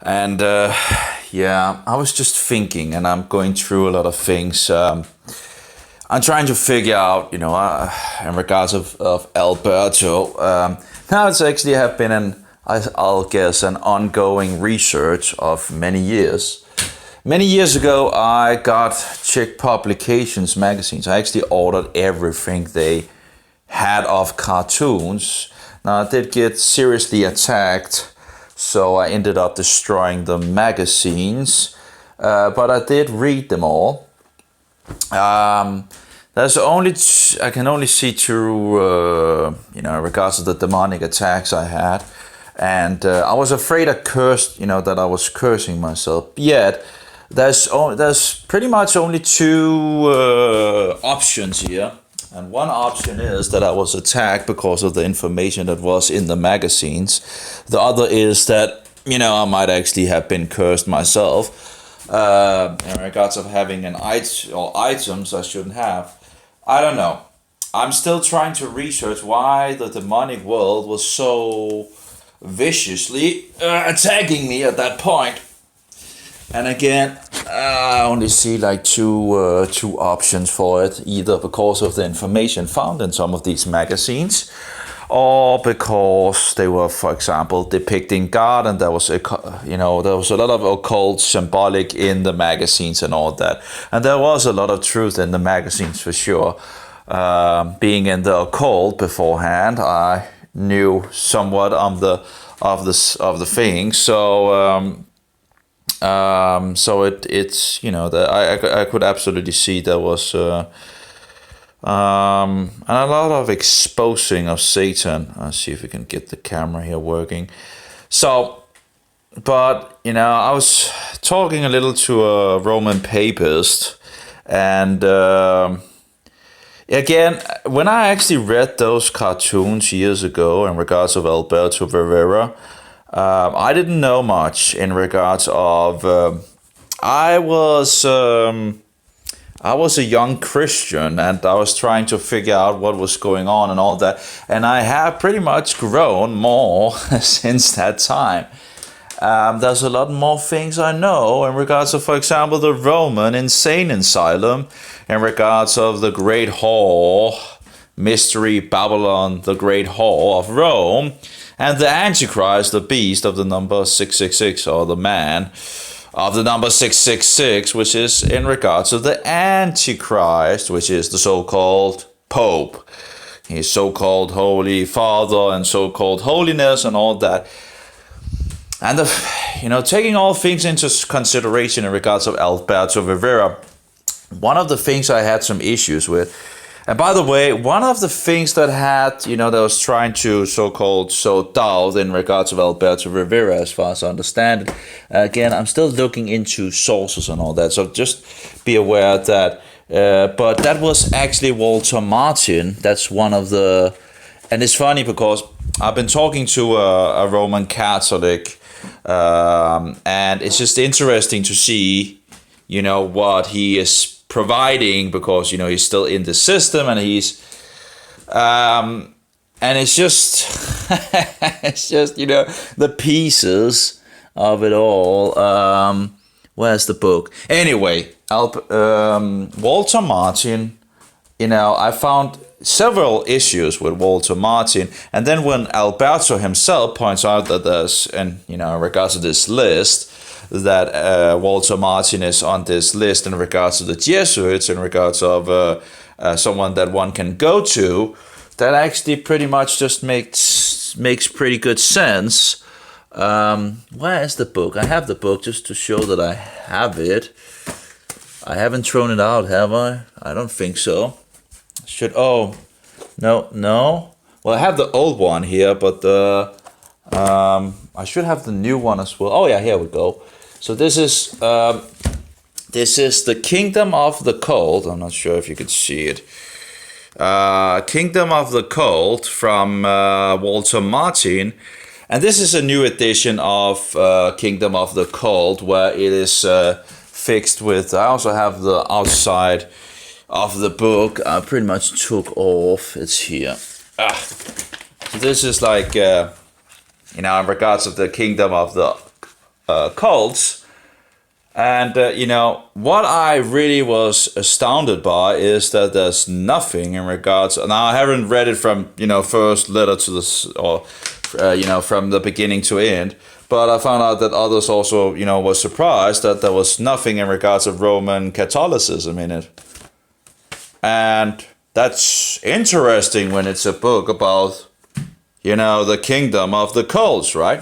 And yeah, I was just thinking, and I'm going through a lot of things. I'm trying to figure out, in regards of Alberto. Now it's actually have been I'll guess, an ongoing research of many years. Many years ago, I got Chick Publications magazines. I actually ordered everything they had of cartoons. Now I did get seriously attacked, so I ended up destroying the magazines. But I did read them all. There's only I can only see through in regards to the demonic attacks I had, and I was afraid I cursed, that I was cursing myself. Yet there's pretty much only two options here. And one option is that I was attacked because of the information that was in the magazines. The other is that, I might actually have been cursed myself in regards of having items I shouldn't have. I don't know. I'm still trying to research why the demonic world was so viciously attacking me at that point. And again, I only see like two options for it, either because of the information found in some of these magazines, or because they were, for example, depicting God, and there was a lot of occult symbolic in the magazines and all that, and there was a lot of truth in the magazines for sure. Being in the occult beforehand, I knew somewhat of the thing, so. So it's I could absolutely see there was and a lot of exposing of Satan. Let's see if we can get the camera here working. So, but I was talking a little to a Roman papist, and again, when I actually read those cartoons years ago in regards of Alberto Rivera. I didn't know much in regards of. I was a young Christian, and I was trying to figure out what was going on and all that. And I have pretty much grown more since that time. There's a lot more things I know in regards of, for example, the Roman insane asylum, in regards of the Great Hall, Mystery Babylon, the Great Hall of Rome. And the Antichrist, the beast of the number 666, or the man of the number 666, which is in regards to the Antichrist, which is the so-called Pope. He's so-called Holy Father and so-called holiness and all that. And, taking all things into consideration in regards of Alberto Rivera, one of the things I had some issues with. And by the way, one of the things that that was trying to so-called sow doubt in regards of Alberto Rivera, as far as I understand it, again, I'm still looking into sources and all that, so just be aware that, but that was actually Walter Martin. That's one of the, and it's funny because I've been talking to a Roman Catholic, and it's just interesting to see, what he is providing, because he's still in the system, and he's and it's just the pieces of it all. Where's the book anyway? Walter Martin, I found several issues with Walter Martin, and then when Alberto himself points out that there's, and in regards to this list, that Walter Martin is on this list in regards to the Jesuits, in regards of someone that one can go to, that actually pretty much just makes pretty good sense. Where is the book? I have the book just to show that I have it. I haven't thrown it out, have I? I don't think so. No. Well, I have the old one here, but I should have the new one as well. Oh yeah, here we go. So this is the Kingdom of the Cold. I'm not sure if you could see it. Kingdom of the Cold from Walter Martin, and this is a new edition of Kingdom of the Cold, where it is fixed with. I also have the outside of the book. I pretty much took off. It's here. So this is like in regards of the Kingdom of the cults. And, what I really was astounded by is that there's nothing in regards. Now, I haven't read it from, first letter to this, or, from the beginning to end. But I found out that others also, were surprised that there was nothing in regards of Roman Catholicism in it. And that's interesting when it's a book about, the kingdom of the cults, right?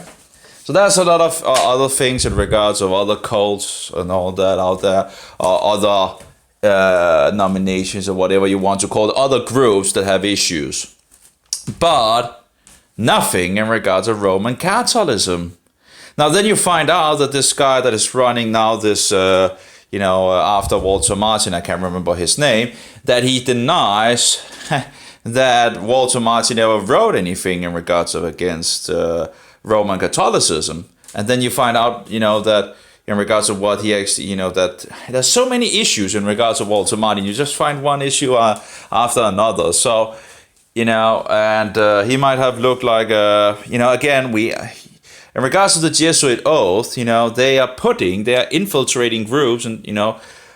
So there's a lot of other things in regards of other cults and all that out there, or other nominations or whatever you want to call it, other groups that have issues. But nothing in regards of Roman Catholicism. Now then you find out that this guy that is running now this, after Walter Martin, I can't remember his name, that he denies that Walter Martin ever wrote anything in regards of against Roman Catholicism. And then you find out, that in regards of what he actually, that there's so many issues in regards of Walter Martin. You just find one issue after another. So, and he might have looked like, again, in regards to the Jesuit oath, they are infiltrating groups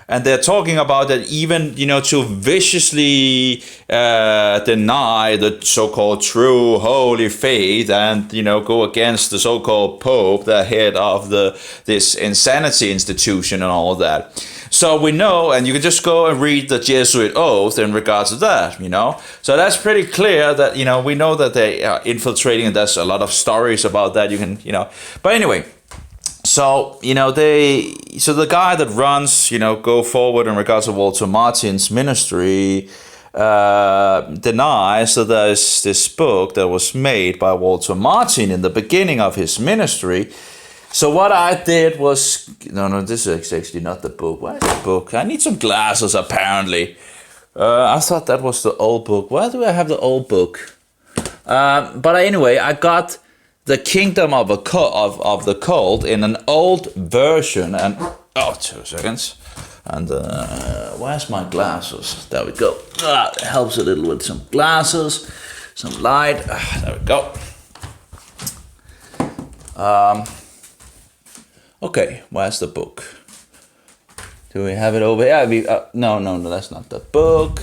and they're talking about that even, to viciously deny the so-called true holy faith and, go against the so-called Pope, the head of this insanity institution and all that. So we know, and you can just go and read the Jesuit oath in regards to that, So that's pretty clear that, we know that they are infiltrating, and there's a lot of stories about that. You can, But anyway, so, so the guy that runs, Go Forward in regards to Walter Martin's ministry denies that there's this book that was made by Walter Martin in the beginning of his ministry. So what I did was, this is actually not the book. Where's the book? I need some glasses, apparently. I thought that was the old book. Where do I have the old book? But anyway, I got The Kingdom of the Cult in an old version. And 2 seconds. And where's my glasses? There we go. It helps a little with some glasses, some light. There we go. Okay, where's the book? Do we have it over here? No, that's not the book.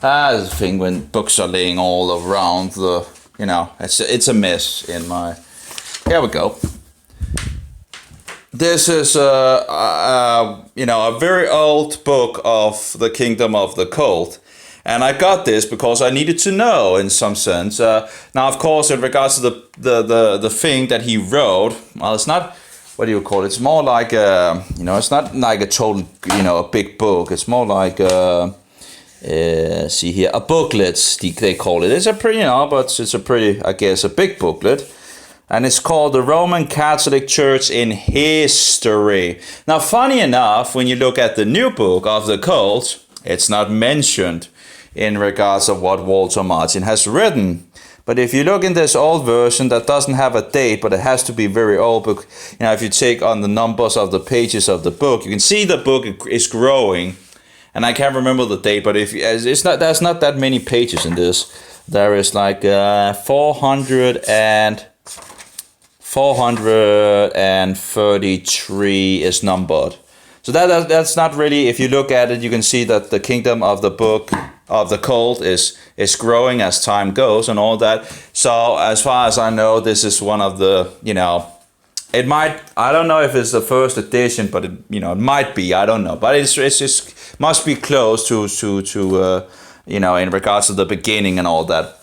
There's the thing when books are laying all around the, it's a mess in my... Here we go. This is a very old book of the Kingdom of the Cult. And I got this because I needed to know in some sense. Now, of course, in regards to the thing that he wrote, well, it's not... What do you call it? It's more like it's not like a total, a big book. It's more like see here, a booklet. They call it. It's a pretty, but it's a pretty, I guess, a big booklet, and it's called The Roman Catholic Church in History. Now, funny enough, when you look at the new book of the cult, it's not mentioned in regards of what Walter Martin has written. But if you look in this old version that doesn't have a date, but it has to be very old book, if you take on the numbers of the pages of the book, you can see the book is growing. And I can't remember the date, but there's not that many pages in this. There is like 433 is numbered. So that's not really, if you look at it, you can see that the kingdom of the book of the cult is growing as time goes and all that. So as far as I know, this is one of the, it might, I don't know if it's the first edition, but it might be, I don't know. But it's must be close to in regards to the beginning and all that.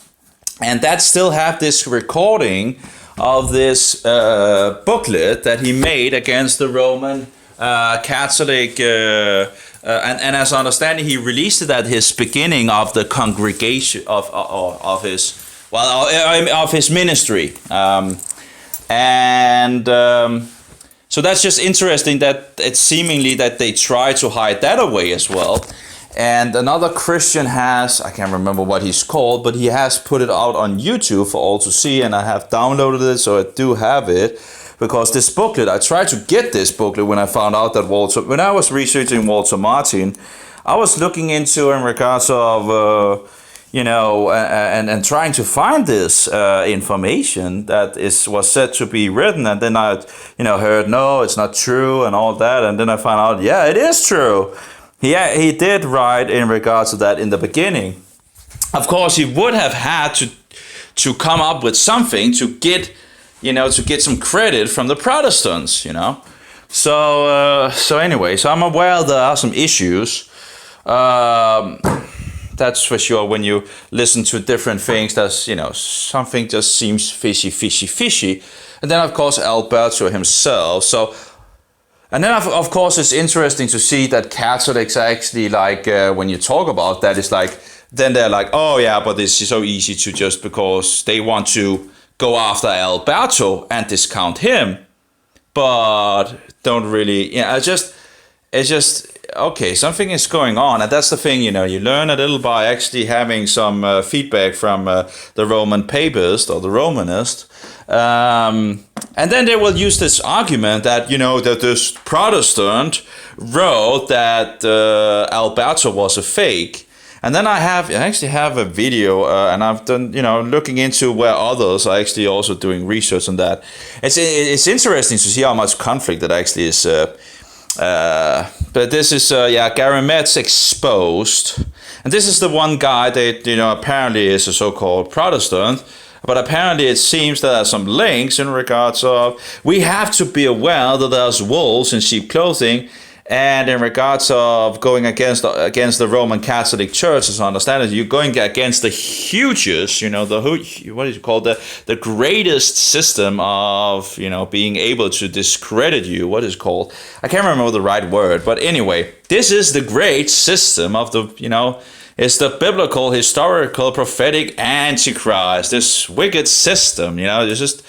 And that still have this recording of this booklet that he made against the Roman Catholic, and as I understand it, he released it at his beginning of the congregation of his ministry, so that's just interesting that it's seemingly that they try to hide that away as well. And another Christian has, I can't remember what he's called, but he has put it out on YouTube for all to see, and I have downloaded it, so I do have it. Because this booklet, I tried to get this booklet when I found out that when I was researching Walter Martin, I was looking into in regards of, and trying to find this information that was said to be written, and then I, heard no, it's not true, and all that, and then I found out, yeah, it is true. He did write in regards to that in the beginning. Of course, he would have had to come up with something to get some credit from the Protestants, So anyway, so I'm aware there are some issues. That's for sure. When you listen to different things, that's, something just seems fishy. And then, of course, Alberto himself. So, and then, of course, it's interesting to see that Catholics actually, like, when you talk about that, it's like, then they're like, oh, yeah, but it's so easy to just because they want to go after Alberto and discount him, but don't really, it's just, okay, something is going on, and that's the thing, you learn a little by actually having some feedback from the Roman papist or the Romanist, and then they will use this argument that, that this Protestant wrote that Alberto was a fake. And then I actually have a video, and I've done, looking into where others are actually also doing research on that. It's interesting to see how much conflict that actually is. But this is, Gary Metz Exposed. And this is the one guy that, apparently is a so-called Protestant. But apparently it seems there are some links in regards of, we have to be aware that there's wolves in sheep clothing. And in regards of going against the Roman Catholic Church, as I understand it, you're going against the hugest, the greatest system of, being able to discredit you. What is called? I can't remember the right word, but anyway, this is the great system of the, it's the biblical, historical, prophetic Antichrist. This wicked system, it's just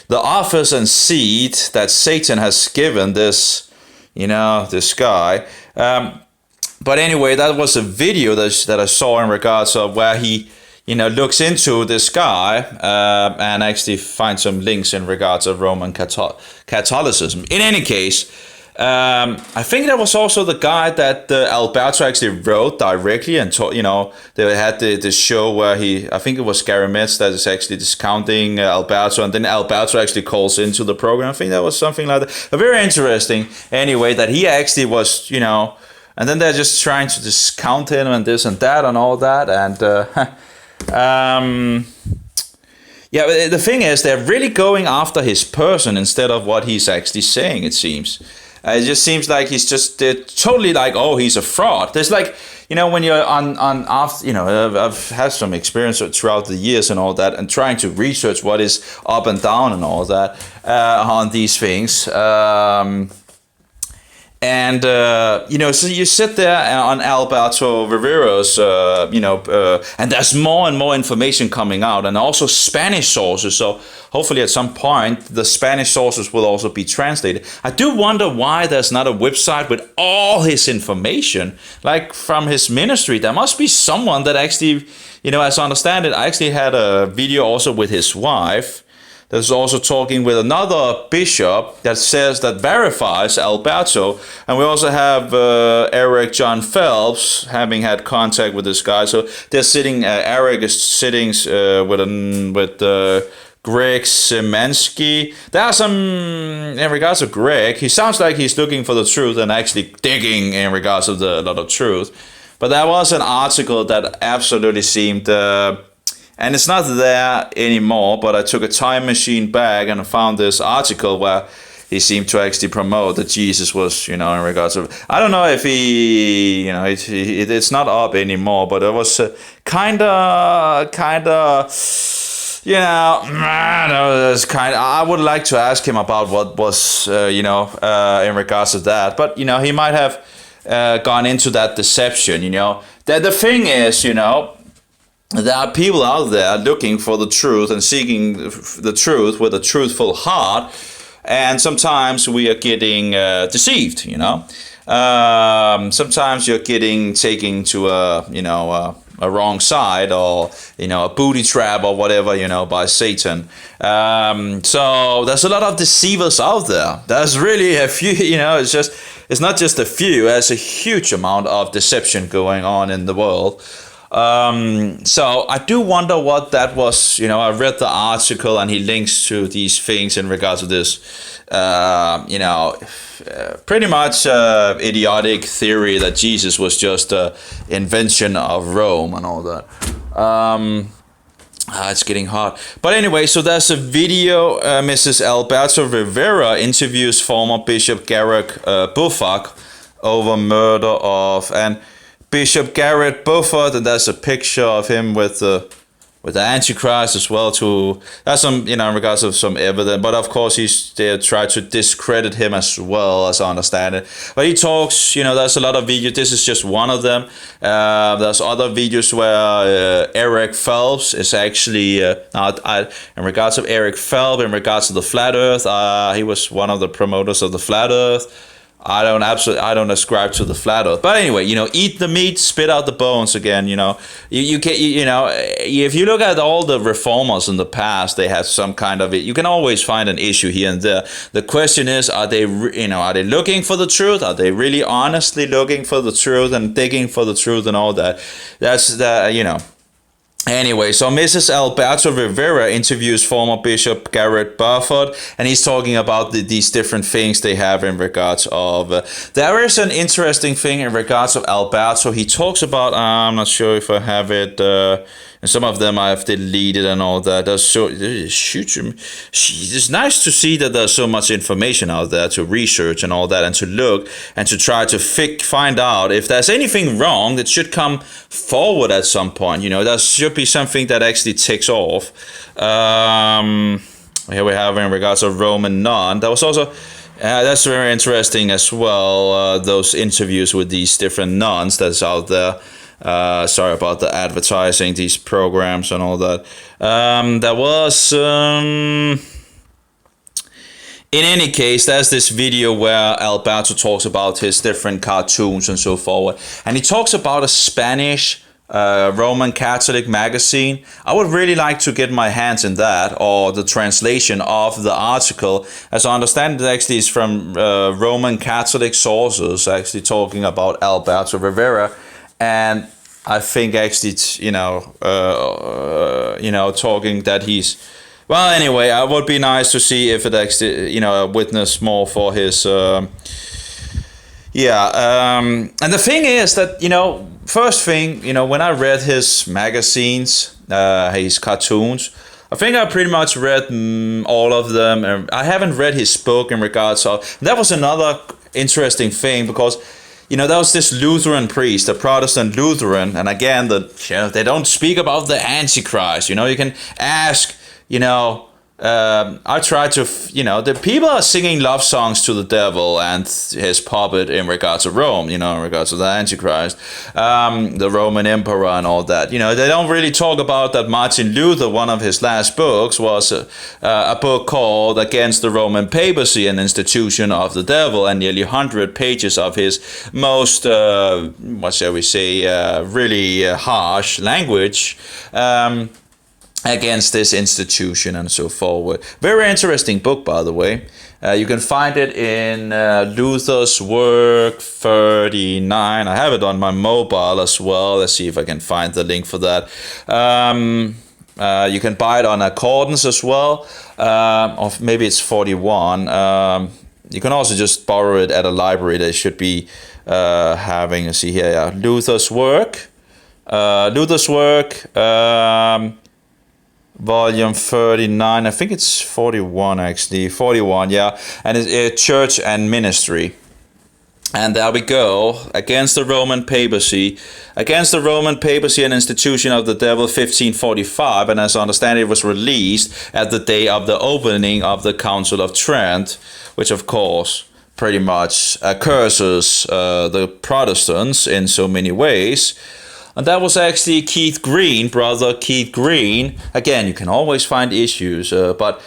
the office and seat that Satan has given this. This guy. But anyway, that was a video that I saw in regards of where he, looks into this guy and actually finds some links in regards of Roman Catholicism. In any case, I think that was also the guy that Alberto actually wrote directly and they had this show where I think it was Gary Metz that is actually discounting Alberto, and then Alberto actually calls into the program. I think that was something like that. But very interesting anyway that he actually was, and then they're just trying to discount him and this and that and all that. And yeah, the thing is they're really going after his person instead of what he's actually saying, it seems. It just seems like he's just totally like, oh, he's a fraud. There's like, when you're on I've had some experience throughout the years and all that, and trying to research what is up and down and all that on these things. So you sit there on Alberto Rivera's, and there's more and more information coming out, and also Spanish sources. So hopefully at some point the Spanish sources will also be translated. I do wonder why there's not a website with all his information, like from his ministry. There must be someone that actually, as I understand it, I actually had a video also with his wife. There's also talking with another bishop that verifies Alberto. And we also have Eric John Phelps having had contact with this guy. So they're sitting, Eric is sitting with Greg Szymanski. There are some, in regards to Greg, he sounds like he's looking for the truth and actually digging in regards to a lot of truth. But there was an article that absolutely seemed... and it's not there anymore, but I took a time machine back and I found this article where he seemed to actually promote that Jesus was, in regards to... I don't know if he, it's not up anymore, but it was kind of, I would like to ask him about what was, in regards to that. But, he might have gone into that deception, The thing is, there are people out there looking for the truth and seeking the truth with a truthful heart, and sometimes we are getting deceived. Sometimes you're getting taken to a wrong side, or a booty trap or whatever, by Satan. So there's a lot of deceivers out there. There's really a few. It's not just a few. There's a huge amount of deception going on in the world. So I do wonder what that was. I read the article and he links to these things in regards to this, pretty much idiotic theory that Jesus was just an invention of Rome and all that. It's getting hot. But anyway, so there's a video. Mrs. Alberto Rivera interviews former Bishop Garrett Buffak over murder of, and Bishop Garrett Buffett, and there's a picture of him with the Antichrist as well. That's some, in regards of some evidence, but of course they try to discredit him as well, as I understand it. But he talks, there's a lot of videos. This is just one of them. There's other videos where Eric Phelps is actually, in regards of Eric Phelps, in regards to the flat Earth, he was one of the promoters of the flat Earth. I don't ascribe to the flat Earth, but anyway, eat the meat, spit out the bones again. You can, if you look at all the reformers in the past, they had some kind of it. You can always find an issue here and there. The question is, are they looking for the truth? Are they really honestly looking for the truth and digging for the truth and all that? That's the. Anyway, so Mrs. Alberto Rivera interviews former Bishop Garrett Buffett, and he's talking about these different things they have in regards of... there is an interesting thing in regards of Alberto. He talks about... I'm not sure if I have it... and some of them I have deleted and all that. It's nice to see that there's so much information out there to research and all that, and to look and to try to find out if there's anything wrong that should come forward at some point. There should be something that actually takes off. Here we have in regards of Roman nun. That was also... that's very interesting as well, those interviews with these different nuns that's out there. Sorry about the advertising, these programs and all that. There was... in any case, there's this video where Alberto talks about his different cartoons and so forward. And he talks about a Spanish Roman Catholic magazine. I would really like to get my hands in that, or the translation of the article. As I understand it, actually is from Roman Catholic sources, actually talking about Alberto Rivera. And I think actually it's, talking that he's... Well, anyway, it would be nice to see if it actually, a witness more for his... and the thing is that, first thing, when I read his magazines, his cartoons, I think I pretty much read all of them. And I haven't read his book in regards of... That was another interesting thing, because... there was this Lutheran priest, a Protestant Lutheran, and again, they don't speak about the Antichrist. You can ask, I try to, the people are singing love songs to the devil and his puppet in regards to Rome, in regards to the Antichrist, the Roman emperor and all that. They don't really talk about that. Martin Luther, one of his last books was a book called Against the Roman Papacy, an Institution of the Devil, and nearly 100 pages of his most, really harsh language, against this institution and so forward. Very interesting book, by the way. You can find it in Luther's Work 39. I have it on my mobile as well. Let's see if I can find the link for that. You can buy it on Accordance as well. Or maybe it's 41. You can also just borrow it at a library. They should be having, let's see here, yeah, Luther's Work. Volume 39, I think it's 41 actually, 41, yeah, and it's Church and Ministry. And there we go, Against the Roman Papacy, an Institution of the Devil, 1545, and as I understand it was released at the day of the opening of the Council of Trent, which of course pretty much curses the Protestants in so many ways. And that was actually Keith Green, brother Keith Green. Again, you can always find issues, but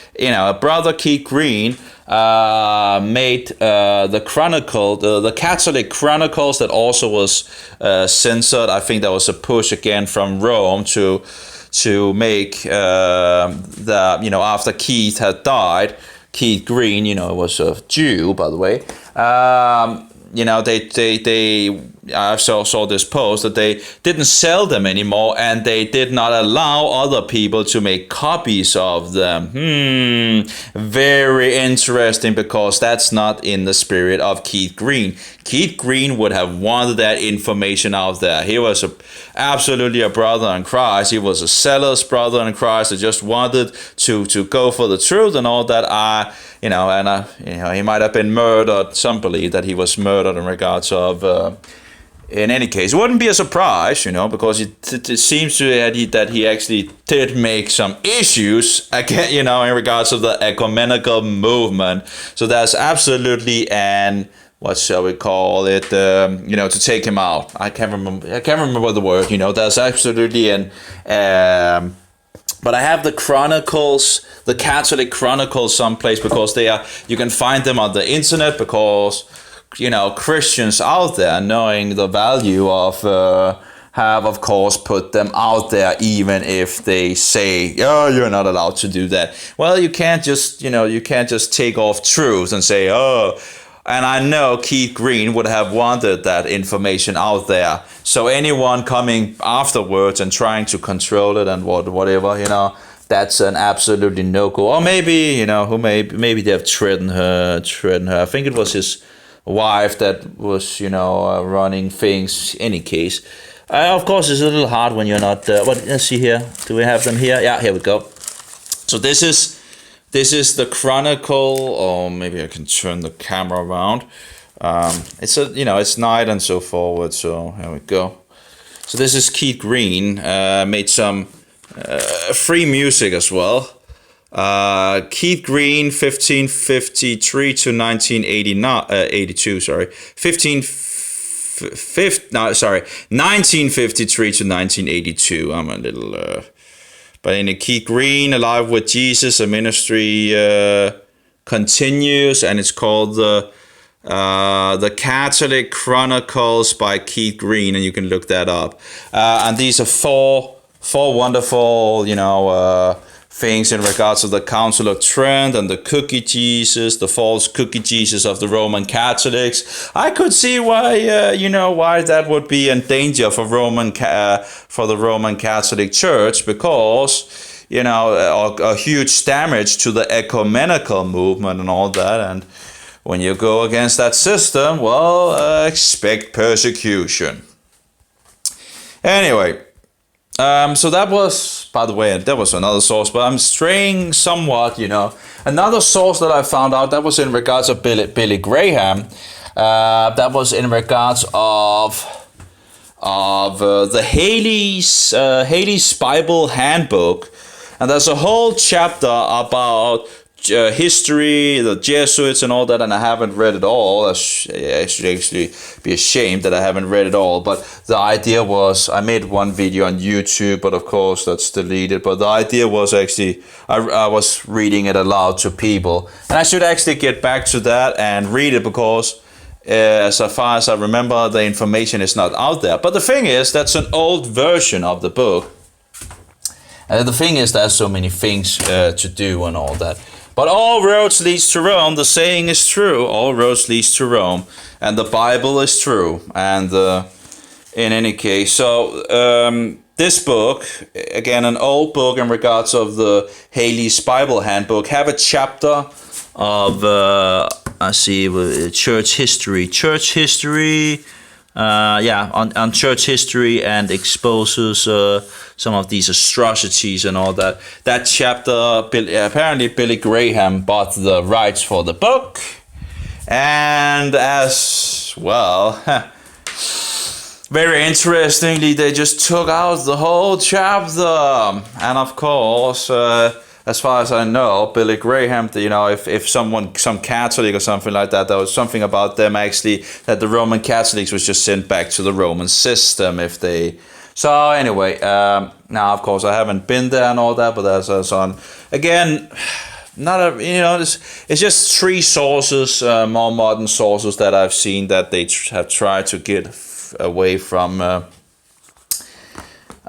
brother Keith Green made the Chronicle, the Catholic Chronicles, that also was censored. I think that was a push again from Rome to make after Keith had died. Keith Green, was a Jew, by the way. They I saw this post that they didn't sell them anymore, and they did not allow other people to make copies of them. Very interesting, because that's not in the spirit of Keith Green. Keith Green would have wanted that information out there. He was absolutely a brother in Christ. He was a zealous brother in Christ that just wanted to go for the truth and all that. He might have been murdered. Some believe that he was murdered in regards of. In any case, it wouldn't be a surprise, because it seems to that he actually did make some issues again, in regards of the ecumenical movement. So there's absolutely an, what shall we call it, to take him out. I can't remember the word, there's absolutely an, but I have the Chronicles, the Catholic Chronicles someplace, because you can find them on the internet, because, Christians out there, knowing the value of, have of course put them out there, even if they say, oh, you're not allowed to do that. Well, you can't just take off truth and say, oh. And I know Keith Green would have wanted that information out there. So anyone coming afterwards and trying to control it and whatever, that's an absolutely no-go. Or maybe, maybe they have treated her. I think it was his wife that was, running things. Any case, of course, it's a little hard when you're not. Let's see here. Do we have them here? Yeah, here we go. So this is the Chronicle, or maybe I can turn the camera around. It's night and so forward. So here we go. So this is Keith Green. Made some free music as well. Keith Green, 1553 to 1982. Sorry, 1953 to 1982. I'm a little. But in Keith Green, Alive with Jesus, a ministry continues, and it's called the Catholic Chronicles by Keith Green, and you can look that up. And these are four wonderful, things in regards to the Council of Trent and the cookie Jesus, the false cookie Jesus of the Roman Catholics. I could see why, why that would be in danger for the Roman Catholic Church, because, a huge damage to the ecumenical movement and all that. And when you go against that system, well, expect persecution. Anyway. So that was, by the way, that was another source, but I'm straying somewhat, Another source that I found out, that was in regards of Billy Graham. That was in regards of the Haley's Bible Handbook. And there's a whole chapter about history, the Jesuits and all that, and I haven't read it all. I should actually be ashamed that I haven't read it all, but the idea was, I made one video on YouTube, but of course that's deleted, but the idea was actually, I was reading it aloud to people, and I should actually get back to that and read it, because as far as I remember, the information is not out there. But the thing is, that's an old version of the book, and the thing is, there's so many things to do and all that. But all roads leads to Rome. The saying is true. All roads leads to Rome, and the Bible is true. And in any case, so this book, again, an old book in regards of the Haley's Bible Handbook, have a chapter of church history. On church history, and exposes some of these atrocities and all that. That chapter, apparently Billy Graham bought the rights for the book, and as well, very interestingly, they just took out the whole chapter, and of course, as far as I know, Billy Graham, if some Catholic or something like that, there was something about them actually, that the Roman Catholics was just sent back to the Roman system if they. So anyway, now of course I haven't been there and all that, but that's on. Again, it's just three sources, more modern sources that I've seen that they have tried to get away from.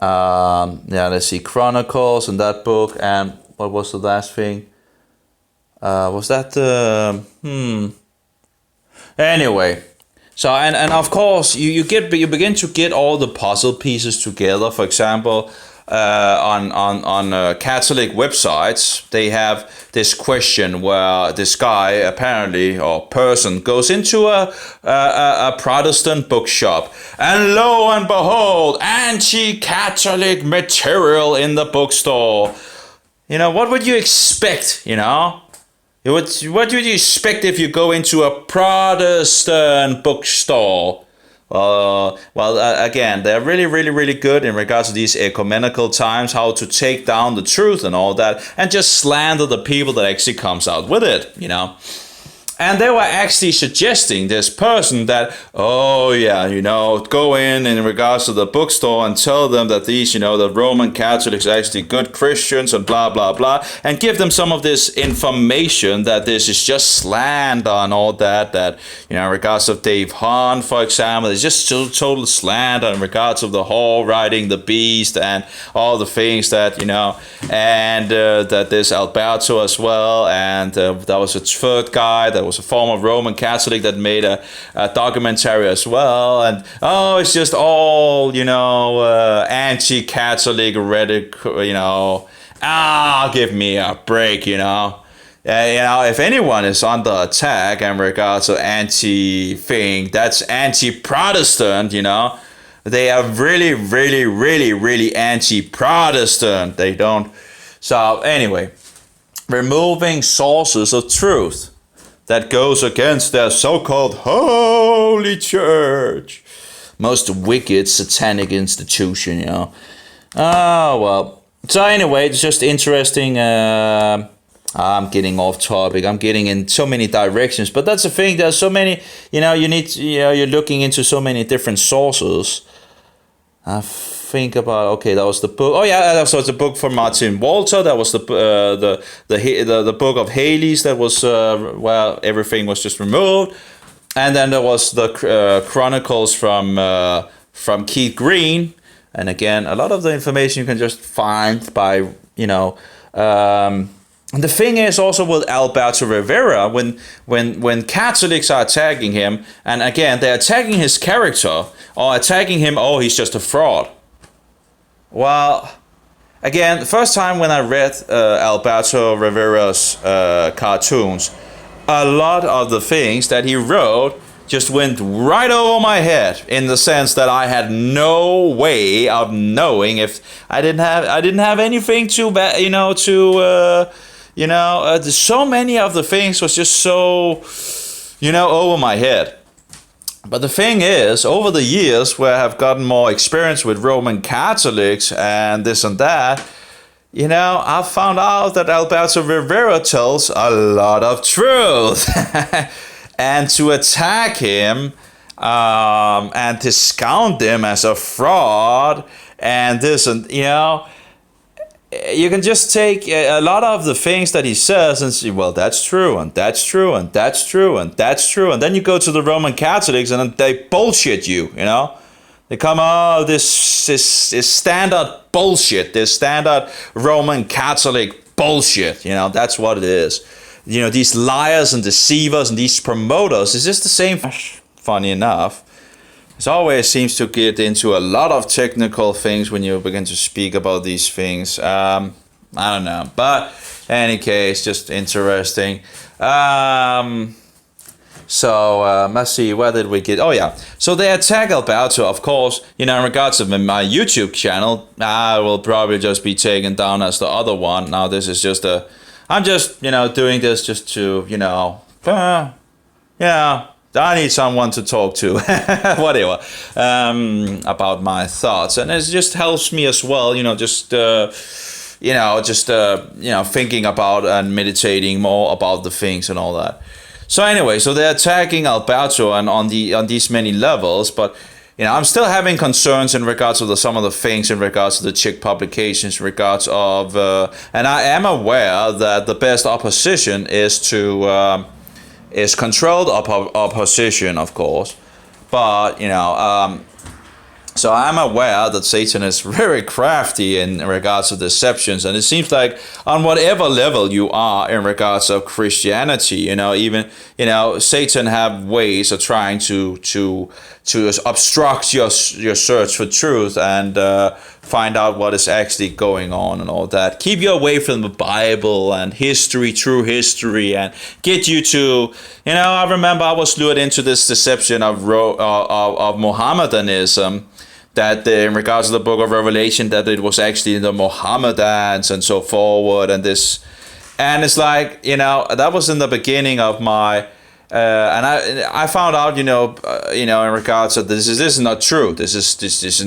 Let's see, Chronicles and that book, and what was the last thing? Was that Anyway, So and of course you begin to get all the puzzle pieces together. For example, on Catholic websites, they have this question where this guy apparently or person goes into a Protestant bookshop, and lo and behold, anti-Catholic material in the bookstore. You know, what would you expect? You know, what would you expect if you go into a Protestant bookstore? Again, they're really, really, really good in regards to these ecumenical times, how to take down the truth and all that, and just slander the people that actually comes out with it, you know. And they were actually suggesting this person that, oh yeah, you know, go in regards to the bookstore and tell them that these, you know, the Roman Catholics are actually good Christians and blah, blah, blah. And give them some of this information that this is just slander and all that, you know, in regards of Dave Hahn, for example, it's just total slander in regards of the whore riding the beast and all the things that, you know, and that there's Alberto as well. And that was a third guy that was a former Roman Catholic that made a documentary as well, and it's just all, you know, anti-Catholic rhetoric, you know. Give me a break, you know. You know, if anyone is under attack in regards to anti-thing, that's anti-Protestant, you know. They are really, really, really, really anti-Protestant. They don't. So anyway, removing sources of truth that goes against their so-called holy church. Most wicked satanic institution, you know. Oh, well. So anyway, it's just interesting. I'm getting off topic. I'm getting in so many directions. But that's the thing. There's so many, you know, you're looking into so many different sources. Think about, okay, that was the book. Oh yeah, that was the book from Martin Walter. That was the book of Haley's. That was everything was just removed, and then there was the Chronicles from Keith Green. And again, a lot of the information you can just find by, you know. And the thing is also with Alberto Rivera, when Catholics are attacking him, and again they're attacking his character or attacking him, oh, he's just a fraud. Well, again, the first time when I read Alberto Rivera's cartoons, a lot of the things that he wrote just went right over my head, in the sense that I had no way of knowing if I didn't have anything to, you know, so many of the things was just so, you know, over my head. But the thing is, over the years where I have gotten more experience with Roman Catholics and this and that, you know, I found out that Alberto Rivera tells a lot of truth. And to attack him and discount him as a fraud and this and, you know, you can just take a lot of the things that he says and say, well, that's true, and that's true, and that's true, and that's true. And then you go to the Roman Catholics and they bullshit you, you know. They come, this standard bullshit, this standard Roman Catholic bullshit, you know, that's what it is. You know, these liars and deceivers and these promoters, it's just the same. Funny enough, it always seems to get into a lot of technical things when you begin to speak about these things. I don't know, but in any case, just interesting. So let's see, where did we get? Oh yeah, so they attack Alberto, of course. You know, in regards to my YouTube channel, I will probably just be taken down as the other one. Now this is just I'm just, you know, doing this just to, you know, yeah. I need someone to talk to, whatever, about my thoughts. And it just helps me as well, you know, just, thinking about and meditating more about the things and all that. So anyway, so they're attacking Alberto and on these many levels, but, you know, I'm still having concerns in regards to some of the things in regards to the Czech publications, in regards of, and I am aware that the best opposition is controlled opposition, of course, but, you know, So I'm aware that Satan is very crafty in regards to deceptions, and it seems like on whatever level you are in regards of Christianity, even Satan have ways of trying to obstruct your search for truth and find out what is actually going on and all that. Keep you away from the Bible and history, true history, and get you to, I remember I was lured into this deception of Mohammedanism, that in regards to the book of Revelation, that it was actually the Mohammedans and so forward, and it's like, that was in the beginning of my, and I found out, in regards to this is not true. This is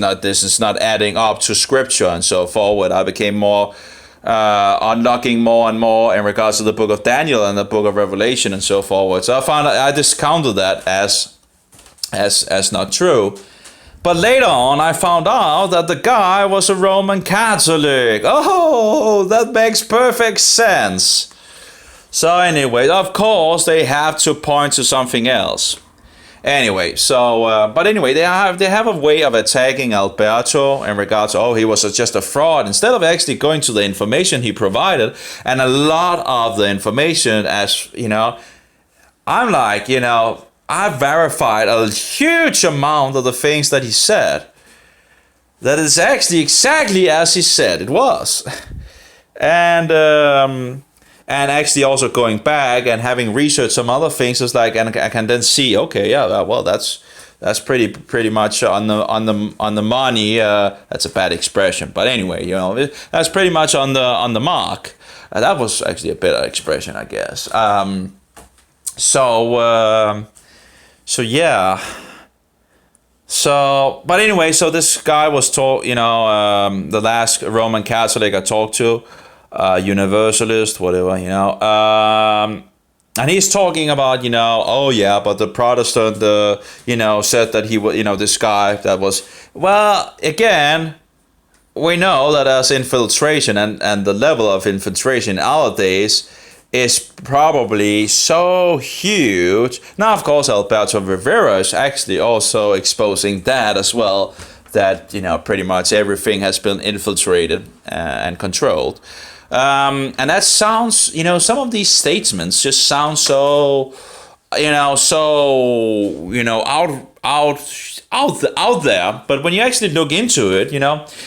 not adding up to scripture and so forward. I became more unlocking more and more in regards to the book of Daniel and the book of Revelation and so forward. So I discounted that as not true. But later on, I found out that the guy was a Roman Catholic. Oh, that makes perfect sense. So anyway, of course, they have to point to something else. Anyway, they have a way of attacking Alberto in regards to, he was just a fraud, instead of actually going to the information he provided. And a lot of the information, I'm like, I verified a huge amount of the things that he said. That is actually exactly as he said it was. And actually also going back and having researched some other things, is like, and I can then see, okay, yeah, well, that's pretty much on the money. That's a bad expression, but anyway, that's pretty much on the mark. That was actually a better expression, I guess. So yeah. But anyway, so this guy was told, the last Roman Catholic I talked to, Universalist, whatever, and he's talking about, but the Protestant, said that he was, this guy that was, well, again, we know that as infiltration and the level of infiltration nowadays is probably so huge. Now, of course, Alberto Rivera is actually also exposing that as well, that, pretty much everything has been infiltrated and controlled. And that sounds, some of these statements just sound so, out there. But when you actually look into it,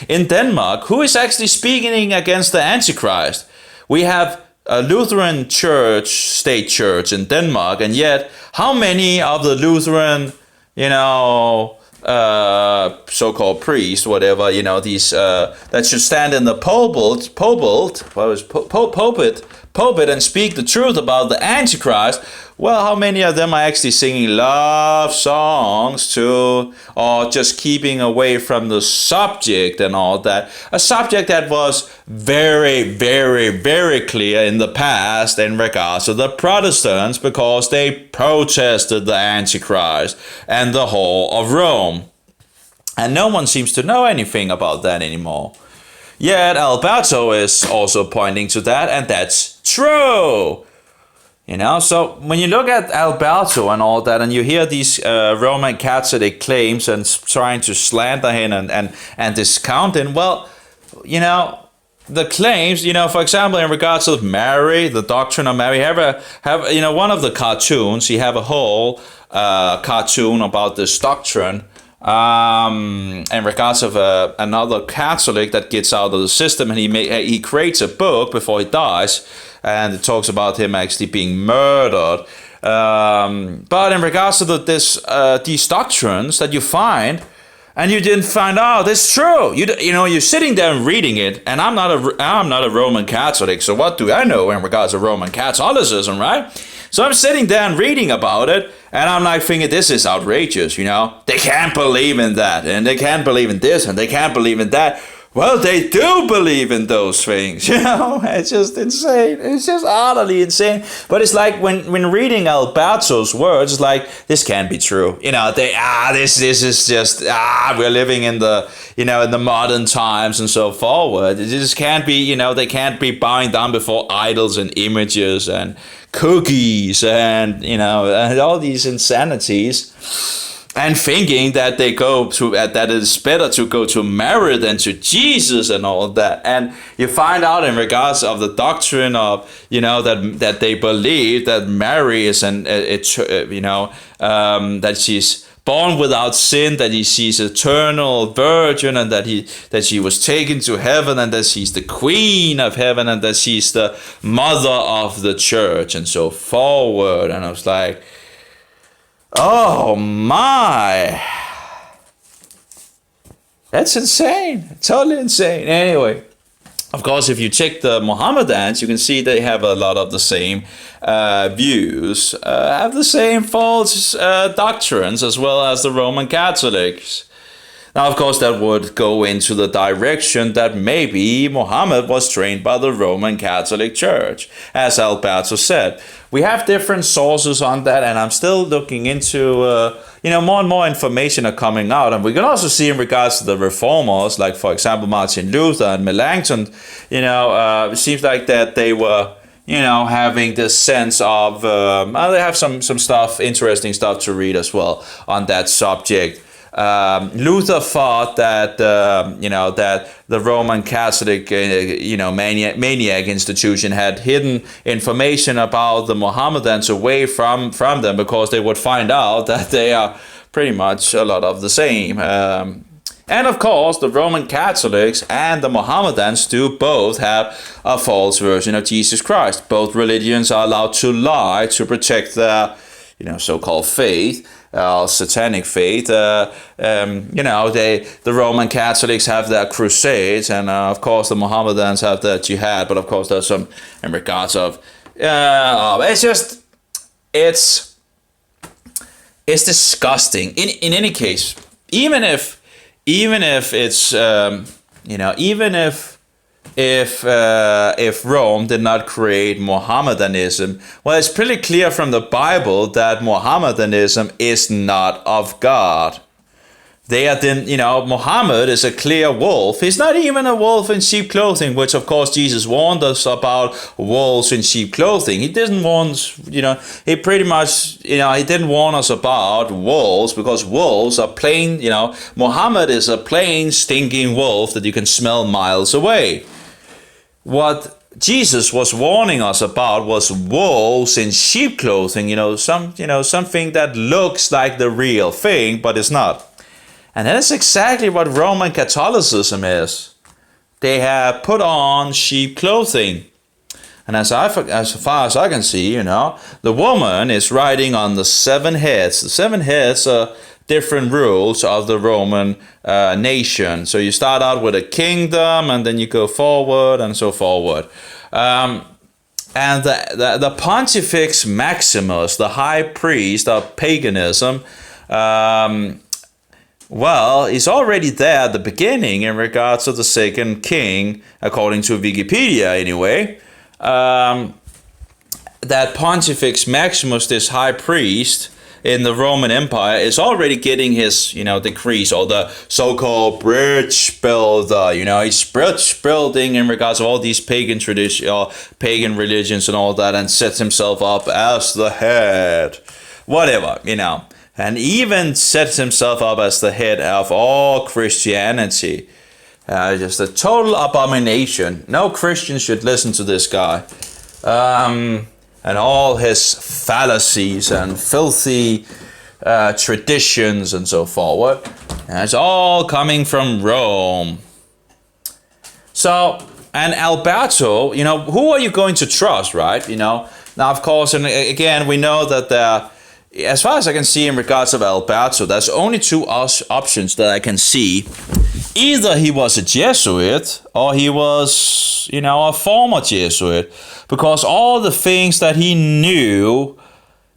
in Denmark, who is actually speaking against the Antichrist? We have a Lutheran church, state church in Denmark, and yet how many of the Lutheran, so-called priests, whatever, these that should stand in the pulpit and speak the truth about the Antichrist, well, how many of them are actually singing love songs to, or just keeping away from the subject and all that? A subject that was very, very, very clear in the past in regards to the Protestants, because they protested the Antichrist and the whole of Rome. And no one seems to know anything about that anymore. Yet Alberto is also pointing to that, and that's true. So when you look at Alberto and all that, and you hear these Roman Catholic claims and trying to slander him and discount him, well, the claims, for example, in regards to Mary, the doctrine of Mary, have one of the cartoons, he have a whole cartoon about this doctrine, in regards of another Catholic that gets out of the system, and he creates a book before he dies, and it talks about him actually being murdered. But in regards to these doctrines that you find, and you didn't find out it's true. You're sitting there and reading it, and I'm not a Roman Catholic, so what do I know in regards to Roman Catholicism, right? So I'm sitting there and reading about it, and I'm like thinking, this is outrageous, They can't believe in that, and they can't believe in this, and they can't believe in that. Well, they do believe in those things, It's just insane. It's just utterly insane. But it's like when reading Alberto's words, it's like, this can't be true. This is just, we're living in the, in the modern times and so forward. It just can't be, they can't be bowing down before idols and images and cookies and, and all these insanities. and thinking that they go to that it's better to go to Mary than to Jesus and all of that. And you find out in regards of the doctrine of, that they believe that Mary is that she's born without sin, that she's eternal virgin, and that she was taken to heaven, and that she's the queen of heaven, and that she's the mother of the church, and so forward. And I was like, oh my, that's insane, totally insane. Anyway, of course, if you check the Mohammedans, you can see they have a lot of the same views, have the same false doctrines as well as the Roman Catholics. Now, of course, that would go into the direction that maybe Muhammad was trained by the Roman Catholic Church, as Alberto said. We have different sources on that, and I'm still looking into, more and more information are coming out. And we can also see in regards to the reformers, like, for example, Martin Luther and Melanchthon, it seems like that they were, having this sense of, they have some stuff, interesting stuff to read as well on that subject. Luther thought that that the Roman Catholic maniac institution had hidden information about the Mohammedans away from them, because they would find out that they are pretty much a lot of the same. And of course, the Roman Catholics and the Mohammedans do both have a false version of Jesus Christ. Both religions are allowed to lie to protect their so-called faith. Satanic faith. The Roman Catholics have their crusades, and of course the Mohammedans have their jihad. But of course there's some in regards of it's disgusting. In any case, even if it's if Rome did not create Mohammedanism, well, it's pretty clear from the Bible that Mohammedanism is not of God. Muhammad is a clear wolf. He's not even a wolf in sheep clothing, which of course Jesus warned us about wolves in sheep clothing. He didn't warn, he pretty much, he didn't warn us about wolves, because wolves are plain, Muhammad is a plain stinking wolf that you can smell miles away. What Jesus was warning us about was wolves in sheep clothing, something that looks like the real thing, but it's not. And that is exactly what Roman Catholicism is. They have put on sheep clothing. And as far as I can see, the woman is riding on the 7 heads. The 7 heads are different rules of the Roman nation. So you start out with a kingdom, and then you go forward and so forward. And the Pontifex Maximus, the high priest of paganism, he's already there at the beginning in regards to the second king, according to Wikipedia anyway. That Pontifex Maximus, this high priest in the Roman Empire, is already getting his, decrees, or the so-called bridge builder. He's bridge building in regards to all these pagan traditions, or pagan religions and all that, and sets himself up as the head. Whatever, and even sets himself up as the head of all Christianity. Just a total abomination. No Christian should listen to this guy. And all his fallacies and filthy traditions and so forward. And it's all coming from Rome. So, and Alberto, who are you going to trust, right? Now, of course, and again, we know that as far as I can see in regards of Alberto, there's only 2 options that I can see. Either he was a Jesuit, or he was, a former Jesuit. Because all the things that he knew,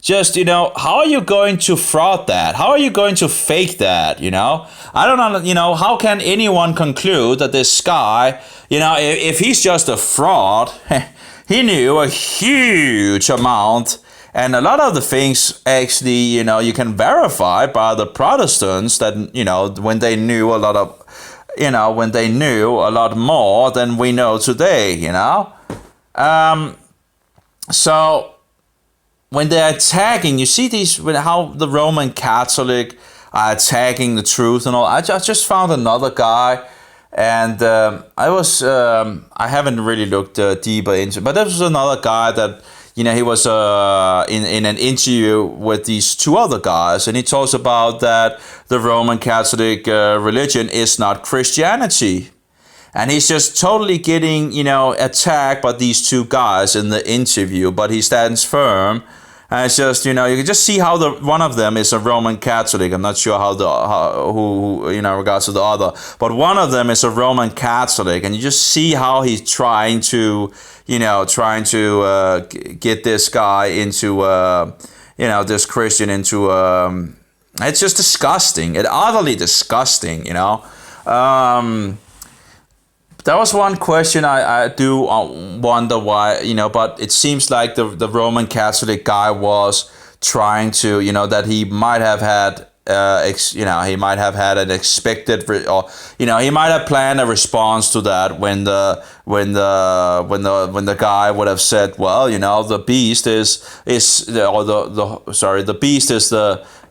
just, how are you going to fraud that? How are you going to fake that, I don't know, how can anyone conclude that this guy, if he's just a fraud, he knew a huge amount. And a lot of the things actually, you can verify by the Protestants that, when they knew a lot of, when they knew a lot more than we know today, So when they're attacking, you see how the Roman Catholic attacking the truth and all. I just found another guy, and I haven't really looked deeper into, but there was another guy that, he was in an interview with these two other guys, and he talks about that the Roman Catholic religion is not Christianity. And he's just totally getting, attacked by these two guys in the interview, but he stands firm. And it's just, you can just see how one of them is a Roman Catholic. I'm not sure who in regards to the other, but one of them is a Roman Catholic, and you just see how he's trying to get this guy into, this Christian into, it's just disgusting. It's utterly disgusting, That was one question I do wonder why, but it seems like the Roman Catholic guy was trying to, that he might have had, he might have had an expected, he might have planned a response to that when the guy would have said, well, the beast the beast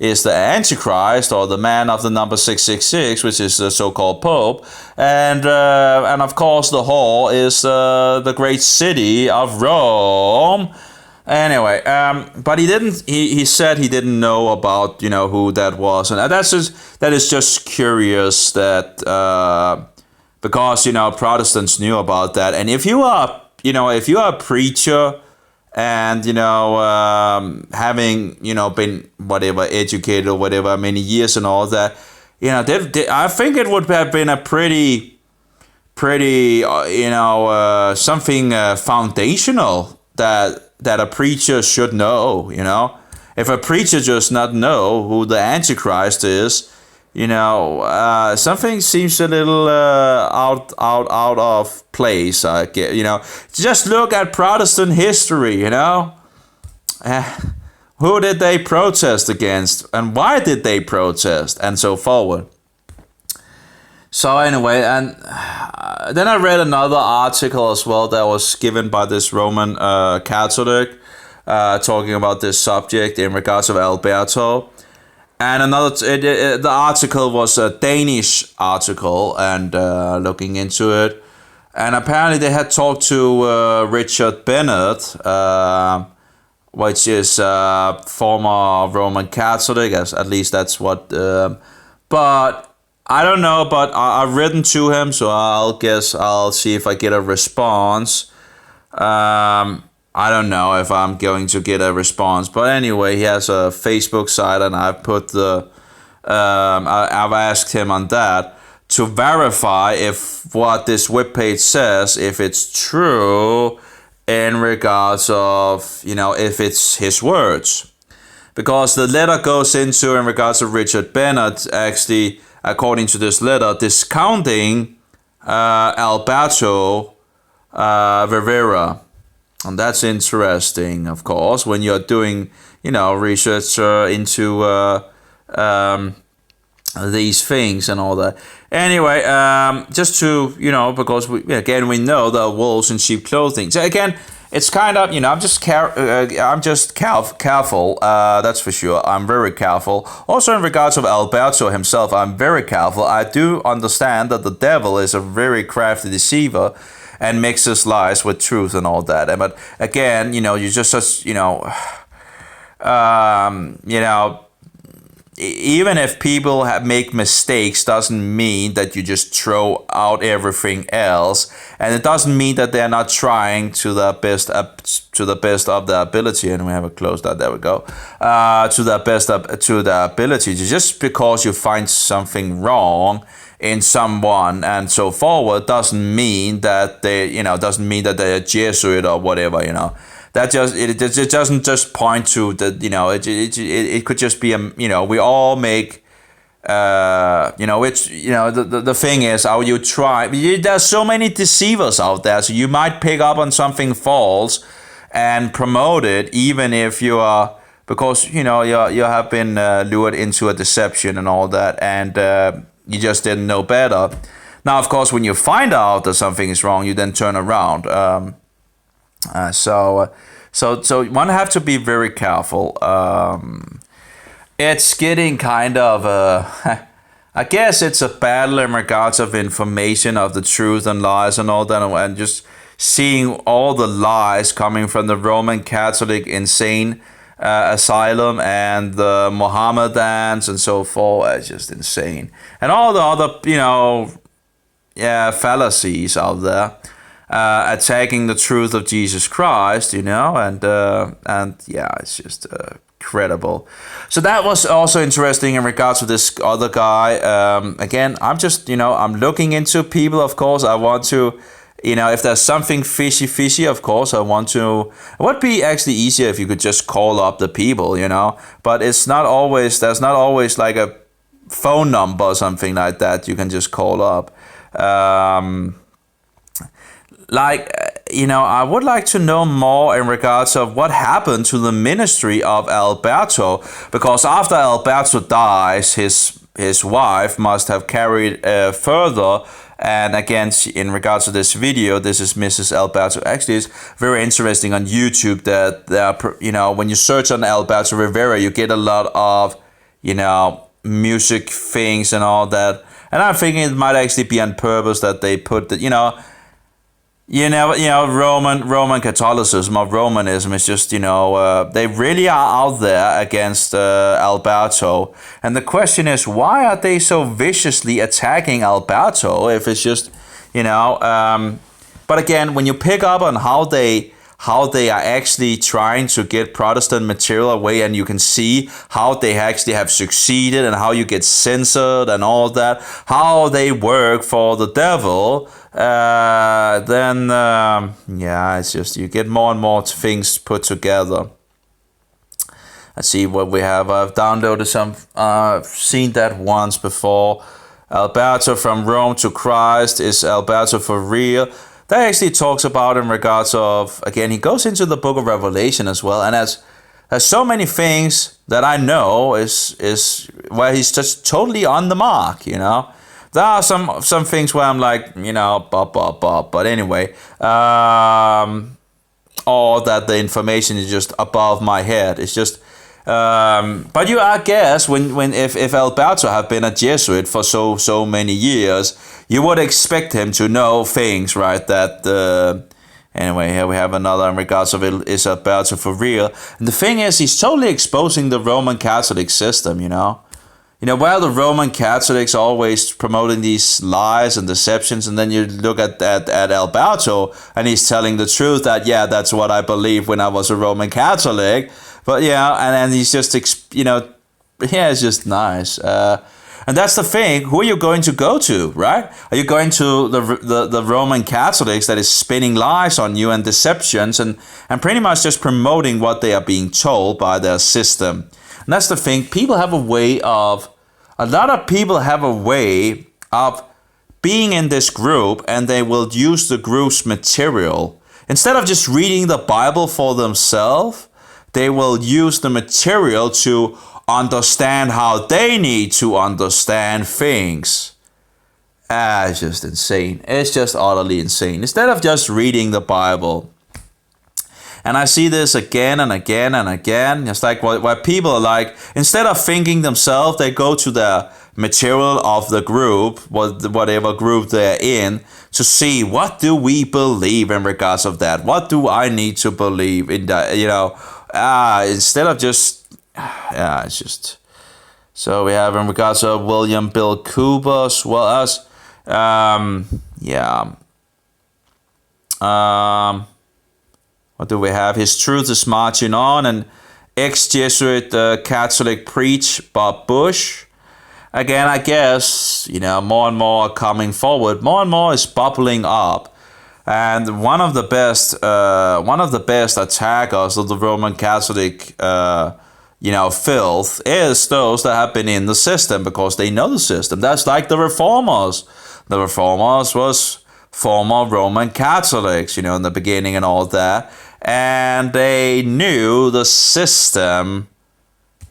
is the Antichrist, or the man of the number 666, which is the so-called Pope, and of course the whore is the great city of Rome. Anyway, but he didn't. He said he didn't know about who that was, and that is just curious that because Protestants knew about that, and if you are a preacher, and having been whatever educated or whatever many years and all that, I think it would have been a pretty something foundational that a preacher should know. If a preacher does not know who the Antichrist is, something seems a little out of place. I get, just look at Protestant history. Who did they protest against, and why did they protest, and so forward. So anyway, and then I read another article as well that was given by this Roman Catholic, talking about this subject in regards of Alberto. And the article was a Danish article, and looking into it. And apparently they had talked to Richard Bennett, which is former Roman Catholic, at least that's what. But I don't know, but I've written to him, so I'll see if I get a response. I don't know if I'm going to get a response, but anyway, he has a Facebook site, and I've put I've asked him on that to verify if what this webpage says, if it's true in regards of, if it's his words. Because the letter goes into, in regards of Richard Bennett, actually, according to this letter, discounting Alberto Rivera. And that's interesting, of course, when you're doing, research into these things and all that. Anyway, just to, because we know the wolves in sheep clothing. So again, it's kind of, I'm just careful. That's for sure. I'm very careful. Also, in regards of Alberto himself, I'm very careful. I do understand that the devil is a very crafty deceiver, and mixes lies with truth and all that. But again, you just even if people make mistakes, doesn't mean that you just throw out everything else, and it doesn't mean that they're not trying to the best of their ability. And we have it closed out. There we go. To the best to their ability. Just because you find something wrong in someone and so forward doesn't mean that they're a Jesuit or whatever. That it doesn't just point to that. It could just be we all make the thing is how you try. There's so many deceivers out there, so you might pick up on something false and promote it, even if you are, because you have been lured into a deception and all that, and you just didn't know better. Now, of course, when you find out that something is wrong, you then turn around. So one have to be very careful. It's getting kind of I guess it's a battle in regards of information of the truth and lies and all that, and just seeing all the lies coming from the Roman Catholic insane asylum and the Mohammedans and so forth. It's just insane, and all the other fallacies out there attacking the truth of Jesus Christ, and yeah, it's just incredible. So that was also interesting in regards to this other guy. Again, I'm just I'm looking into people. Of course, I want to. If there's something fishy, of course, I want to. It would be actually easier if you could just call up the people, But it's not always. There's not always like a phone number or something like that you can just call up. I would like to know more in regards of what happened to the ministry of Alberto, because after Alberto dies, his wife must have carried further. And again, in regards to this video, this is Mrs. Alberto. Actually, it's very interesting on YouTube that when you search on Alberto Rivera, you get a lot of music things and all that. And I'm thinking it might actually be on purpose that they put that Roman Catholicism or Romanism is just, they really are out there against Alberto. And the question is, why are they so viciously attacking Alberto if it's just, but again, when you pick up on how they are actually trying to get Protestant material away, and you can see how they actually have succeeded and how you get censored and all that, how they work for the devil, then it's just you get more and more things put together. Let's see what we have. I've downloaded some, seen that once before. Alberto from Rome to Christ. Is Alberto for real? That actually talks about in regards of, again, he goes into the book of Revelation as well, and there's so many things that I know is where he's just totally on the mark, There are some things where I'm like, but anyway, or that the information is just above my head. It's just, but I guess if Alberto have been a Jesuit for so many years, you would expect him to know things, right? That anyway, here we have another in regards of it. Is Alberto for real? And the thing is, he's totally exposing the Roman Catholic system. While the Roman Catholics always promoting these lies and deceptions, and then you look at Alberto, and he's telling the truth that, that's what I believed when I was a Roman Catholic. But and he's just, it's just nice. And that's the thing. Who are you going to go to, right? Are you going to the Roman Catholics that is spinning lies on you and deceptions and pretty much just promoting what they are being told by their system? And that's the thing. A lot of people have a way of being in this group, and they will use the group's material. Instead of just reading the Bible for themselves, they will use the material to understand how they need to understand things. It's just insane. It's just utterly insane. Instead of just reading the Bible. And I see this again and again and again. It's like where people are like, instead of thinking themselves, they go to the material of the group, whatever group they're in, to see what do we believe in regards of that. What do I need to believe in that? Instead of just, it's just. So we have in regards of William Bill Cooper as well as, what do we have? His Truth is Marching On, and ex-Jesuit Catholic Preach, Bob Bush. Again, I guess, more and more are coming forward. More and more is bubbling up. And one of the best attackers of the Roman Catholic, filth is those that have been in the system because they know the system. That's like the Reformers. The Reformers was former Roman Catholics, in the beginning and all that. And they knew the system,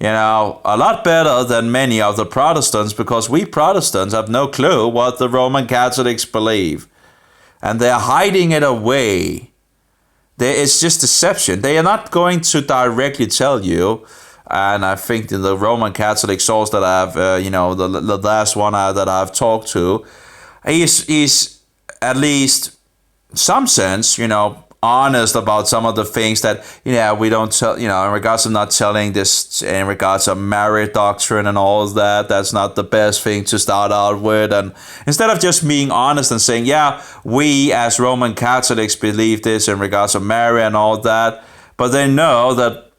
a lot better than many of the Protestants, because we Protestants have no clue what the Roman Catholics believe. And they're hiding it away. It's just deception. They are not going to directly tell you and I think the Roman Catholic source that I've, the last one that I've talked to, he's at least some sense, honest about some of the things that, we don't tell, in regards to not telling this, in regards of marriage doctrine and all of that. That's not the best thing to start out with. And instead of just being honest and saying, yeah, we as Roman Catholics believe this in regards of marriage and all that, but they know that,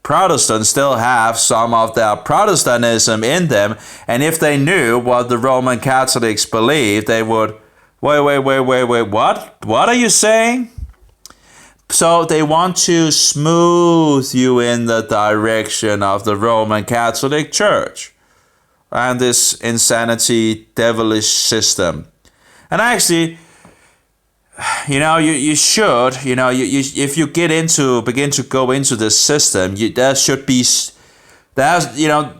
Protestants still have some of their Protestantism in them. And if they knew what the Roman Catholics believe, they would, wait, what? What are you saying? So they want to smooth you in the direction of the Roman Catholic Church and this insanity, devilish system. And actually, you should, if you begin to go into this system, there should be,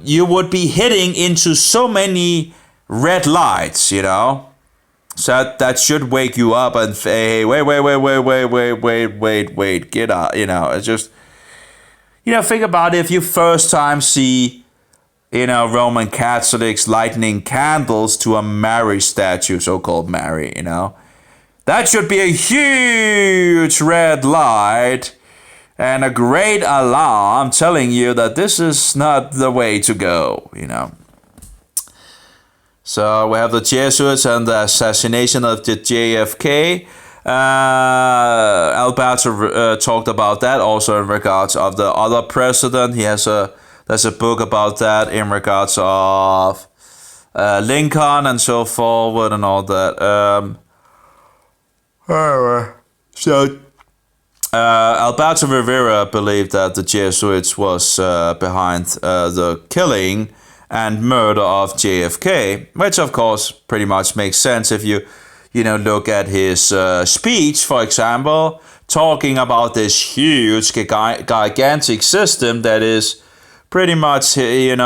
you would be hitting into so many red lights, So that should wake you up and say, hey, wait, get out, it's just, think about it. If you first time see, Roman Catholics lighting candles to a Mary statue, so-called Mary, that should be a huge red light and a great alarm telling you that this is not the way to go, So we have the Jesuits and the assassination of the JFK. Alberto talked about that also in regards of the other president. There's a book about that in regards of Lincoln and so forward and all that. So Alberto Rivera believed that the Jesuits was behind the killing and murder of JFK, which of course pretty much makes sense if you look at his speech, for example, talking about this huge gigantic system that is pretty much hidden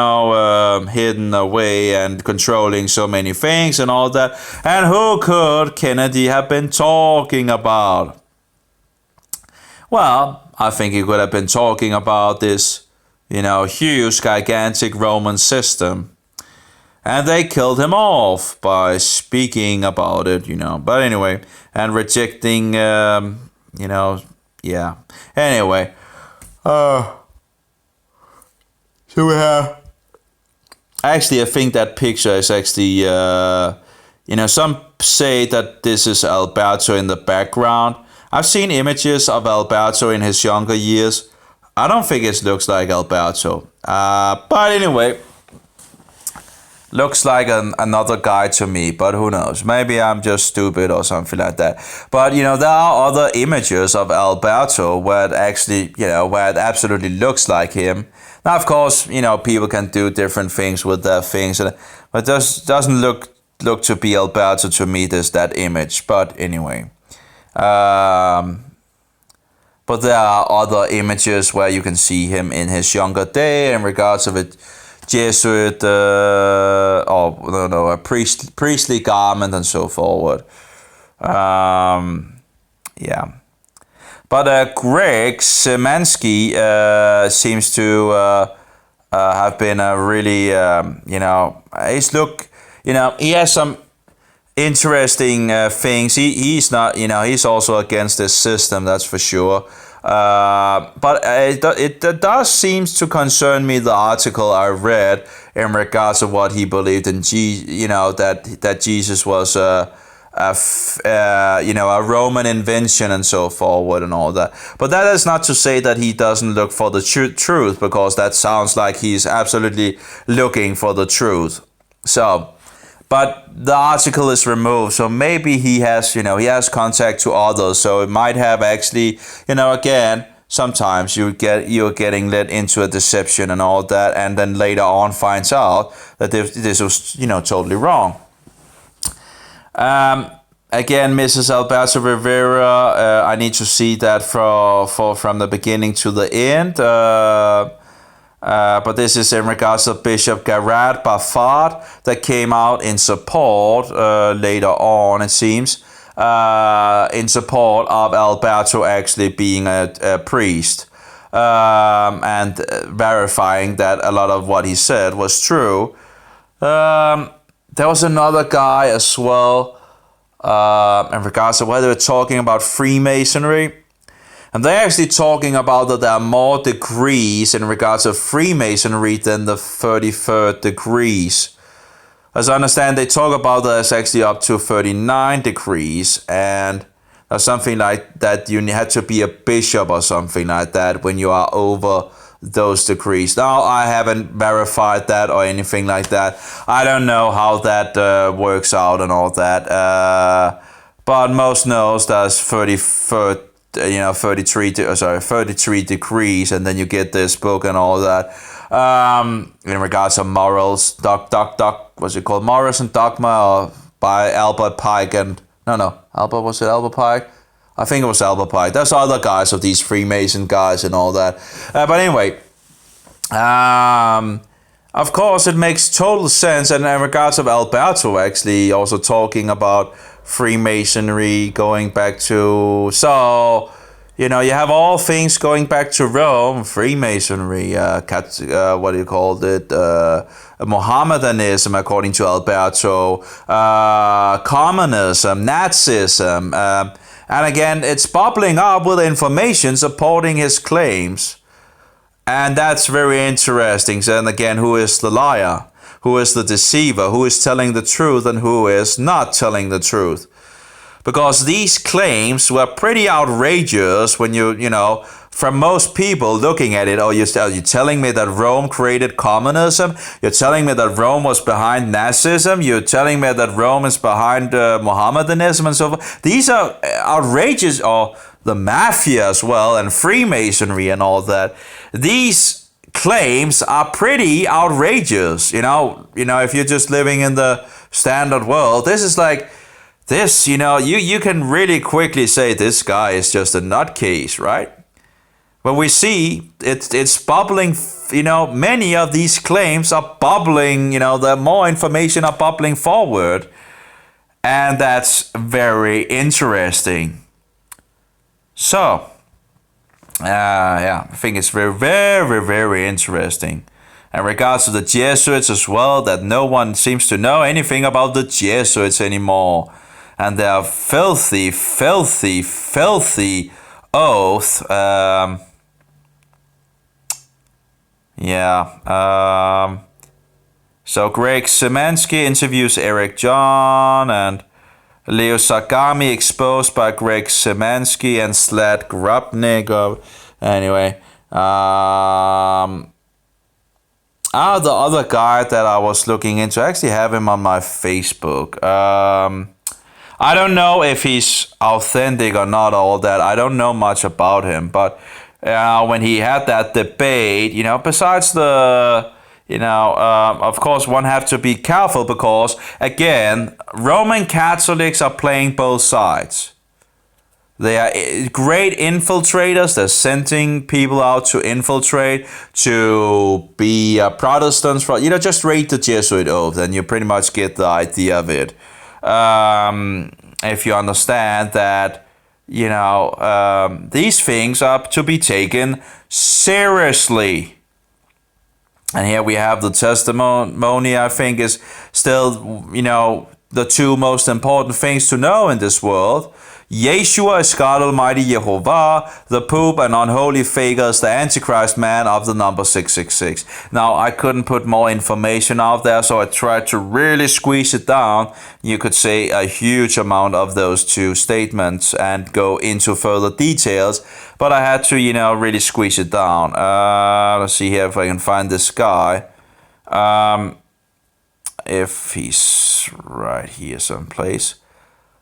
away and controlling so many things and all that. And who could Kennedy have been talking about? Well, I think he could have been talking about this, huge gigantic Roman system. And they killed him off by speaking about it, But anyway, and rejecting, yeah. Anyway, so we have. Actually, I think that picture is actually, some say that this is Alberto in the background. I've seen images of Alberto in his younger years. I don't think it looks like Alberto. But anyway, looks like another guy to me, but who knows? Maybe I'm just stupid or something like that. But, there are other images of Alberto where it actually, where it absolutely looks like him. Now, of course, people can do different things with their things, but it doesn't look to be Alberto to me, there's that image. But anyway. But there are other images where you can see him in his younger day in regards of a Jesuit, a priestly garment and so forward. Yeah. But Greg Szymanski seems to have been a really, he has some interesting things. He's not, he's also against this system, that's for sure. But it does seem to concern me, the article I read in regards to what he believed in, that Jesus was a Roman invention and so forward and all that. But that is not to say that he doesn't look for the truth, because that sounds like he's absolutely looking for the truth. So, but the article is removed, so maybe he has contact to others. So it might have actually, again, sometimes you're getting led into a deception and all that, and then later on finds out that this was, totally wrong. Again, Mrs. Alberto Rivera, I need to see that from the beginning to the end. But this is in regards to Bishop Gerard Baffard that came out in support later on, it seems, in support of Alberto actually being a priest. and verifying that a lot of what he said was true. There was another guy as well, in regards to whether they're talking about Freemasonry. And they're actually talking about that there are more degrees in regards to Freemasonry than the 33rd degrees. As I understand, they talk about that it's actually up to 39 degrees, and something like that you had to be a bishop or something like that when you are over those degrees. Now, I haven't verified that or anything like that. I don't know how that works out and all that. But most knows there's 33 degrees, and then you get this book and all that. In regards to morals, what's it called? Morals and Dogma, or by Albert Pike and was it Albert Pike? I think it was Albert Pike. There's other guys of these Freemason guys and all that. But anyway, of course, it makes total sense. And in regards of Alberto, actually, also talking about Freemasonry going back to... So, you have all things going back to Rome, Freemasonry, what do you call it? Mohammedanism, according to Alberto, communism, Nazism. And again, it's bubbling up with information supporting his claims. And that's very interesting. And again, who is the liar? Who is the deceiver? Who is telling the truth and who is not telling the truth? Because these claims were pretty outrageous when from most people looking at it. Oh, you're telling me that Rome created communism? You're telling me that Rome was behind Nazism? You're telling me that Rome is behind Mohammedanism and so forth? These are outrageous, or the mafia as well, and Freemasonry and all that. These claims are pretty outrageous. If you're just living in the standard world, this is like... This, you can really quickly say this guy is just a nutcase, right? But we see it's bubbling, many of these claims are bubbling, the more information are bubbling forward. And that's very interesting. So, I think it's very, very, very interesting. In regards to the Jesuits as well, that no one seems to know anything about the Jesuits anymore. And their filthy, filthy, filthy oath. So Greg Szymanski interviews Eric John, and Leo Sagami exposed by Greg Szymanski and Slad Grubnik. Anyway. The other guy that I was looking into, I actually have him on my Facebook. I don't know if he's authentic or not, all that. I don't know much about him. But when he had that debate, besides the, of course, one have to be careful because, again, Roman Catholics are playing both sides. They are great infiltrators. They're sending people out to infiltrate, to be Protestants. Just read the Jesuit oath and you pretty much get the idea of it. If you understand that, these things are to be taken seriously. And here we have the testimony, I think, is still, the two most important things to know in this world. Yeshua is God Almighty Jehovah, the Pope, and unholy faker is the Antichrist man of the number 666. Now, I couldn't put more information out there, so I tried to really squeeze it down. You could say a huge amount of those two statements and go into further details, but I had to, really squeeze it down. Let's see here if I can find this guy. If he's right here someplace.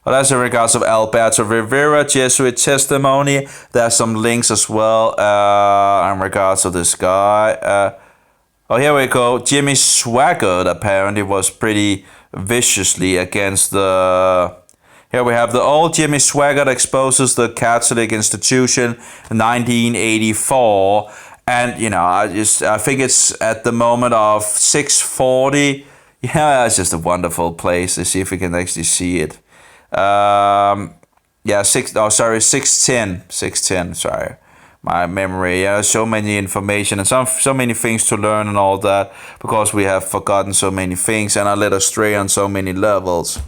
Well, that's in regards of Alberto Rivera, Jesuit testimony. There's some links as well in regards of this guy. Here we go. Jimmy Swaggart apparently was pretty viciously against the... Here we have the old Jimmy Swaggart exposes the Catholic institution in 1984. And, I think it's at the moment of 6:40. Yeah, it's just a wonderful place. Let's see if we can actually see it. 6:10, sorry. my memory. So many information and so many things to learn and all that, because we have forgotten so many things and are led astray on so many levels.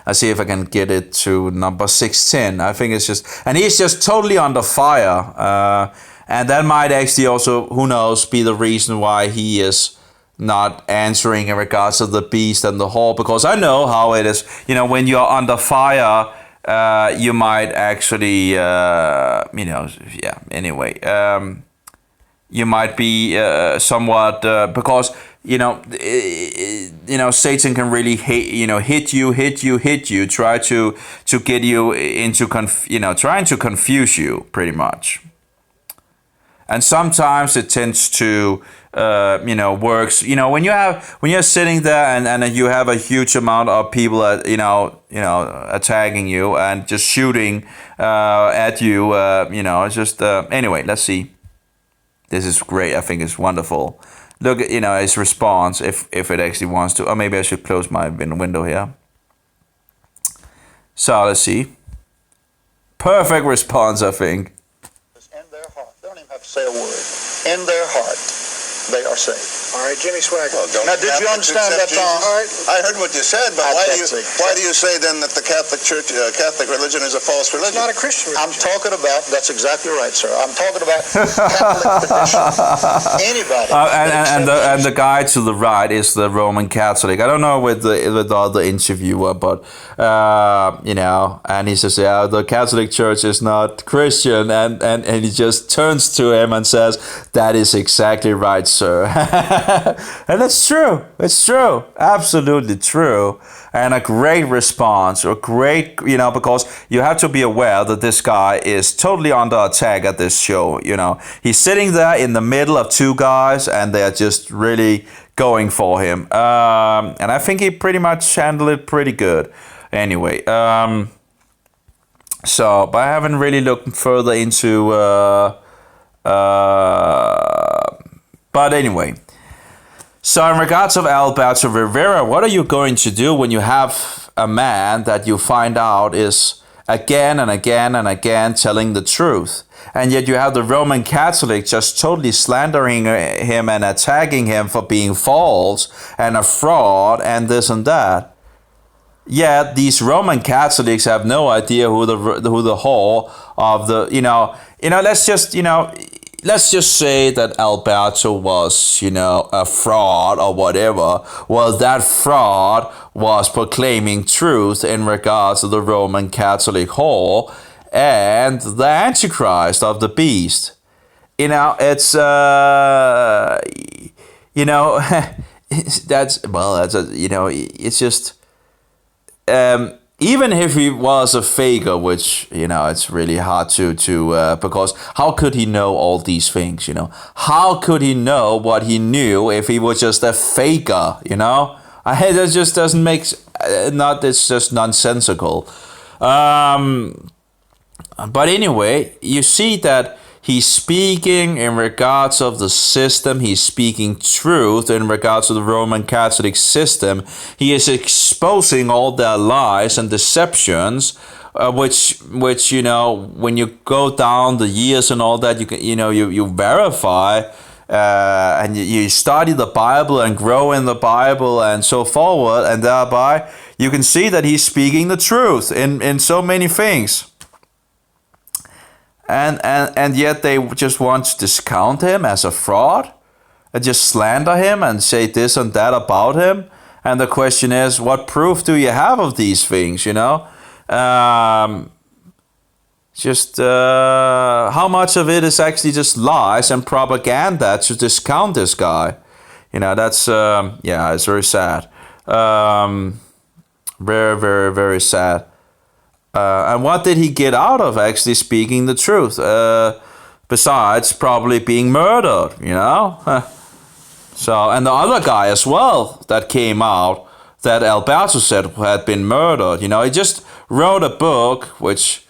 I see if I can get it to number 610. I think it's just, and he's just totally under fire. And that might actually also, who knows, be the reason why he is not answering in regards to the beast and the whore. Because I know how it is. When you're under fire, you might actually, anyway, you might be somewhat, because, Satan can really hit you, try to get you into, trying to confuse you pretty much. And sometimes it tends to, works. When you're sitting there and you have a huge amount of people, attacking you and just shooting at you. It's just anyway. Let's see. This is great. I think it's wonderful. Look at his response if it actually wants to. Or maybe I should close my window here. So let's see. Perfect response, I think. Say a word. In their heart, they are saved. All right, Jimmy Swagger. Well, now, did you understand that, Tom? All right. I heard what you said, but why do you say then that the Catholic Church, Catholic religion is a false religion? It's not a Christian religion. I'm talking about. That's exactly right, sir. I'm talking about Catholic tradition. Anybody. And the guy to the right is the Roman Catholic. I don't know with the other interviewer, but and he says, yeah, the Catholic Church is not Christian, and he just turns to him and says, that is exactly right, sir. And that's true. It's true. Absolutely true. And a great response, or great, because you have to be aware that this guy is totally under attack at this show. He's sitting there in the middle of two guys, and they're just really going for him. And I think he pretty much handled it pretty good. Anyway, but I haven't really looked further into. But anyway. So in regards of Alberto Rivera, what are you going to do when you have a man that you find out is again and again and again telling the truth? And yet you have the Roman Catholic just totally slandering him and attacking him for being false and a fraud and this and that. Yet these Roman Catholics have no idea who the whore of the, let's just say that Alberto was, a fraud or whatever. Well, that fraud was proclaiming truth in regards to the Roman Catholic whore and the Antichrist of the beast. It's, it's just, even if he was a faker, which, it's really hard to because how could he know all these things, How could he know what he knew if he was just a faker, That just doesn't make, it's just nonsensical. But anyway, you see that he's speaking in regards of the system. He's speaking truth in regards to the Roman Catholic system. He is exposing all their lies and deceptions, which when you go down the years and all that, you can you verify. And you study the Bible and grow in the Bible and so forward, and thereby you can see that he's speaking the truth in so many things. And yet they just want to discount him as a fraud and just slander him and say this and that about him. And the question is, what proof do you have of these things, How much of it is actually just lies and propaganda to discount this guy? That's, it's very sad. Very, very, very sad. And what did he get out of actually speaking the truth? Besides probably being murdered, So, and the other guy as well that came out that Alberto said had been murdered. He just wrote a book, which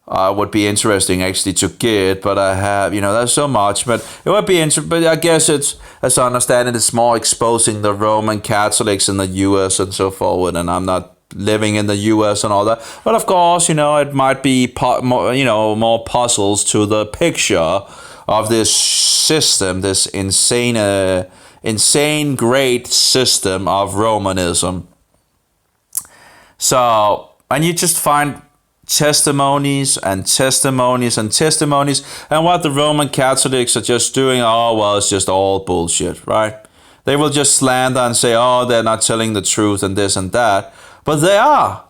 would be interesting actually to get, but I have, there's so much, but it would be interesting, but I guess it's, as I understand it, it's more exposing the Roman Catholics in the US and so forward, and I'm not living in the U.S. and all that. But of course, it might be more puzzles to the picture of this system, this insane great system of Romanism. So, and you just find testimonies and testimonies and testimonies, and what the Roman Catholics are just doing, it's just all bullshit, right? They will just slander and say, they're not telling the truth and this and that, but they are.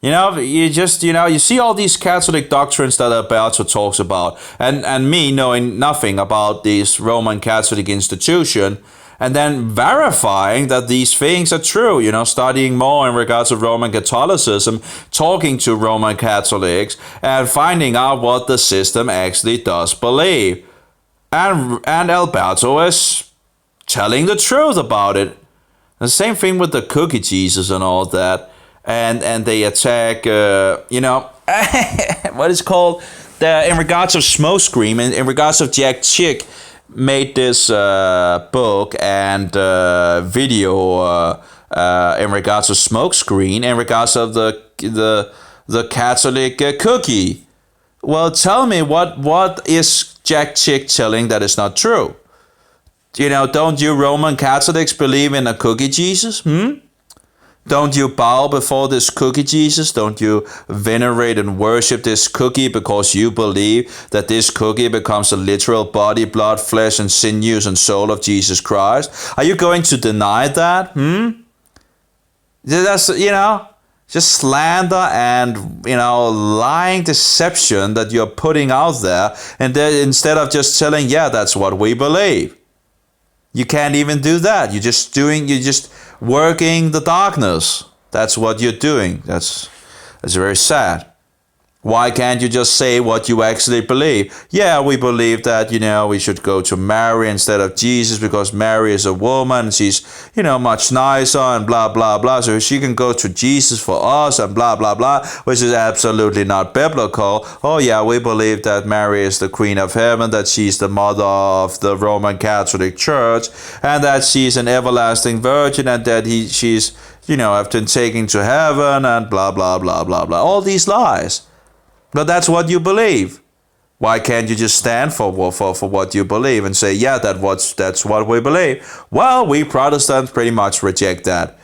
You see all these Catholic doctrines that Alberto talks about, and me knowing nothing about this Roman Catholic institution, and then verifying that these things are true, studying more in regards to Roman Catholicism, talking to Roman Catholics, and finding out what the system actually does believe. And Alberto is telling the truth about it. The same thing with the cookie Jesus and all that. And they attack, what is called, in regards of Smokescreen, in regards of Jack Chick, made this book and video in regards to Smokescreen, in regards of the Catholic cookie. Well, tell me, what is Jack Chick telling that is not true? Don't you Roman Catholics believe in a cookie Jesus? Don't you bow before this cookie Jesus? Don't you venerate and worship this cookie because you believe that this cookie becomes a literal body, blood, flesh, and sinews and soul of Jesus Christ? Are you going to deny that? That's, just slander and, lying deception that you're putting out there, and then instead of just telling, that's what we believe. You can't even do that. You're just working the darkness. That's what you're doing. That's very sad. Why can't you just say what you actually believe? Yeah, we believe that, we should go to Mary instead of Jesus because Mary is a woman. She's, much nicer and blah, blah, blah. So she can go to Jesus for us and blah, blah, blah, which is absolutely not biblical. Oh, yeah, we believe that Mary is the Queen of Heaven, that she's the mother of the Roman Catholic Church, and that she's an everlasting virgin, and that she's, have been taken to heaven and blah, blah, blah, blah, blah. All these lies. But that's what you believe. Why can't you just stand for what you believe and say, that's what we believe? Well, we Protestants pretty much reject that.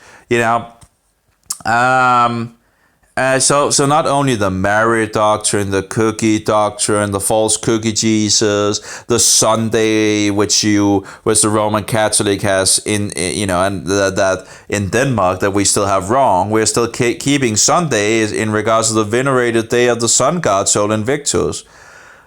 So not only the Mary doctrine, the cookie doctrine, the false cookie Jesus, the Sunday which the Roman Catholic has and that in Denmark that we still have wrong. We're still keeping Sunday in regards to the venerated day of the sun god Sol Invictus.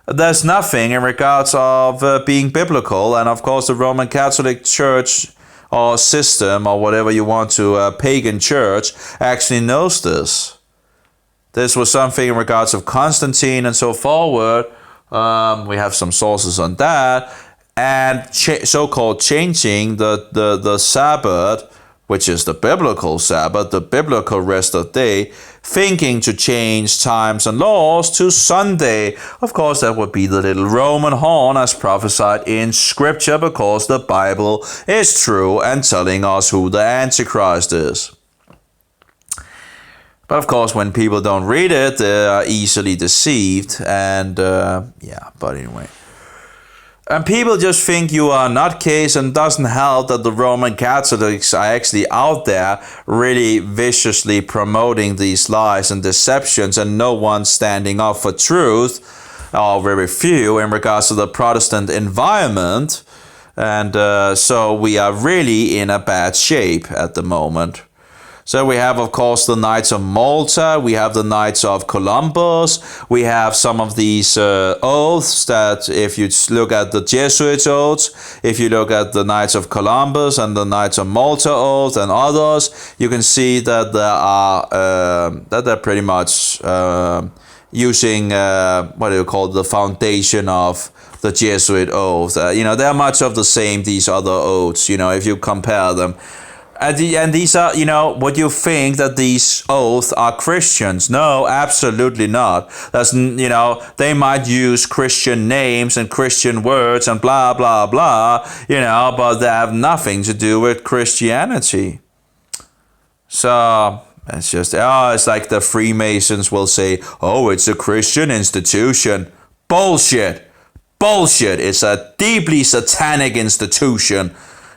There's nothing in regards of being biblical, and of course the Roman Catholic Church or system or whatever you want to, pagan church actually knows this. This was something in regards of Constantine and so forward. We have some sources on that. And so-called changing the Sabbath, which is the biblical Sabbath, the biblical rest of the day, thinking to change times and laws to Sunday. Of course, that would be the little Roman horn as prophesied in Scripture, because the Bible is true and telling us who the Antichrist is. But of course, when people don't read it, they are easily deceived. And but anyway. And people just think you are a nutcase, and doesn't help that the Roman Catholics are actually out there really viciously promoting these lies and deceptions, and no one standing up for truth, or very few, in regards to the Protestant environment. And so we are really in a bad shape at the moment. So we have, of course, the Knights of Malta, we have the Knights of Columbus, we have some of these oaths that, if you look at the Jesuits' oaths, if you look at the Knights of Columbus and the Knights of Malta oath and others, you can see that there are, that they're pretty much using, the foundation of the Jesuit oath. They're much of the same, these other oaths, if you compare them. And these are, what you think that these oaths are Christians. No, absolutely not. That's, they might use Christian names and Christian words and blah, blah, blah, but they have nothing to do with Christianity. So, It's just, it's like the Freemasons will say, oh, it's a Christian institution. Bullshit. Bullshit. It's a deeply satanic institution.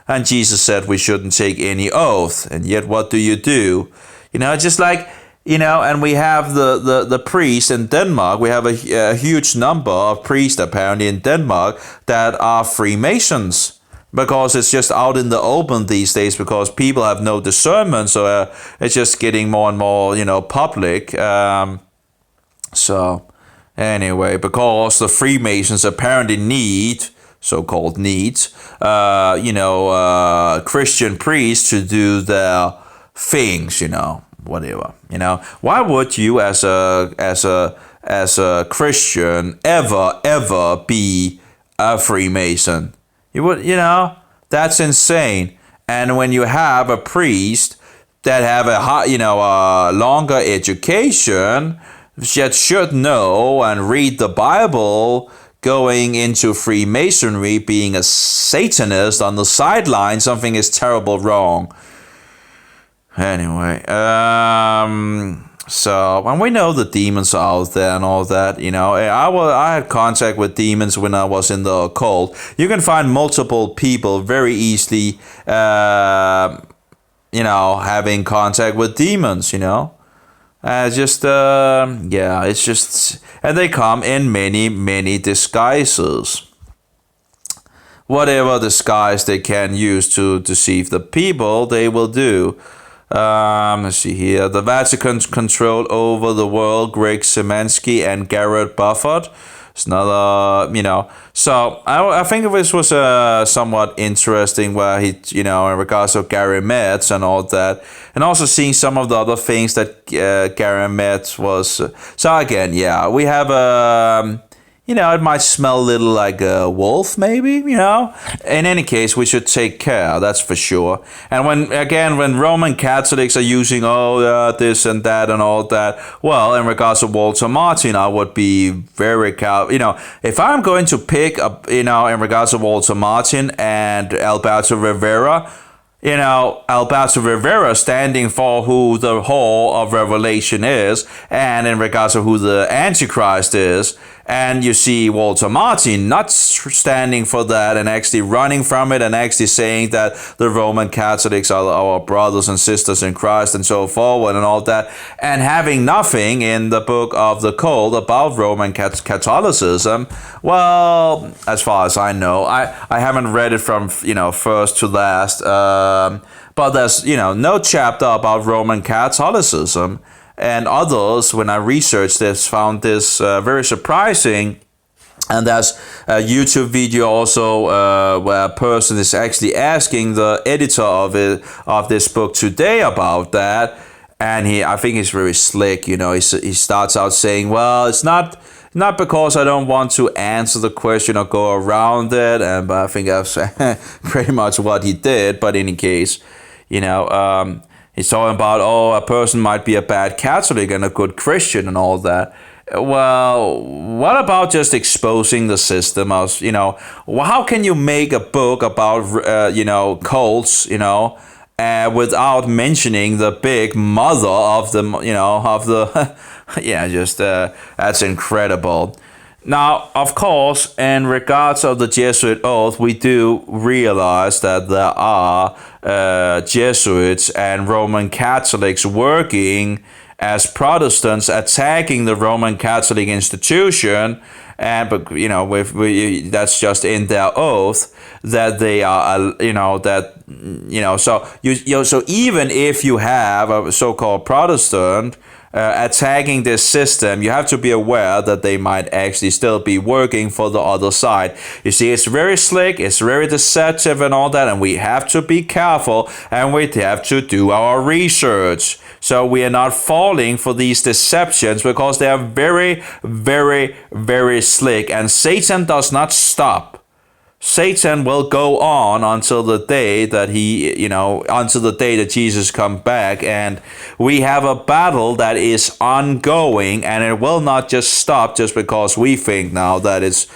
And Jesus said we shouldn't take any oath. And yet what do? Just like, and we have the priests in Denmark. We have a huge number of priests apparently in Denmark that are Freemasons. Because it's just out in the open these days, because people have no discernment, so it's just getting more and more, public. So anyway, because the Freemasons apparently need, so-called needs, Christian priests to do their things, whatever. Why would you, as a Christian, ever be a Freemason? You would, that's insane. And when you have a priest that have a longer education, that should know and read the Bible, going into Freemasonry, being a Satanist on the sideline, something is terrible wrong. Anyway, so, and we know the demons are out there and all that, I had contact with demons when I was in the occult. You can find multiple people very easily, having contact with demons, it's just, and they come in many, many disguises. Whatever disguise they can use to deceive the people, they will do. Let's see here. The Vatican's control over the world, Greg Szymanski and Garrett Buffett. It's another, So I think this was somewhat interesting where he, in regards to Gary Metz and all that. And also seeing some of the other things that Gary Metz was. So again, we have it might smell a little like a wolf, maybe, In any case, we should take care, that's for sure. And when Roman Catholics are using, this and that and all that, well, in regards to Walter Martin, I would be very careful. If I'm going to pick up, in regards to Walter Martin and Alberto Rivera, Alberto Rivera standing for who the whole of Revelation is, and in regards to who the Antichrist is, and you see Walter Martin not standing for that and actually running from it and actually saying that the Roman Catholics are our brothers and sisters in Christ and so forward and all that, and having nothing in the book of the Code about Roman Catholicism. Well, as far as I know, I haven't read it from first to last, but there's no chapter about Roman Catholicism. And others, when I researched this, found this very surprising. And there's a YouTube video also where a person is actually asking the editor of this book today about that. And I think he's very slick. He starts out saying, well, it's not because I don't want to answer the question or go around it. But I think that's pretty much what he did. But in any case, he's talking about, a person might be a bad Catholic and a good Christian and all that. Well, what about just exposing the system as, how can you make a book about, cults, without mentioning the big mother of the, that's incredible. Now, of course, in regards of the Jesuit oath, we do realize that there are Jesuits and Roman Catholics working as Protestants, attacking the Roman Catholic institution, but that's just in their oath that they are, so even if you have a so-called Protestant attacking this system, you have to be aware that they might actually still be working for the other side. You see, it's very slick, it's very deceptive and all that, and we have to be careful and we have to do our research. So we are not falling for these deceptions because they are very, very, very slick, and Satan does not stop. Satan will go on until the day that until the day that Jesus comes back, and we have a battle that is ongoing, and it will not just stop just because we think now that it's,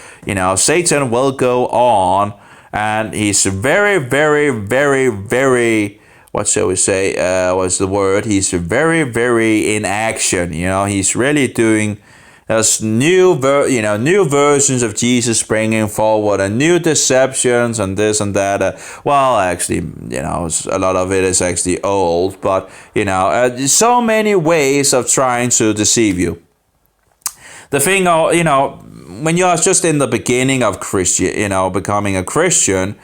Satan will go on, and he's very, very, very, very what shall we say, what's the word? He's very, very in action. He's really doing there's new versions of Jesus bringing forward and new deceptions and this and that. Well, actually, a lot of it is actually old, but so many ways of trying to deceive you. The thing, when you're just in the beginning of becoming a Christian,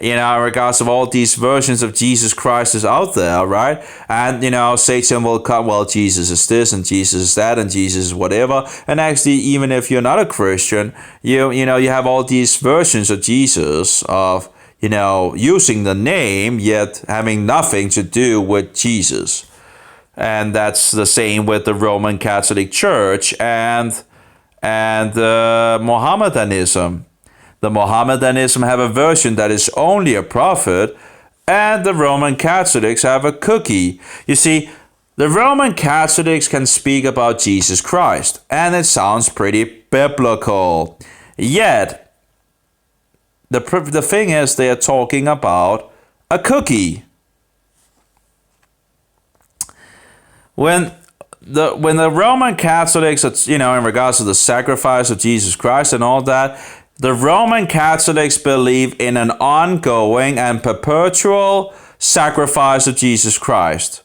in regards of all these versions of Jesus Christ is out there, right? And, Satan will come, well, Jesus is this and Jesus is that and Jesus is whatever. And actually, even if you're not a Christian, you have all these versions of Jesus of, using the name, yet having nothing to do with Jesus. And that's the same with the Roman Catholic Church and Mohammedanism. The Mohammedanism have a version that is only a prophet, and the Roman Catholics have a cookie. You see, the Roman Catholics can speak about Jesus Christ, and it sounds pretty biblical. Yet, the thing is, they are talking about a cookie. When the Roman Catholics, in regards to the sacrifice of Jesus Christ and all that, the Roman Catholics believe in an ongoing and perpetual sacrifice of Jesus Christ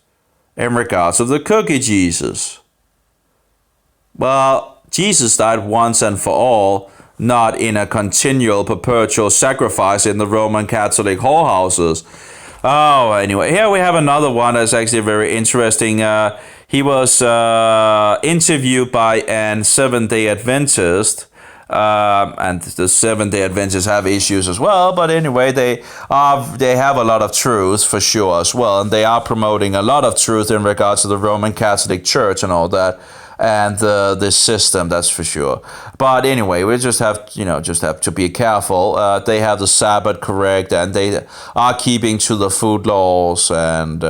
in regards of the cookie Jesus. Well, Jesus died once and for all, not in a continual perpetual sacrifice in the Roman Catholic whorehouses. Oh, anyway, here we have another one that's actually very interesting. He was interviewed by an Seventh-day Adventist. And the Seventh-day Adventists have issues as well, but anyway, they have a lot of truth for sure as well, and they are promoting a lot of truth in regards to the Roman Catholic Church and all that, and this system, that's for sure. But anyway, we just have to be careful. They have the Sabbath correct, and they are keeping to the food laws, and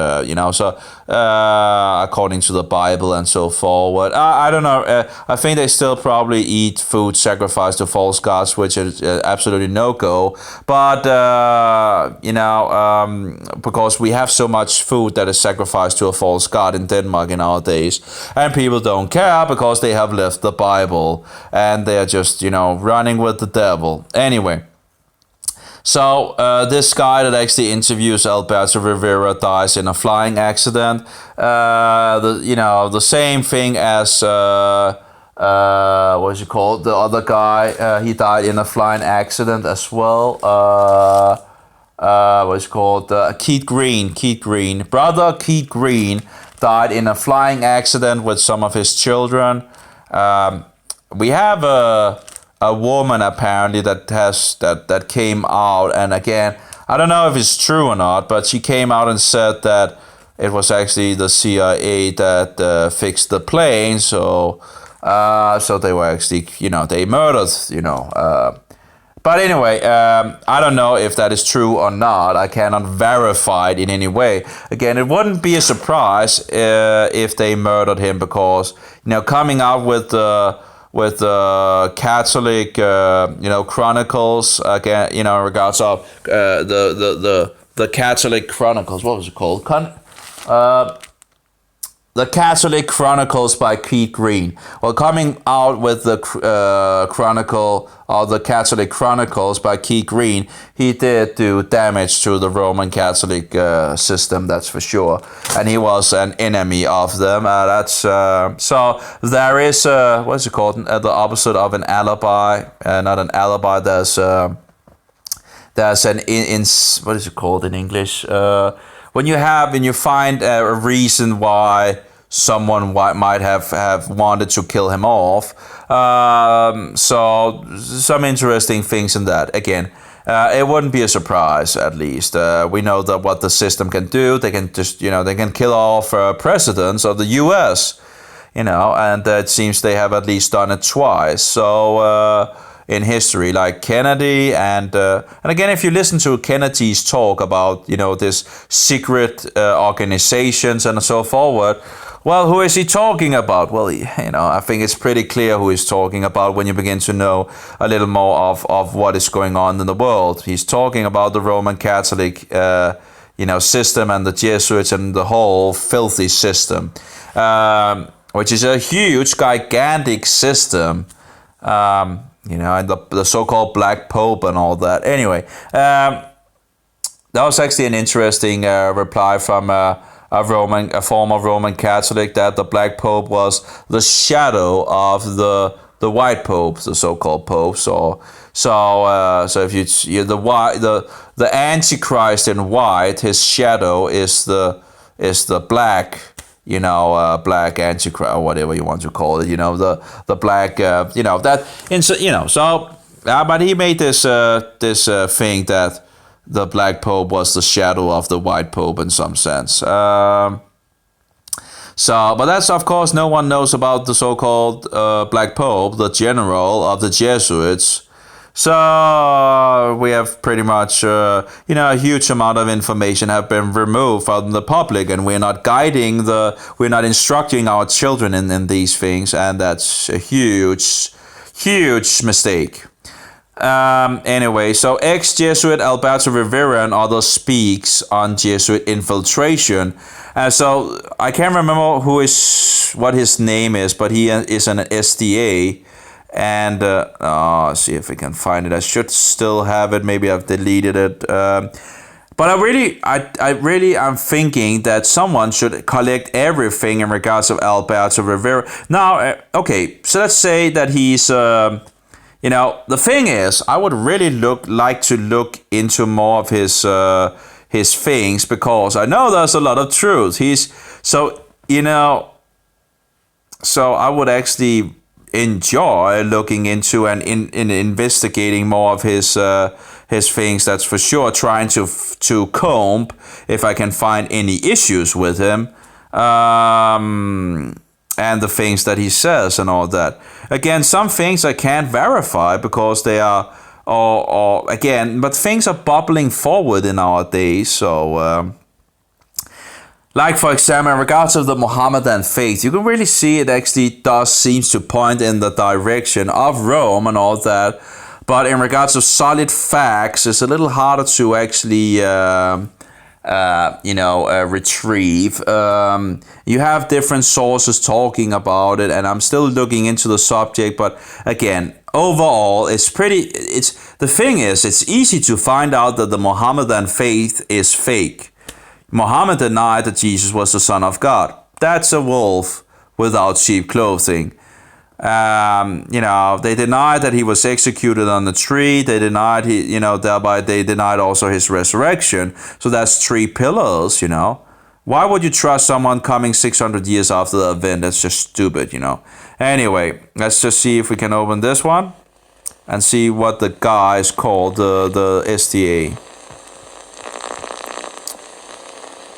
according to the Bible and so forward. I don't know. I think they still probably eat food sacrificed to false gods, which is absolutely no go. But because we have so much food that is sacrificed to a false god in Denmark in our days, and people don't care because they have left the Bible and they are just running with the devil. Anyway. So this guy that actually interviews Alberto Rivera dies in a flying accident. The same thing as what's it called? The other guy, he died in a flying accident as well. What's it called? Keith Green. Brother Keith Green died in a flying accident with some of his children. We have a woman apparently that came out, and again, I don't know if it's true or not, but she came out and said that it was actually the CIA that fixed the plane, so they were actually, they murdered, but anyway, I don't know if that is true or not. I cannot verify it in any way. Again, it wouldn't be a surprise if they murdered him, because coming out with the Catholic, Chronicles, again, in regards of the Catholic Chronicles. What was it called? The Catholic Chronicles by Keith Green. Well, coming out with the Chronicle or the Catholic Chronicles by Keith Green, he did do damage to the Roman Catholic system, that's for sure, and he was an enemy of them. So there is what's it called? The opposite of an alibi, not an alibi. There's an what is it called in English? When you find a reason why someone might have wanted to kill him off. So some interesting things in that. Again, it wouldn't be a surprise, at least. We know that what the system can do. They can just, they can kill off presidents of the U.S., and it seems they have at least done it twice. So in history, like Kennedy, and again, if you listen to Kennedy's talk about this secret organizations and so forward, well, who is he talking about? Well, I think it's pretty clear who he's talking about when you begin to know a little more of what is going on in the world. He's talking about the Roman Catholic system, and the Jesuits and the whole filthy system, which is a huge, gigantic system. And the so-called Black Pope and all that. Anyway, that was actually an interesting reply from a former Roman Catholic, that the Black Pope was the shadow of the White Pope, the so-called Pope. So if the Antichrist in white, his shadow is the black. Black Antichrist, or whatever you want to call it. The black. But he made this thing that the Black Pope was the shadow of the White Pope in some sense. But that's, of course, no one knows about the so-called Black Pope, the general of the Jesuits. So we have pretty much, a huge amount of information have been removed from the public, and we're not instructing our children in these things, and that's a huge, huge mistake. Anyway, so ex-Jesuit Alberto Rivera and others speaks on Jesuit infiltration. So I can't remember what his name is, but he is an SDA. And see if we can find it. I should still have it. Maybe I've deleted it. But I'm thinking that someone should collect everything in regards of Alberto Rivera. Now, okay, so let's say that he's, the thing is, I would really like to look into more of his things, because I know there's a lot of truth. So I would actually enjoy looking into and investigating more of his things. That's for sure. Trying to comb if I can find any issues with him, and the things that he says and all that. Again, some things I can't verify because they are, but things are bubbling forward in our days. So. Like, for example, in regards of the Mohammedan faith, you can really see it actually does seems to point in the direction of Rome and all that. But in regards of solid facts, it's a little harder to actually, retrieve. You have different sources talking about it, and I'm still looking into the subject. But again, overall, the thing is, it's easy to find out that the Mohammedan faith is fake. Muhammad denied that Jesus was the Son of God. That's a wolf without sheep clothing. They denied that he was executed on the tree. They denied thereby they denied also his resurrection. So that's 3 pillars. Why would you trust someone coming 600 years after the event? That's just stupid. Anyway, let's just see if we can open this one and see what the guy is called, the SDA.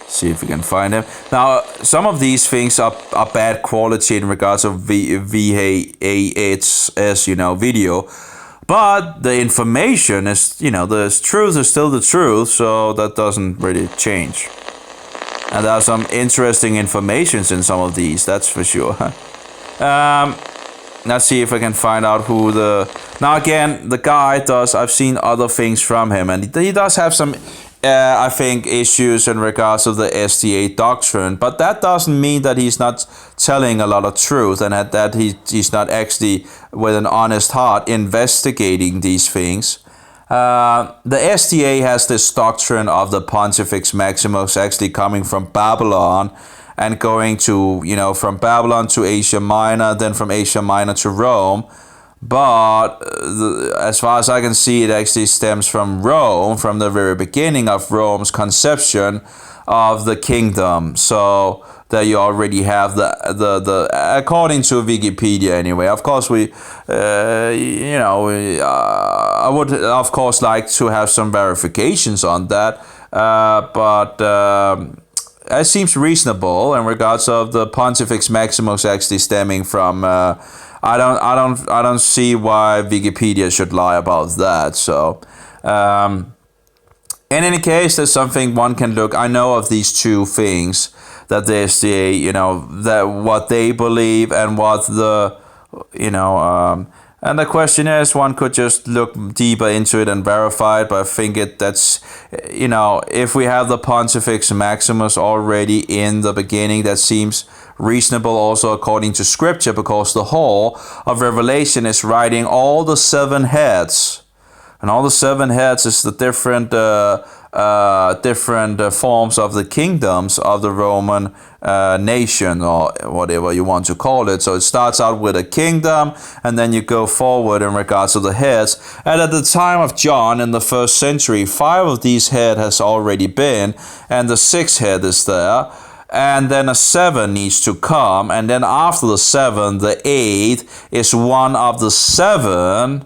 See if we can find him. Now, some of these things are bad quality in regards of VHS, video. But the information is, the truth is still the truth, so that doesn't really change. And there are some interesting informations in some of these, that's for sure. Let's see if I can find out who Now again, the guy I've seen other things from him, and he does have some I think issues in regards to the SDA doctrine, but that doesn't mean that he's not telling a lot of truth, and that he's not actually with an honest heart investigating these things. The SDA has this doctrine of the Pontifex Maximus actually coming from Babylon and going to, from Babylon to Asia Minor, then from Asia Minor to Rome. But as far as I can see, it actually stems from Rome, from the very beginning of Rome's conception of the kingdom. So there you already have the according to Wikipedia anyway. Of course, I would of course like to have some verifications on that, but it seems reasonable in regards of the Pontifex Maximus actually stemming from. I don't see why Wikipedia should lie about that. So, in any case, there's something one can look. I know of these 2 things, that there's that what they believe and what the And the question is, one could just look deeper into it and verify it, but I think that's, if we have the Pontifex Maximus already in the beginning, that seems reasonable also according to Scripture, because the whole of Revelation is writing all the 7 heads. And all the 7 heads is the different forms of the kingdoms of the Roman nation, or whatever you want to call it. So it starts out with a kingdom, and then you go forward in regards to the heads. And at the time of John in the 1st century, 5 of these heads has already been, and the 6th head is there. And then a 7 needs to come, and then after the 7, the 8th is one of the 7.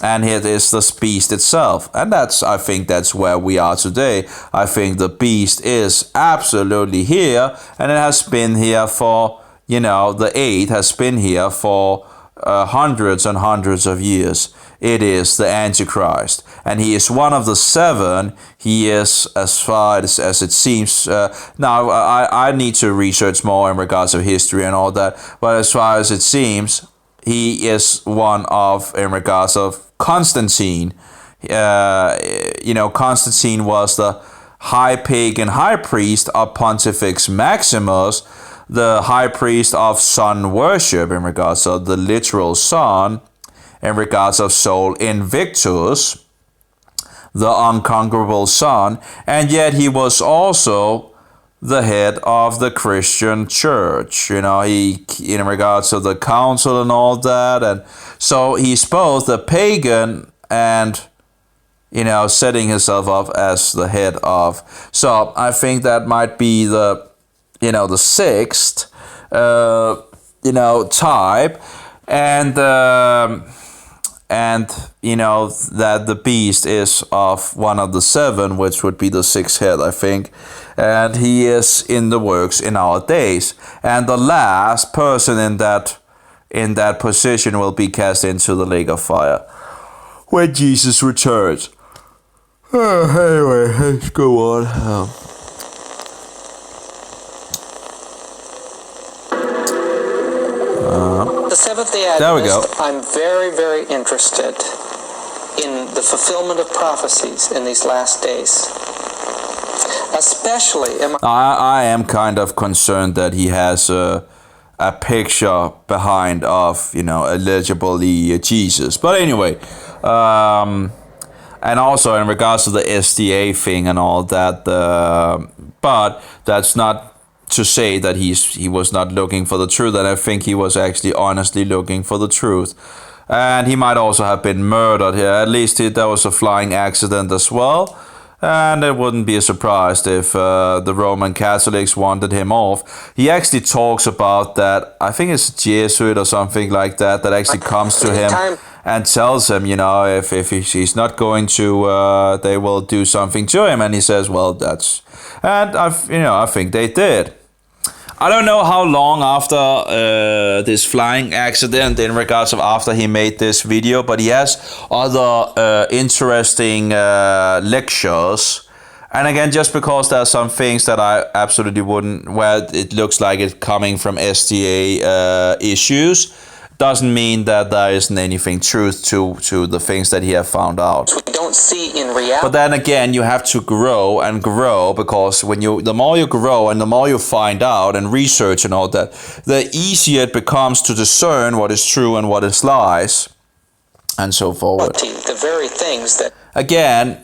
And it is the beast itself. And I think that's where we are today. I think the beast is absolutely here. And it has been here for, the 8 has been here for hundreds and hundreds of years. It is the Antichrist. And he is one of the 7. He is, as far as it seems, now I need to research more in regards to history and all that. But as far as it seems, he is one of, in regards of Constantine. Constantine was the pagan high priest of Pontifex Maximus, the high priest of sun worship in regards of the literal sun, in regards of Sol Invictus, the unconquerable sun, and yet he was also the head of the Christian church, he, in regards to the council and all that. And so he's both a pagan and, setting himself up as the head of. So I think that might be the, the 6th, type. And that the beast is of one of the 7, which would be the 6th head, I think. And he is in the works in our days. And the last person in that position will be cast into the lake of fire when Jesus returns. Anyway, let's go on. The Seventh-day Adventist, there we go. I'm very, very interested in the fulfillment of prophecies in these last days. Especially, I am kind of concerned that he has a picture behind of, allegedly Jesus. But anyway, and also in regards to the SDA thing and all that, but that's not to say that he was not looking for the truth, and I think he was actually honestly looking for the truth. And he might also have been murdered here. At least there was a flying accident as well. And it wouldn't be a surprise if the Roman Catholics wanted him off. He actually talks about that, I think it's Jesuit or something like that, that actually comes to him and tells him, if he's not going to, they will do something to him. And he says, well, and I think they did. I don't know how long after this flying accident in regards of after he made this video, but he has other interesting lectures. And again, just because there are some things that I absolutely wouldn't, where it looks like it's coming from SDA issues, doesn't mean that there isn't anything truth to the things that he has found out. we don't see in reality. But then again, you have to grow and grow, because the more you grow and the more you find out and research and all that, the easier it becomes to discern what is true and what is lies, and so forward. The very things that... Again,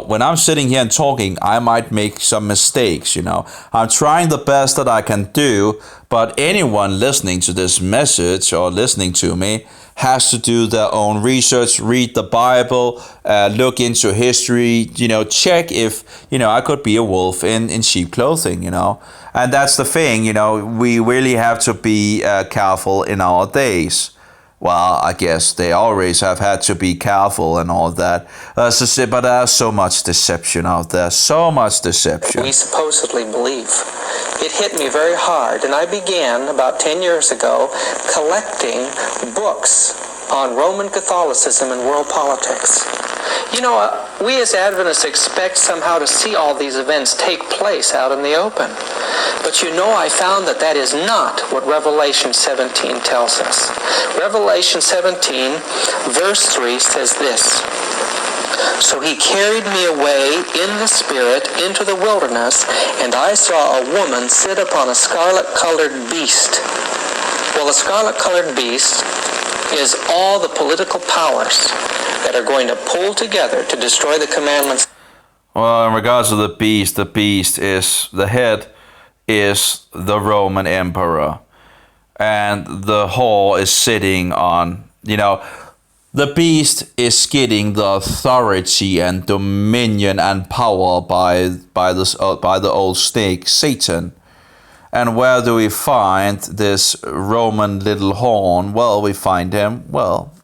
when I'm sitting here and talking, I might make some mistakes, I'm trying the best that I can do, but anyone listening to this message or listening to me has to do their own research, read the Bible, look into history, check if, I could be a wolf in sheep clothing, And that's the thing, we really have to be careful in our days. Well, I guess they always have had to be careful and all that. But there's so much deception out there, so much deception. We supposedly believe. It hit me very hard, and I began about 10 years ago collecting books on Roman Catholicism and world politics. You know, we as Adventists expect somehow to see all these events take place out in the open. But you know, I found that that is not what Revelation 17 tells us. Revelation 17, verse 3 says this: "So he carried me away in the Spirit into the wilderness, and I saw a woman sit upon a scarlet-colored beast." Well, the scarlet-colored beast is all the political powers that are going to pull together to destroy the commandments. Well, in regards to the beast is the head is the Roman emperor, and the whore is sitting on, the beast is getting the authority and dominion and power by the old snake Satan. And where do we find this Roman little horn? Well, we find him,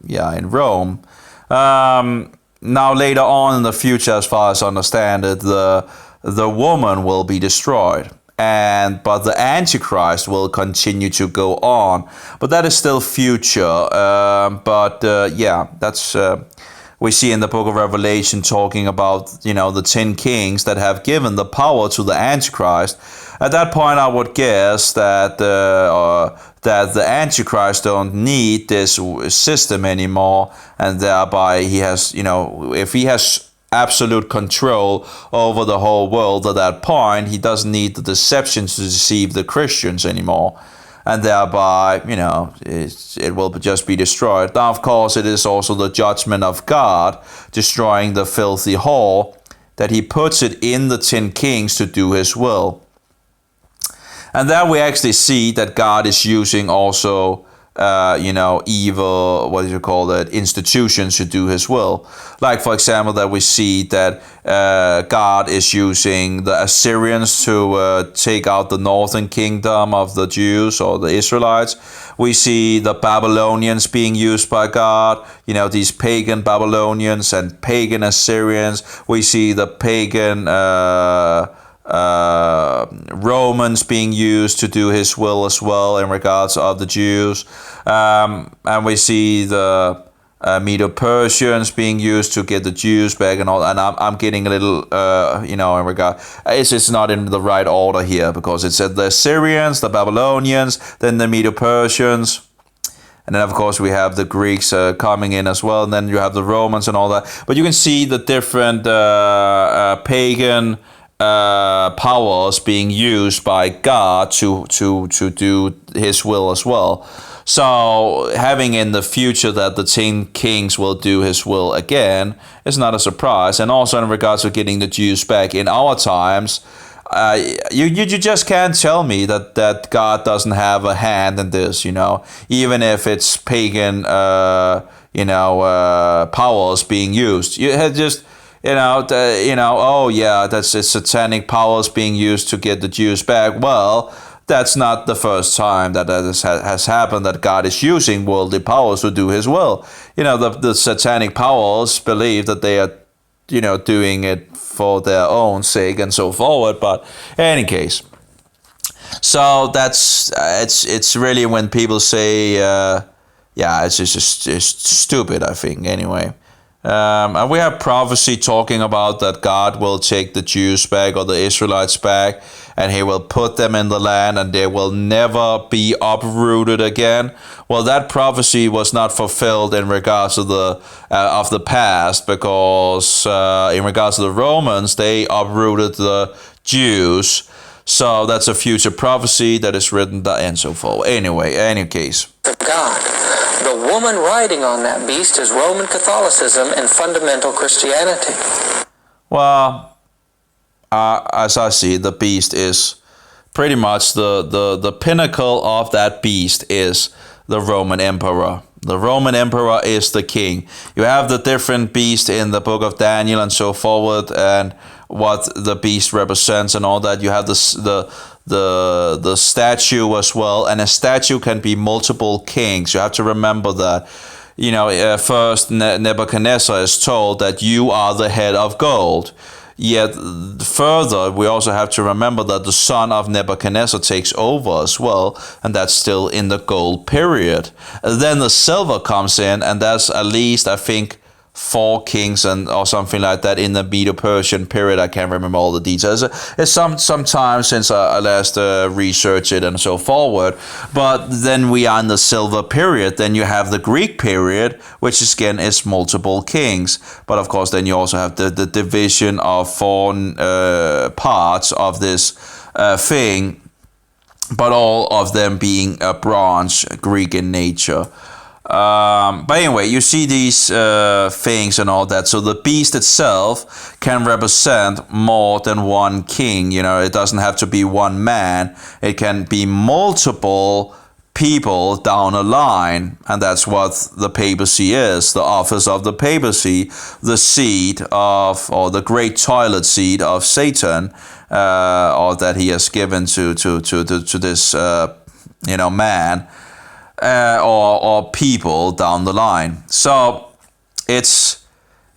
in Rome. Now later on in the future, as far as I understand it, the woman will be destroyed. But the Antichrist will continue to go on. But that is still future. That's we see in the book of Revelation talking about, the 10 kings that have given the power to the Antichrist. At that point, I would guess that the Antichrist don't need this system anymore, and thereby he has, if he has absolute control over the whole world at that point, he doesn't need the deception to deceive the Christians anymore. And thereby, it will just be destroyed. Now, of course, it is also the judgment of God destroying the filthy whore, that he puts it in the 10 kings to do his will. And there we actually see that God is using also, evil, institutions to do his will. Like, for example, that we see that God is using the Assyrians to take out the northern kingdom of the Jews or the Israelites. We see the Babylonians being used by God, these pagan Babylonians and pagan Assyrians. We see the pagan Romans being used to do his will as well in regards of the Jews, and we see the Medo-Persians being used to get the Jews back and all. And I'm getting a little in regard, it's not in the right order here, because it said the Assyrians, the Babylonians, then the Medo-Persians, and then of course we have the Greeks coming in as well, and then you have the Romans and all that. But you can see the different pagan powers being used by God to do his will as well. So having in the future that the 10 kings will do his will again is not a surprise. And also in regards to getting the Jews back in our times, you just can't tell me that God doesn't have a hand in this, even if it's pagan powers being used. You had just that's it's satanic powers being used to get the Jews back. Well, that's not the first time that has happened, that God is using worldly powers to do his will. The satanic powers believe that they are, doing it for their own sake and so forward. But in any case, so that's, it's really when people say, it's just stupid, I think, anyway. And we have prophecy talking about that God will take the Jews back, or the Israelites back, and he will put them in the land and they will never be uprooted again. Well, that prophecy was not fulfilled in regards to the of the past, because in regards to the Romans, they uprooted the Jews. So that's a future prophecy that is written and so forth. Anyway, any case. God. The woman riding on that beast is Roman Catholicism and fundamental Christianity. Well, as I see, the beast is pretty much the pinnacle of that beast is the Roman emperor. The Roman emperor is the king. You have the different beasts in the book of Daniel and so forward, and what the beast represents and all that. You have the statue as well, and a statue can be multiple kings. You have to remember that. First Nebuchadnezzar is told that you are the head of gold. Yet further, we also have to remember that the son of Nebuchadnezzar takes over as well, and that's still in the gold period. And then the silver comes in, and that's at least, I think, four kings or something like that in the Medo-Persian period. I can't remember all the details. It's some time since I last researched it and so forward. But then we are in the Silver period. Then you have the Greek period, which again is multiple kings. But of course, then you also have the division of four parts of this thing, but all of them being bronze, Greek in nature. But anyway, you see these things and all that. So the beast itself can represent more than one king. You know, it doesn't have to be one man. It can be multiple people down a line. And that's what the papacy is. The office of the papacy, the seat of, or the great toilet seat of Satan, or that he has given to this, man. Or people down the line. So it's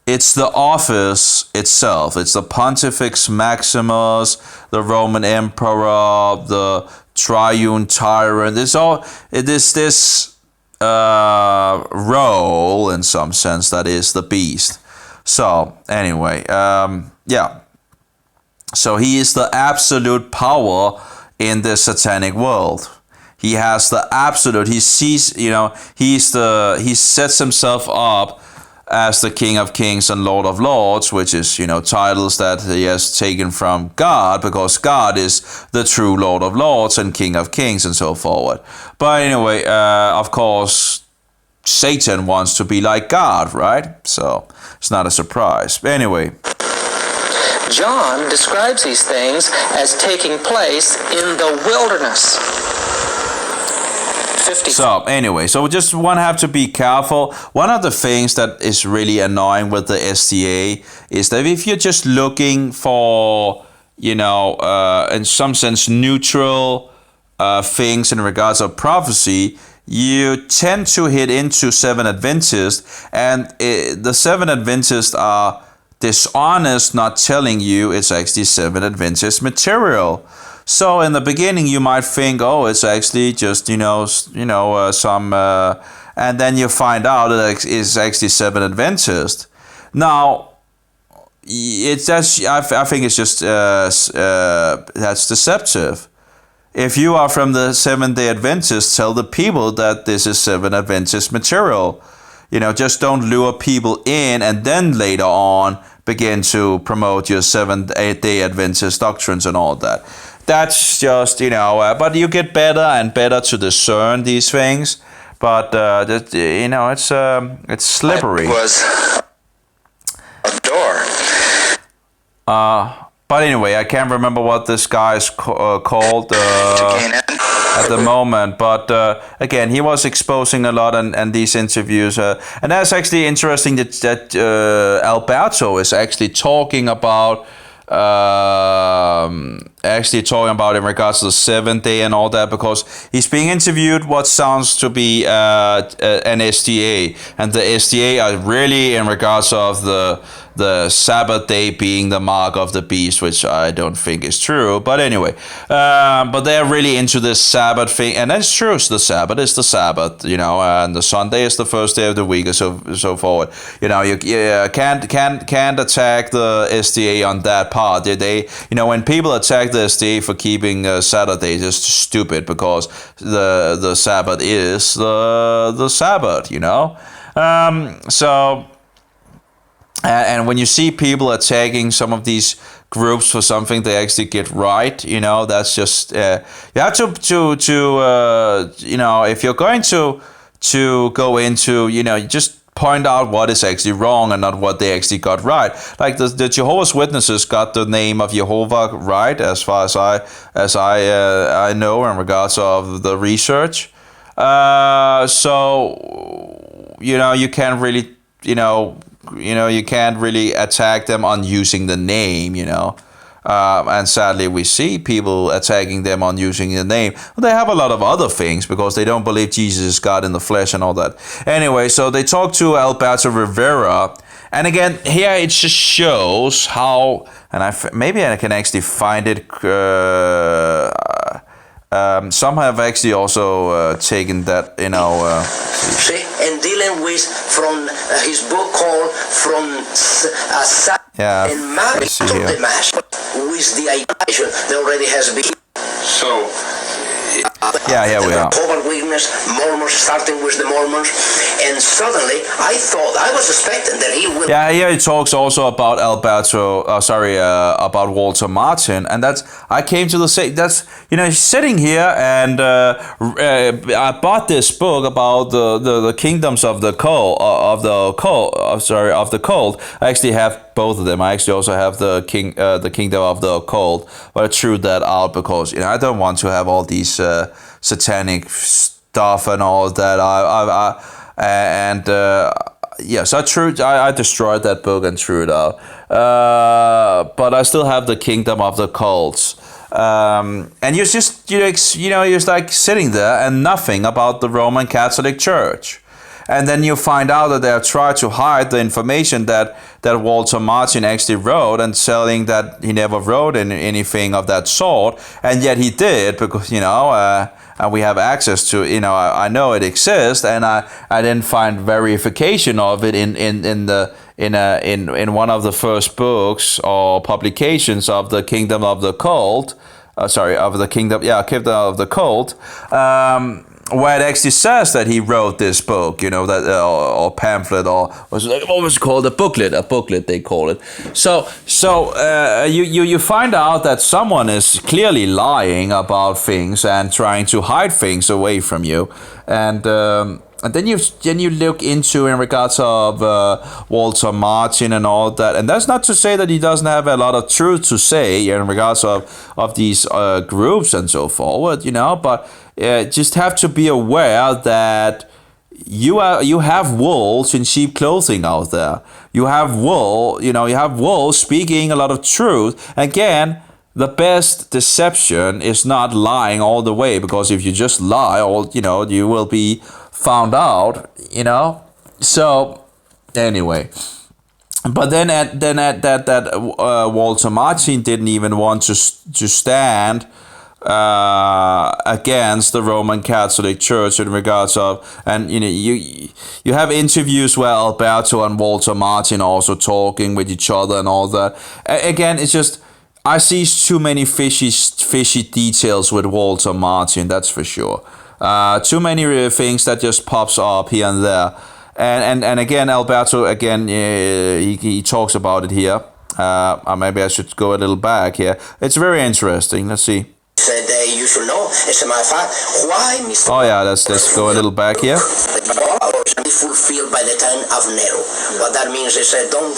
the office itself. It's the Pontifex Maximus, the Roman Emperor, the Triune Tyrant. It's all it is this role in some sense that is the beast. So anyway, So he is the absolute power in the satanic world. He has the absolute. He sees, he sets himself up as the King of Kings and Lord of Lords, which is, titles that he has taken from God, because God is the true Lord of Lords and King of Kings and so forward. But anyway, of course, Satan wants to be like God, right? So it's not a surprise. But anyway, John describes these things as taking place in the wilderness. 50. So anyway, so we just want to have to be careful. One of the things that is really annoying with the SDA is that if you're just looking for, in some sense, neutral things in regards of prophecy, you tend to hit into Seven Adventists, and the Seven Adventists are dishonest, not telling you it's actually Seven Adventist material. So in the beginning, you might think, oh, it's actually just, some, and then you find out that it's actually Seven Adventist. Now, it's just, I think it's just, that's deceptive. If you are from the Seventh-day Adventists, tell the people that this is Seven Adventist material. Just don't lure people in and then later on begin to promote your Seventh-day Adventist doctrines and all that. That's just, but you get better and better to discern these things. But, it's slippery. It was a door. But anyway, I can't remember what this guy is called at the moment. But again, he was exposing a lot in these interviews. And that's actually interesting that Alberto is actually talking about in regards to the seventh day and all that, because he's being interviewed what sounds to be an SDA, and the SDA are really in regards of the Sabbath day being the mark of the beast, which I don't think is true. But anyway, but they're really into this Sabbath thing, and that's true. So the Sabbath is the Sabbath, and the Sunday is the first day of the week, and so forward. You can't attack the SDA on that part. They when people attack the SDA for keeping Saturday, it's just stupid, because the Sabbath is the Sabbath. So. And when you see people attacking some of these groups for something they actually get right, that's just you have to if you're going to go into just point out what is actually wrong and not what they actually got right. Like the Jehovah's Witnesses got the name of Jehovah right, as far as I know in regards of the research. So you can't really you can't really attack them on using the name, and sadly we see people attacking them on using the name. They have a lot of other things because they don't believe Jesus is God in the flesh and all that. Anyway, so they talked to Alberto Rivera, and again, here it just shows how, and maybe I can actually find it, some have actually also taken that, See, and dealing with from his book called From Yeah, and Marriage see to here. the Mass, with the idea that already has been. So. Yeah, here we are. Jehovah's Witness, Mormons, starting with the Mormons, and suddenly I was expecting that he will. Yeah, here he talks also about Alberto. About Walter Martin, and I came to the same. That's he's sitting here, and I bought this book about the kingdoms of the cold of the cold. I actually have both of them. I actually also have the kingdom of the occult, but I threw that out because I don't want to have all these satanic stuff and all that. So I destroyed that book and threw it out. But I still have the kingdom of the cults. And you're just you're like sitting there and nothing about the Roman Catholic Church. And then you find out that they have tried to hide the information that Walter Martin actually wrote, and telling that he never wrote anything of that sort, and yet he did, because and we have access to I know it exists, and I didn't find verification of it in one of the first books or publications of the Kingdom of the Cult. Kingdom of the Cult. Where it actually says that he wrote this book, or pamphlet, or what was it called? A booklet they call it. So you find out that someone is clearly lying about things and trying to hide things away from you, and then you look into in regards of Walter Martin and all that, and that's not to say that he doesn't have a lot of truth to say in regards of these groups and so forward, but. Just have to be aware that you have wolves in sheep clothing out there. You have wolves speaking a lot of truth. Again, the best deception is not lying all the way, because if you just lie, you will be found out. So anyway. But then Walter Martin didn't even want to stand against the Roman Catholic Church in regards of, and you have interviews where Alberto and Walter Martin also talking with each other and all that. Again, it's just I see too many fishy details with Walter Martin, that's for sure. Too many things that just pops up here and there, and again Alberto he talks about it here. Maybe I should go a little back here. It's very interesting. Let's see. Said you should know, as a matter of fact, why Mr. Oh yeah, let's go a little back here. Be fulfilled by the time of Nero. What that means is don't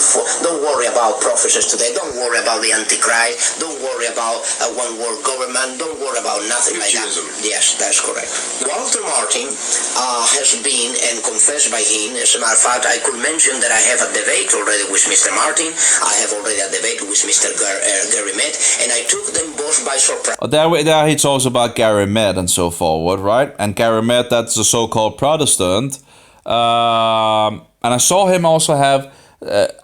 worry about prophecies today. Don't worry about the Antichrist. Don't worry about a one world government. Don't worry about nothing like that. Yes, that's correct. Walter Martin has been and confessed by him. As a matter of fact, I could mention that I have a debate already with Mr. Martin. I have already a debate with Mr. Gary Met, and I took them both by surprise. There he talks about Gary Met and so forward, right? And Gary Met, that's the so-called Protestant. And I saw him also have,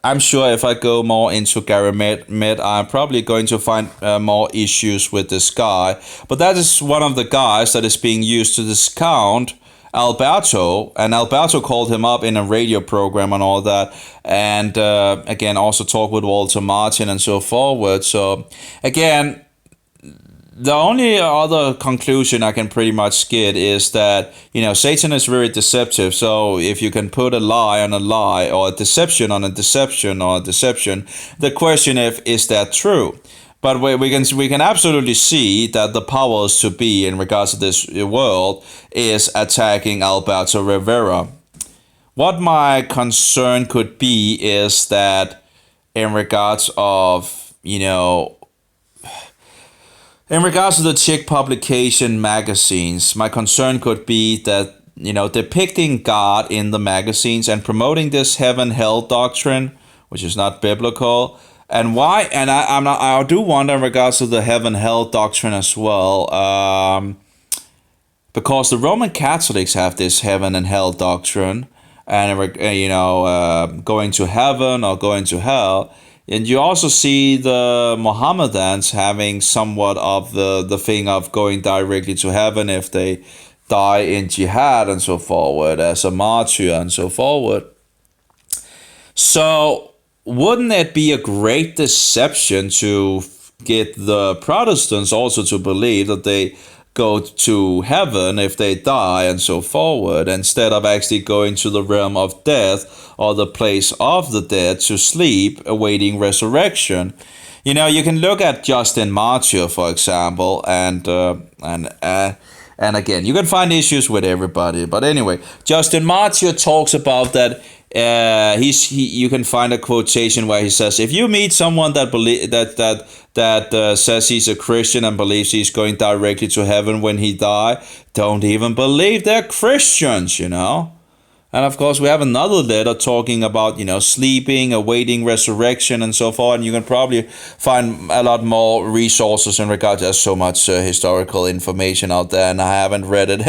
I'm sure if I go more into Gary Met, I'm probably going to find more issues with this guy. But that is one of the guys that is being used to discount Alberto, and Alberto called him up in a radio program and all that, and again also talked with Walter Martin and so forward. So again, the only other conclusion I can pretty much get is that, Satan is very deceptive. So if you can put a lie on a lie, or a deception on a deception or a deception, the question is that true? But we can absolutely see that the powers to be in regards to this world is attacking Alberto Rivera. What my concern could be is that in regards of, in regards to the Czech publication magazines, my concern could be that, depicting God in the magazines and promoting this heaven-hell doctrine, which is not biblical. And why? And I do wonder in regards to the heaven-hell doctrine as well, because the Roman Catholics have this heaven and hell doctrine, and going to heaven or going to hell. And you also see the Mohammedans having somewhat of the thing of going directly to heaven if they die in jihad and so forward, as a martyr and so forward. So wouldn't it be a great deception to get the Protestants also to believe that they go to heaven if they die and so forward, instead of actually going to the realm of death or the place of the dead to sleep, awaiting resurrection? You know, you can look at Justin Martyr, for example, and again, you can find issues with everybody, but anyway, Justin Martyr talks about that. You can find a quotation where he says, if you meet someone that says he's a Christian and believes he's going directly to heaven when he die, don't even believe they're Christians, you know. And of course, we have another letter talking about, you know, sleeping, awaiting resurrection, and so forth. And you can probably find a lot more resources in regard to. There's so much historical information out there, and I haven't read it.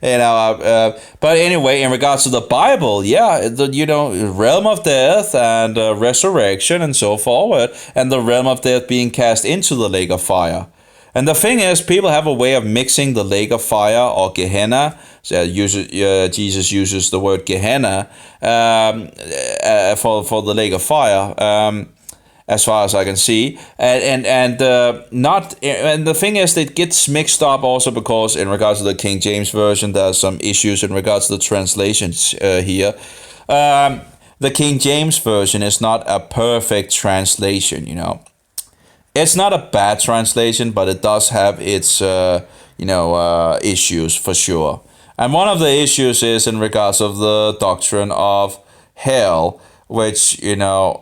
You know, but anyway, in regards to the Bible, yeah, you know, realm of death and resurrection and so forward, and the realm of death being cast into the lake of fire. And the thing is, people have a way of mixing the lake of fire, or Gehenna. Jesus uses the word Gehenna for the lake of fire, as far as I can see, and the thing is, it gets mixed up also because in regards to the King James version, there's some issues in regards to the translations here. The King James version is not a perfect translation, you know. It's not a bad translation, but it does have its, issues for sure. And one of the issues is in regards of the doctrine of hell, which, you know,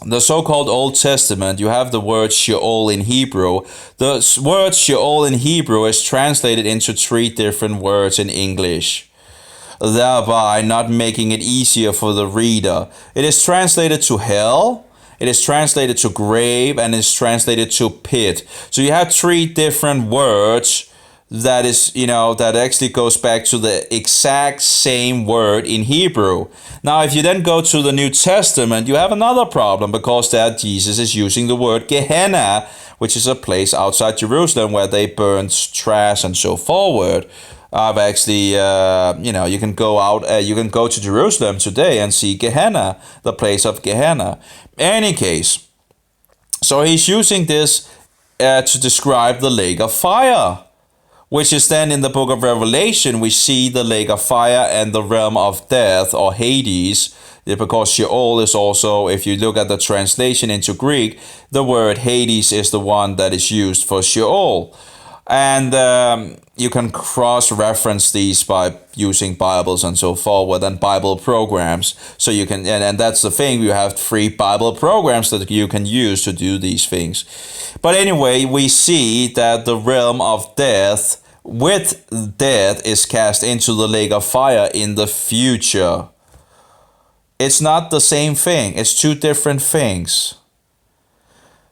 the so-called Old Testament, you have the word Sheol in Hebrew. The word Sheol in Hebrew is translated into 3 different words in English, thereby not making it easier for the reader. It is translated to hell, it is translated to grave, and it's translated to pit. So you have 3 different words that is, you know, that actually goes back to the exact same word in Hebrew. Now, if you then go to the New Testament, you have another problem, because there Jesus is using the word Gehenna, which is a place outside Jerusalem where they burn trash and so forward. I've actually, you can go out, you can go to Jerusalem today and see Gehenna, the place of Gehenna. Any case, so he's using this to describe the lake of fire, which is then in the book of Revelation, we see the lake of fire and the realm of death, or Hades, because Sheol is also, if you look at the translation into Greek, the word Hades is the one that is used for Sheol. And you can cross-reference these by using Bibles and so forward, and Bible programs. So you can, and that's the thing, you have free Bible programs that you can use to do these things. But anyway, we see that the realm of death with death is cast into the lake of fire in the future. It's not the same thing. It's 2 different things.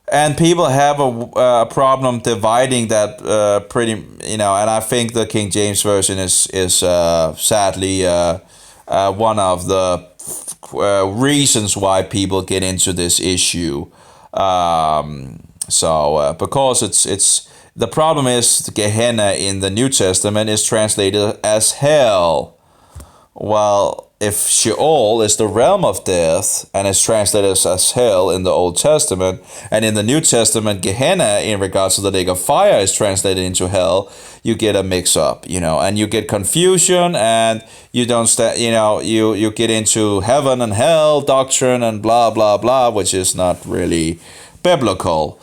And people have a problem dividing that pretty, you know, and I think the King James Version is sadly one of the reasons why people get into this issue. Because it's the problem is Gehenna in the New Testament is translated as hell. Well, if Sheol is the realm of death and is translated as hell in the Old Testament, and in the New Testament, Gehenna in regards to the lake of fire is translated into hell, you get a mix-up, you know, and you get confusion, and you don't you get into heaven and hell doctrine and blah blah blah, which is not really biblical.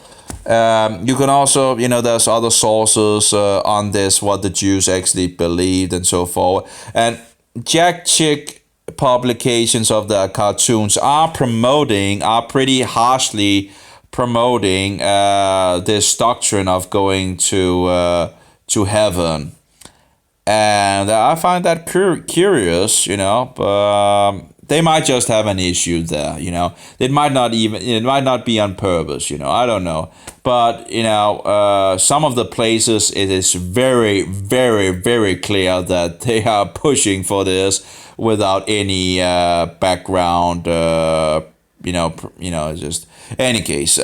You can also, you know, there's other sources on this, what the Jews actually believed and so forth. And Jack Chick publications of the cartoons are pretty harshly promoting this doctrine of going to heaven. And I find that curious, you know, but they might just have an issue there, you know. It might not be on purpose, you know, I don't know. But, you know, some of the places it is very, very, very clear that they are pushing for this without any background, just any case.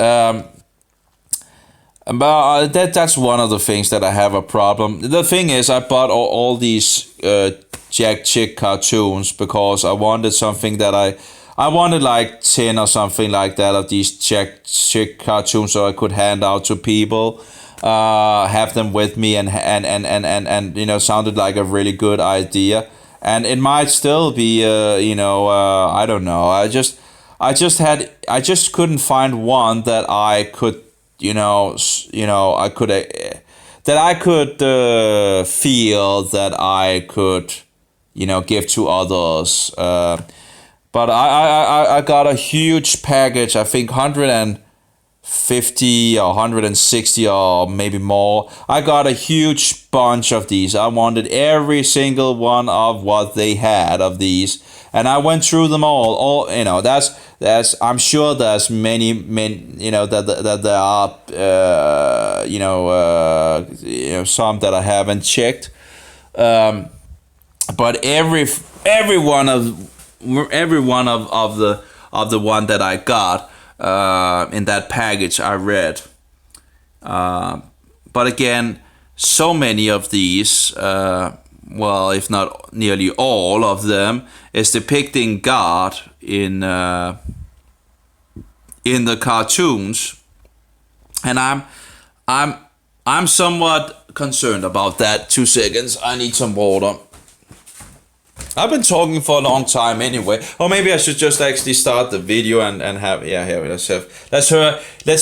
But that's one of the things that I have a problem. The thing is, I bought all these Jack Chick cartoons because I wanted something that I wanted like 10 or something like that of these Jack Chick cartoons so I could hand out to people, have them with me, and you know, sounded like a really good idea. And it might still be, you know, I don't know. I just couldn't find one that I could, I could that I could feel that I could, give to others. But I got a huge package. I think 150 or 160 or maybe more. I got a huge bunch of these. I wanted every single one of what they had of these, and I went through them all. That's I'm sure there's many that there are some that I haven't checked, but every one of the one that I got in that package I read. But again, so many of these, well, if not nearly all of them, is depicting God in the cartoons, and I'm somewhat concerned about that. 2 seconds, I need some water. I've been talking for a long time anyway. Or maybe I should just actually start the video and have, yeah, here, let's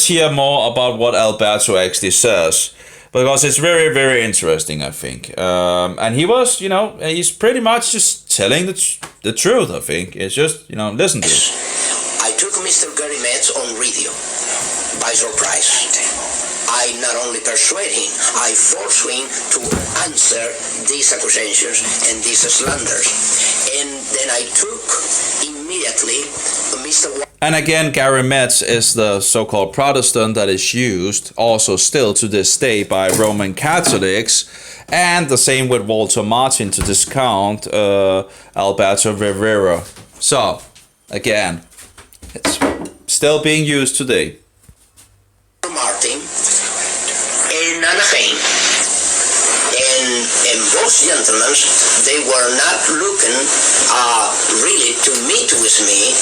hear more about what Alberto actually says. Because it's very, very interesting, I think. And he was, he's pretty much just telling the truth, I think. It's just, listen to it. I took Mr. Gary Metz on radio by surprise. I not only persuade him, I force him to answer these accusations and these slanders. And then I took immediately Mr. And again, Gary Metz is the so-called Protestant that is used also still to this day by Roman Catholics, and the same with Walter Martin to discount Alberto Rivera. So, again, it's still being used today. Martin in Anaheim, and both gentlemen, they were not looking really to meet with me.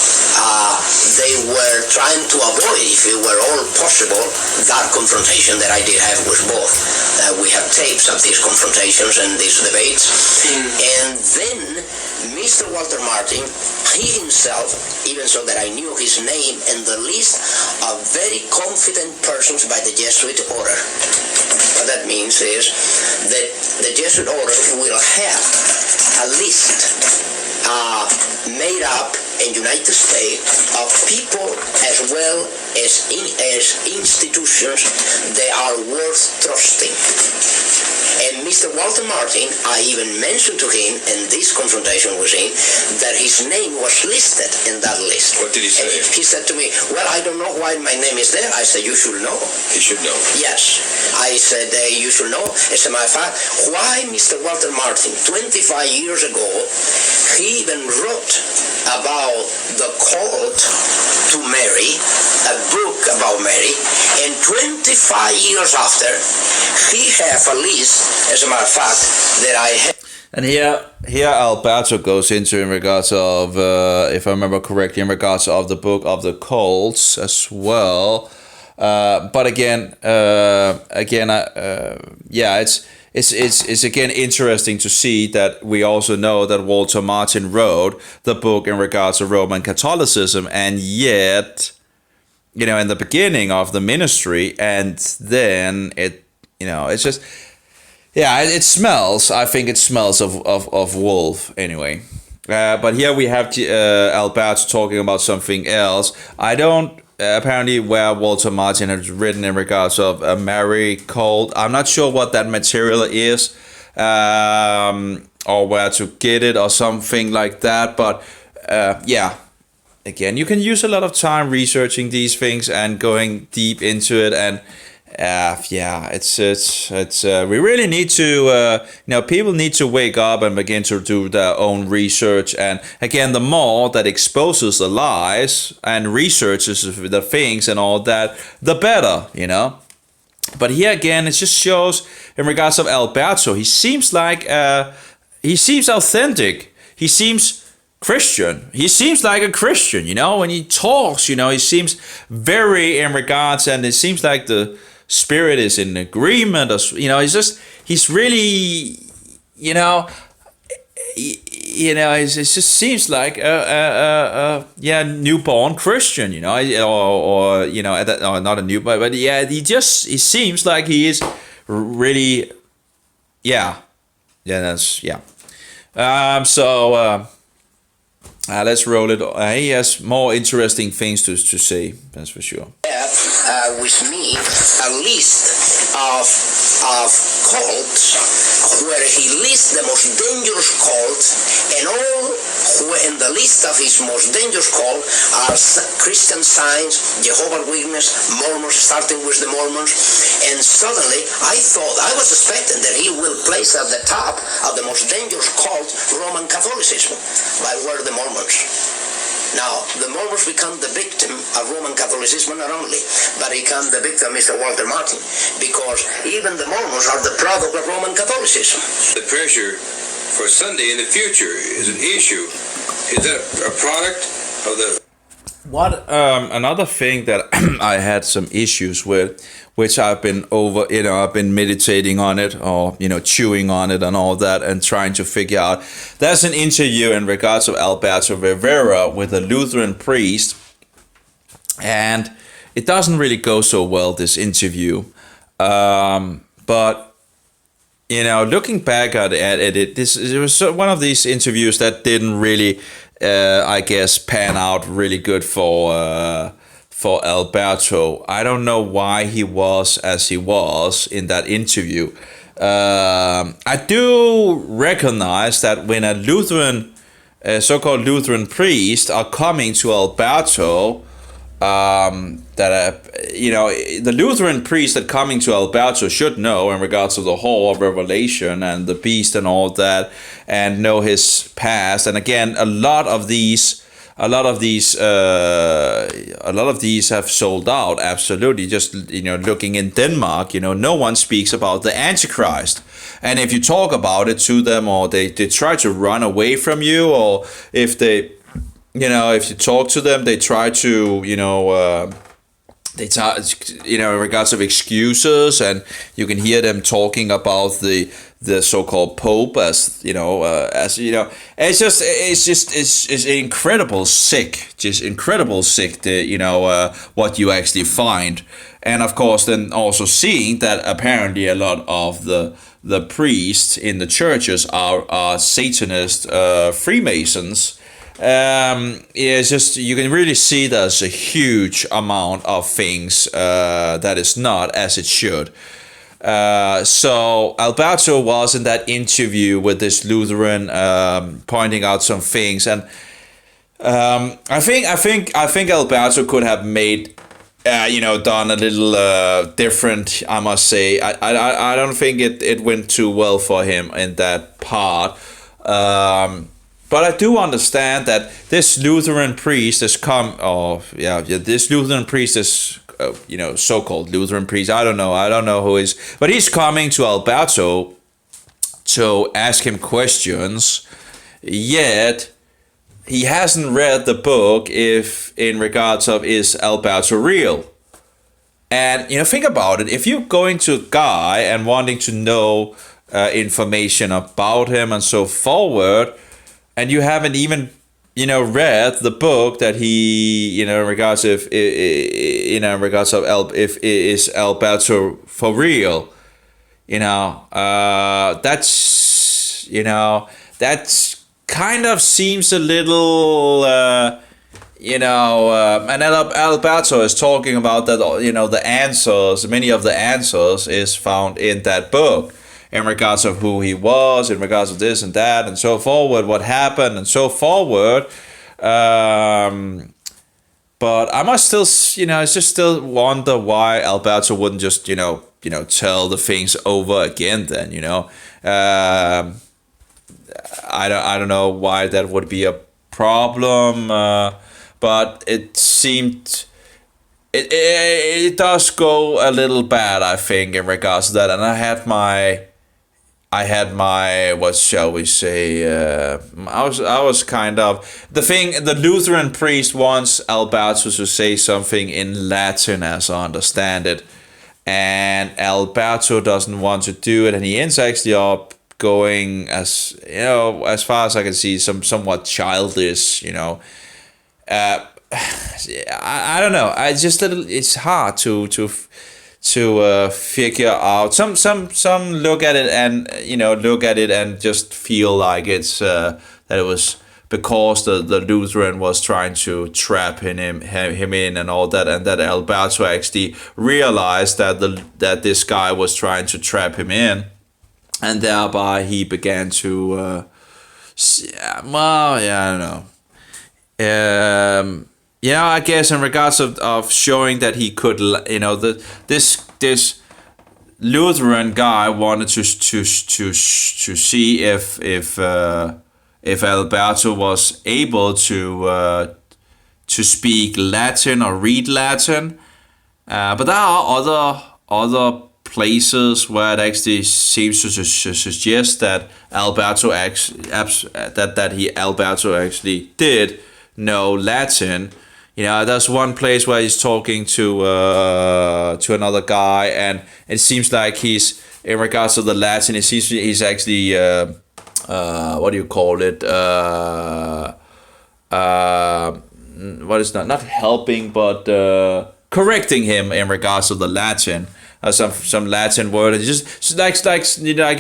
They were trying to avoid, if it were all possible, that confrontation that I did have with both. We have tapes of these confrontations and these debates. And then Mr. Walter Martin, he himself, even so that I knew his name and the list of very confident persons by the Jesuit order. What that means is that the Jesuit order will have a list made up in United States of people as well as institutions that are worth trusting. And Mr. Walter Martin, I even mentioned to him in this confrontation with him that his name was listed in that list. What did he say? And he said to me, well, I don't know why my name is there. I said, you should know. He should know. Yes. I said, you should know. As a matter of fact, why Mr. Walter Martin, 25 years ago, he even wrote about the cult to Mary, a book about Mary, and 25 years after, he have a list, as a matter of fact, that I have. And here Alberto goes into in regards of, if I remember correctly, in regards of the book of the cults as well. But again, it's again interesting to see that we also know that Walter Martin wrote the book in regards to Roman Catholicism, and yet, in the beginning of the ministry, and then it's just, it smells. I think it smells of wolf anyway. But here we have Alberto talking about something else. I don't. Apparently where Walter Martin has written in regards of a Mary cult. I'm not sure what that material is, or where to get it or something like that. But again, you can use a lot of time researching these things and going deep into it. And we really need to, people need to wake up and begin to do their own research. And again, the more that exposes the lies and researches the things and all that, the better, But here again, it just shows in regards of Alberto, he seems authentic. He seems Christian. He seems like a Christian, when he talks, he seems very in regards, and it seems like the spirit is in agreement. He's really, it just seems like a newborn Christian, or not a newborn, but yeah, he seems like he is really, let's roll it. He has more interesting things to say, that's for sure. With me a list of cults where he lists the most dangerous cults, and all in the list of his most dangerous cult are Christian Science, Jehovah's Witness, Mormons, starting with the Mormons. And suddenly I was expecting that he will place at the top of the most dangerous cult Roman Catholicism. But where are the Mormons? Now, the Mormons become the victim of Roman Catholicism not only, but become the victim of Mr. Walter Martin, because even the Mormons are the product of Roman Catholicism. The pressure for Sunday in the future is an issue. Is that a product of the... Another thing that I had some issues with, which I've been I've been meditating on it, or chewing on it and all that, and trying to figure out. There's an interview in regards of Alberto Rivera with a Lutheran priest, and it doesn't really go so well, this interview. But looking back at it, it was one of these interviews that didn't really, I guess, pan out really good for Alberto. I don't know why he was as he was in that interview. I do recognize that when a Lutheran, so-called Lutheran priest are coming to Alberto, the Lutheran priest that coming to Alberto should know in regards to the whole of Revelation and the beast and all that, and know his past. And again, a lot of these have sold out, absolutely. Just looking in Denmark, no one speaks about the Antichrist, and if you talk about it to them, or they try to run away from you, or if they, if you talk to them, they try to, in regards of excuses, and you can hear them talking about the so-called Pope as it's incredible sick, what you actually find. And of course, then also seeing that apparently a lot of the priests in the churches are Satanist Freemasons. It's just, you can really see there's a huge amount of things that is not as it should. So Alberto was in that interview with this Lutheran, pointing out some things, and I think Alberto could have made, done a little different. I must say, I don't think it went too well for him in that part. But I do understand that this Lutheran priest has come, this Lutheran priest is, so-called Lutheran priest. I don't know who is, but he's coming to Alberto to ask him questions. Yet he hasn't read the book. If in regards of, is Alberto real? And think about it. If you're going to a guy and wanting to know information about him and so forward, and you haven't even read the book that he in regards of if is Alberto for real, that's kind of seems a little and Alberto is talking about that, the answers, many of the answers is found in that book, in regards of who he was, in regards of this and that, and so forward, what happened, and so forward. But I must still, I just still wonder why Alberto wouldn't just, tell the things over again. Then, I don't know why that would be a problem. But it seemed it does go a little bad, I think, in regards to that. And I had my what shall we say? I was kind of the Lutheran priest wants Alberto to say something in Latin, as I understand it, and Alberto doesn't want to do it, and he ends actually up going, as you know, as far as I can see, somewhat childish, you know. I don't know. It's hard to figure out. Some look at it and just feel like it's that it was because the Lutheran was trying to trap him in and all that, and that Alberto actually realized that this guy was trying to trap him in, and thereby he began to I don't know. I guess in regards of showing that he could, this Lutheran guy wanted to see if Alberto was able to speak Latin or read Latin, but there are other places where it actually seems to suggest that Alberto actually did know Latin. There's one place where he's talking to another guy, and it seems like he's, in regards to the Latin, it seems he's actually what do you call it? What is not helping, but correcting him in regards to the Latin. Some Latin word, and just like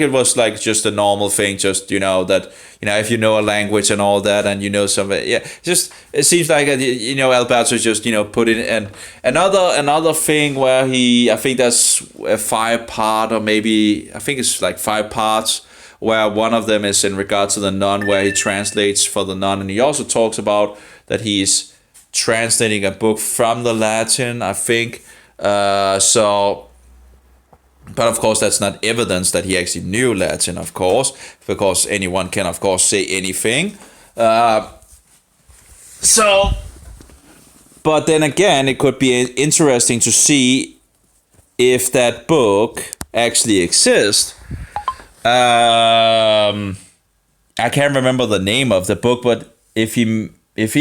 it was like just a normal thing, just that if you know a language and all that, and something, just it seems like Alberto just put in. And another thing where I think that's a 5-part, or maybe I think it's like 5 parts, where one of them is in regard to the nun, where he translates for the nun, and he also talks about that he's translating a book from the Latin, I think. But of course, that's not evidence that he actually knew Latin, of course, because anyone can, of course, say anything. But then again, it could be interesting to see if that book actually exists. I can't remember the name of the book, but if he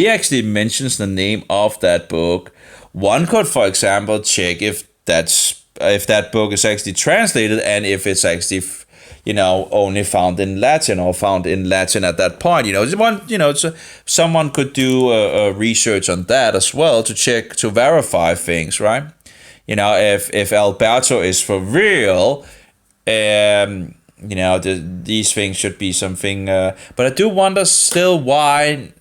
actually mentions the name of that book, one could, for example, check if that book is actually translated, and if it's actually only found in Latin, or found in Latin at that point. Someone could do a research on that as well, to check, to verify things, right? If Alberto is for real, these things should be something. But I do wonder still why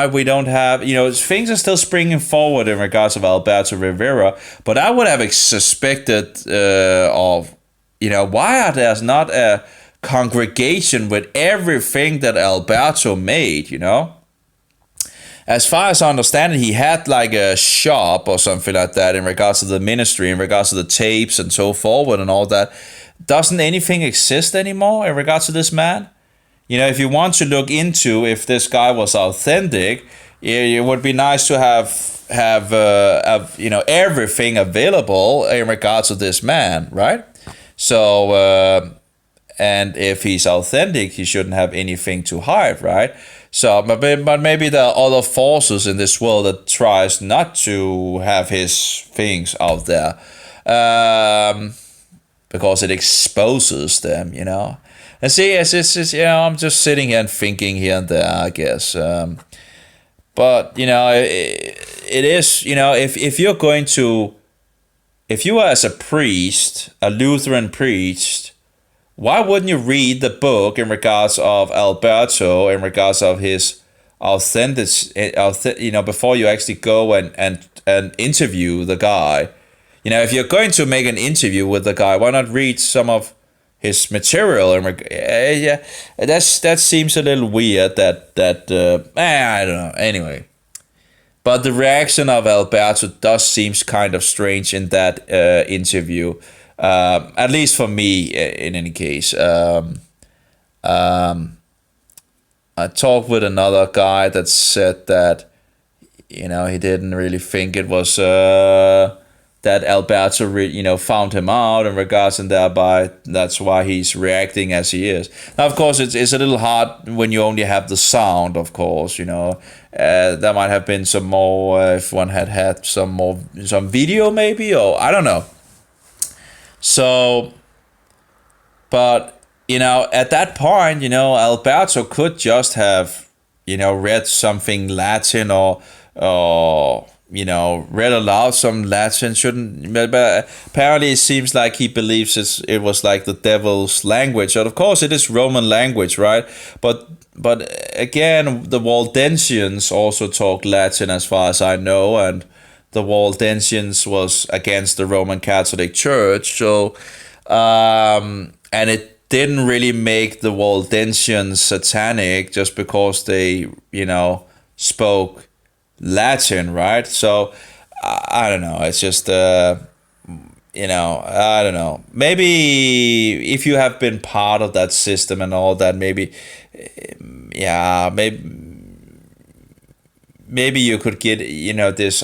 we don't have, things are still springing forward in regards of Alberto Rivera, but I would have suspected why are there not a congregation with everything that Alberto made, As far as I understand it, he had like a shop or something like that in regards to the ministry, in regards to the tapes and so forward and all that. Doesn't anything exist anymore in regards to this man? If you want to look into if this guy was authentic, it would be nice to have everything available in regards to this man, right? So, and if he's authentic, he shouldn't have anything to hide, right? So, but maybe there are other forces in this world that tries not to have his things out there, because it exposes them, And see, it's I'm just sitting here and thinking here and there, I guess. But it is, if you are as a priest, a Lutheran priest, why wouldn't you read the book in regards of Alberto, in regards of his authentic, before you actually go and interview the guy? If you're going to make an interview with the guy, why not read some of his material? That seems a little weird. That I don't know. Anyway, but the reaction of Alberto does seems kind of strange in that interview. At least for me, in any case. I talked with another guy that said that he didn't really think it was that Alberto, found him out in regards, and thereby that's why he's reacting as he is. Now, of course, it's a little hard when you only have the sound. Of course, there might have been some more if one had some video maybe, or I don't know. So, but at that point, Alberto could just have read something Latin or read aloud some Latin. But apparently it seems like he believes it was like the devil's language. And of course it is Roman language, right? But again, the Waldensians also talk Latin as far as I know, and the Waldensians was against the Roman Catholic Church. So, and it didn't really make the Waldensians satanic just because they, spoke Latin, right? So I don't know. It's just I don't know. Maybe if you have been part of that system and all that, maybe you could get this.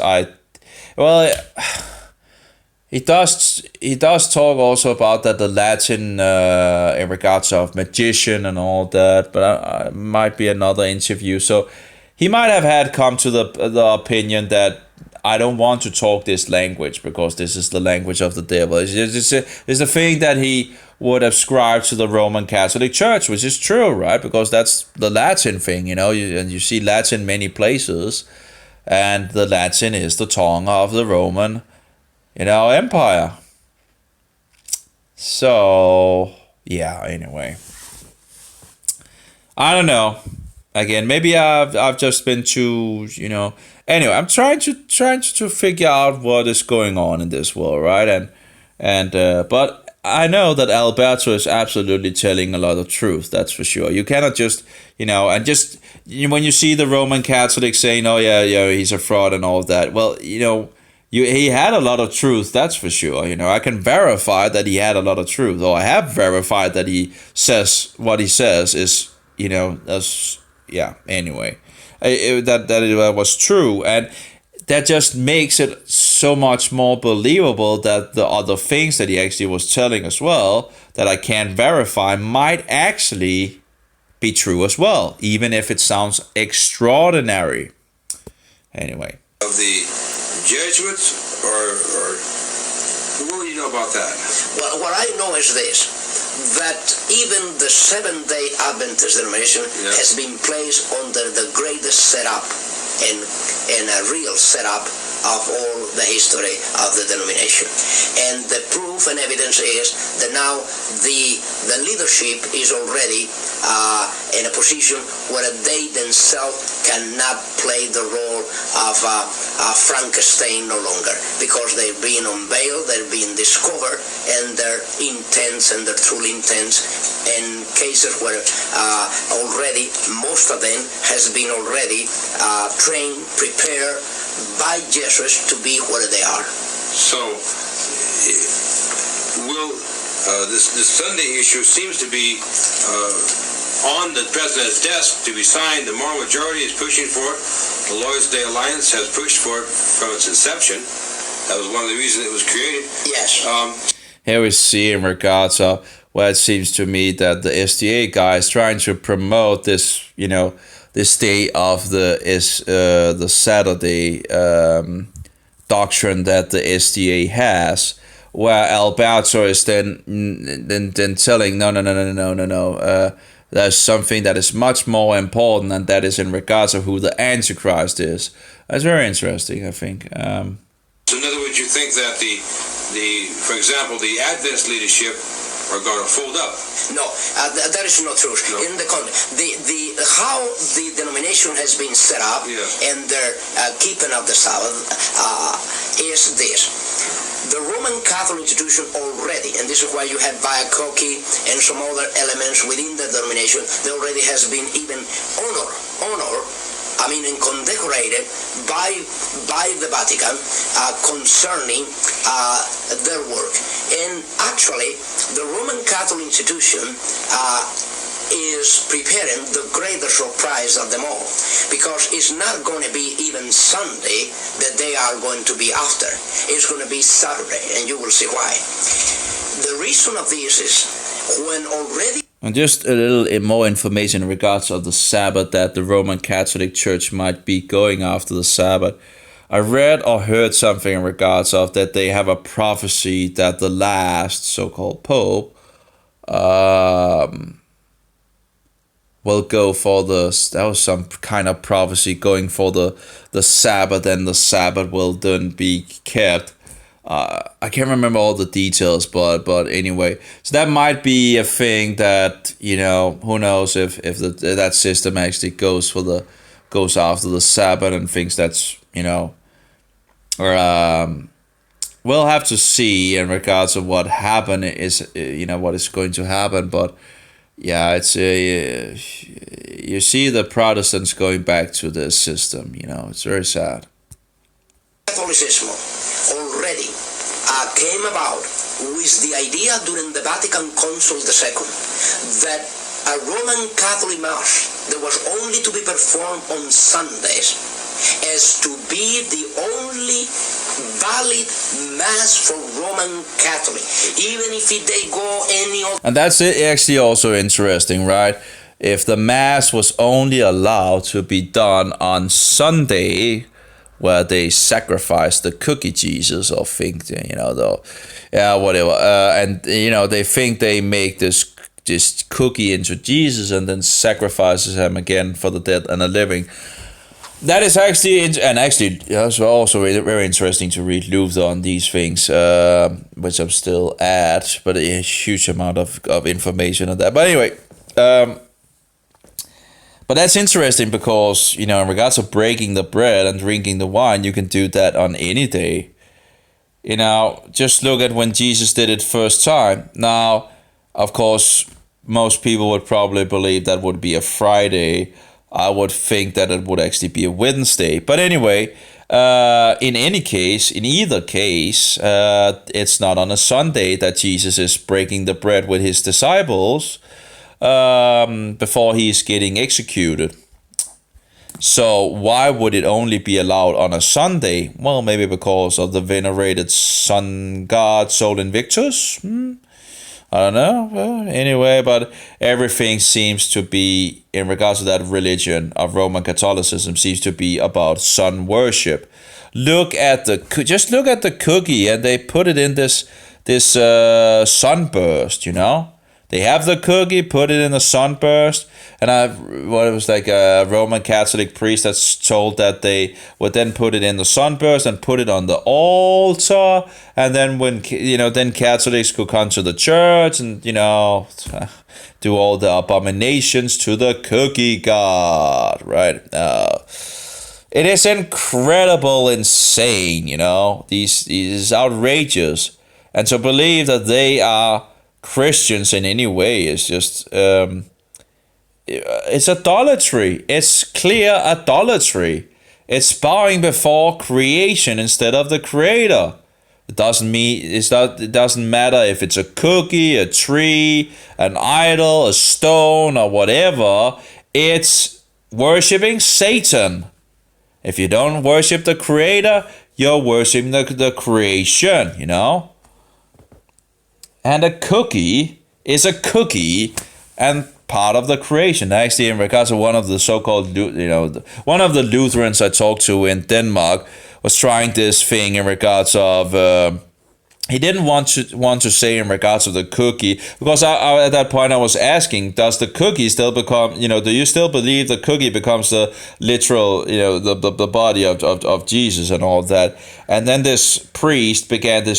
He does talk also about that the Latin in regards of magician and all that, but might be another interview. So he might have come to the opinion that I don't want to talk this language because this is the language of the devil. It's a thing that he would ascribe to the Roman Catholic Church, which is true, right? Because that's the Latin thing, and you see Latin many places, and the Latin is the tongue of the Roman, empire. So yeah. Anyway, I don't know. Again, maybe I've just been too, Anyway, I'm trying to figure out what is going on in this world, right? But I know that Alberto is absolutely telling a lot of truth. That's for sure. You cannot just, when you see the Roman Catholics saying, "Oh yeah, he's a fraud" and all of that. Well, he had a lot of truth. That's for sure. I can verify that he had a lot of truth, or I have verified that he says what he says is, anyway, that was true, and that just makes it so much more believable that the other things that he actually was telling as well, that I can't verify, might actually be true as well, even if it sounds extraordinary. Anyway. Of the Jesuits, or what do you know about that? Well, what I know is this, that even the Seventh-day Adventist denomination has been placed under the greatest setup and a real setup of all the history of the denomination. And the proof and evidence is that now the leadership is already in a position where they themselves cannot play the role of Frankenstein no longer, because they're being unveiled, they're being discovered, and their intents and their true intents, and cases where already most of them has been already trained, prepared by Jesuits to be where they are. So, will this Sunday issue seems to be on the president's desk to be signed? The moral majority is pushing for it. The Lord's Day Alliance has pushed for it from its inception. That was one of the reasons it was created. Yes. Here we see in regards of where it seems to me that the SDA guy is trying to promote this, this day of the Saturday doctrine that the SDA has, where Alberto is then telling no. There's something that is much more important, and that is in regards of who the Antichrist is. That's very interesting, I think. So in other words, you think that for example, the Adventist leadership are going to fold up? No, that is not true. No. In the how the denomination has been set up and their keeping of the Sabbath is this. The Roman Catholic institution already, and this is why you have Biacochi and some other elements within the denomination, there already has been even honor, and condecorated by the Vatican concerning their work. And actually, the Roman Catholic institution is preparing the greater surprise of them all, because it's not going to be even Sunday that they are going to be after. It's going to be Saturday, and you will see why. The reason of this is when already. And just a little more information in regards of the Sabbath that the Roman Catholic Church might be going after the Sabbath. I read or heard something in regards of that they have a prophecy that the last so-called Pope will go for that was some kind of prophecy going for the Sabbath, and the Sabbath will then be kept. I can't remember all the details, but anyway, so that might be a thing that, you know, who knows if that system actually goes after the Sabbath and thinks that's, you know, or we'll have to see in regards of what happened is, you know, what is going to happen, but yeah, it's you see the Protestants going back to this system, you know, it's very sad. Catholicism already came about with the idea during the Vatican Council II that a Roman Catholic Mass that was only to be performed on Sundays as to be the only valid Mass for Roman Catholic, even if they go any other. And that's it, actually also interesting, right? If the Mass was only allowed to be done on Sunday, where they sacrifice the cookie Jesus, or think, you know, though, yeah, whatever, and you know, they think they make this cookie into Jesus and then sacrifices him again for the dead and the living. That is actually, and actually, it's also very interesting to read Luther on these things, which I'm still at, but a huge amount of information on that. But anyway, but that's interesting because, you know, in regards to breaking the bread and drinking the wine, you can do that on any day. You know, just look at when Jesus did it first time. Now, of course, most people would probably believe that would be a Friday. I would think that it would actually be a Wednesday. But anyway, in either case, it's not on a Sunday that Jesus is breaking the bread with his disciples before he's getting executed. So why would it only be allowed on a Sunday? Well, maybe because of the venerated sun god Sol Invictus. I don't know. Well, anyway, but everything seems to be, in regards to that religion of Roman Catholicism, seems to be about sun worship. Just look at the cookie, and they put it in this sunburst, you know. They have the cookie, put it in the sunburst, and it was like a Roman Catholic priest that's told that they would then put it in the sunburst and put it on the altar, and then when, you know, then Catholics could come to the church and, you know, do all the abominations to the cookie god, right? It is incredible, insane, you know. These is outrageous, and to believe that they are Christians in any way is just it's idolatry. It's clear idolatry. It's bowing before creation instead of the Creator. It doesn't matter if it's a cookie, a tree, an idol, a stone, or whatever. It's worshiping Satan. If you don't worship the Creator, you're worshiping the creation, you know. And a cookie is a cookie and part of the creation. Actually, in regards to one of the so-called, you know, one of the Lutherans I talked to in Denmark was trying this thing in regards of, he didn't want to say in regards of the cookie, because I at that point I was asking, does the cookie still become, you know, do you still believe the cookie becomes the literal, you know, the body of Jesus and all of that? And then this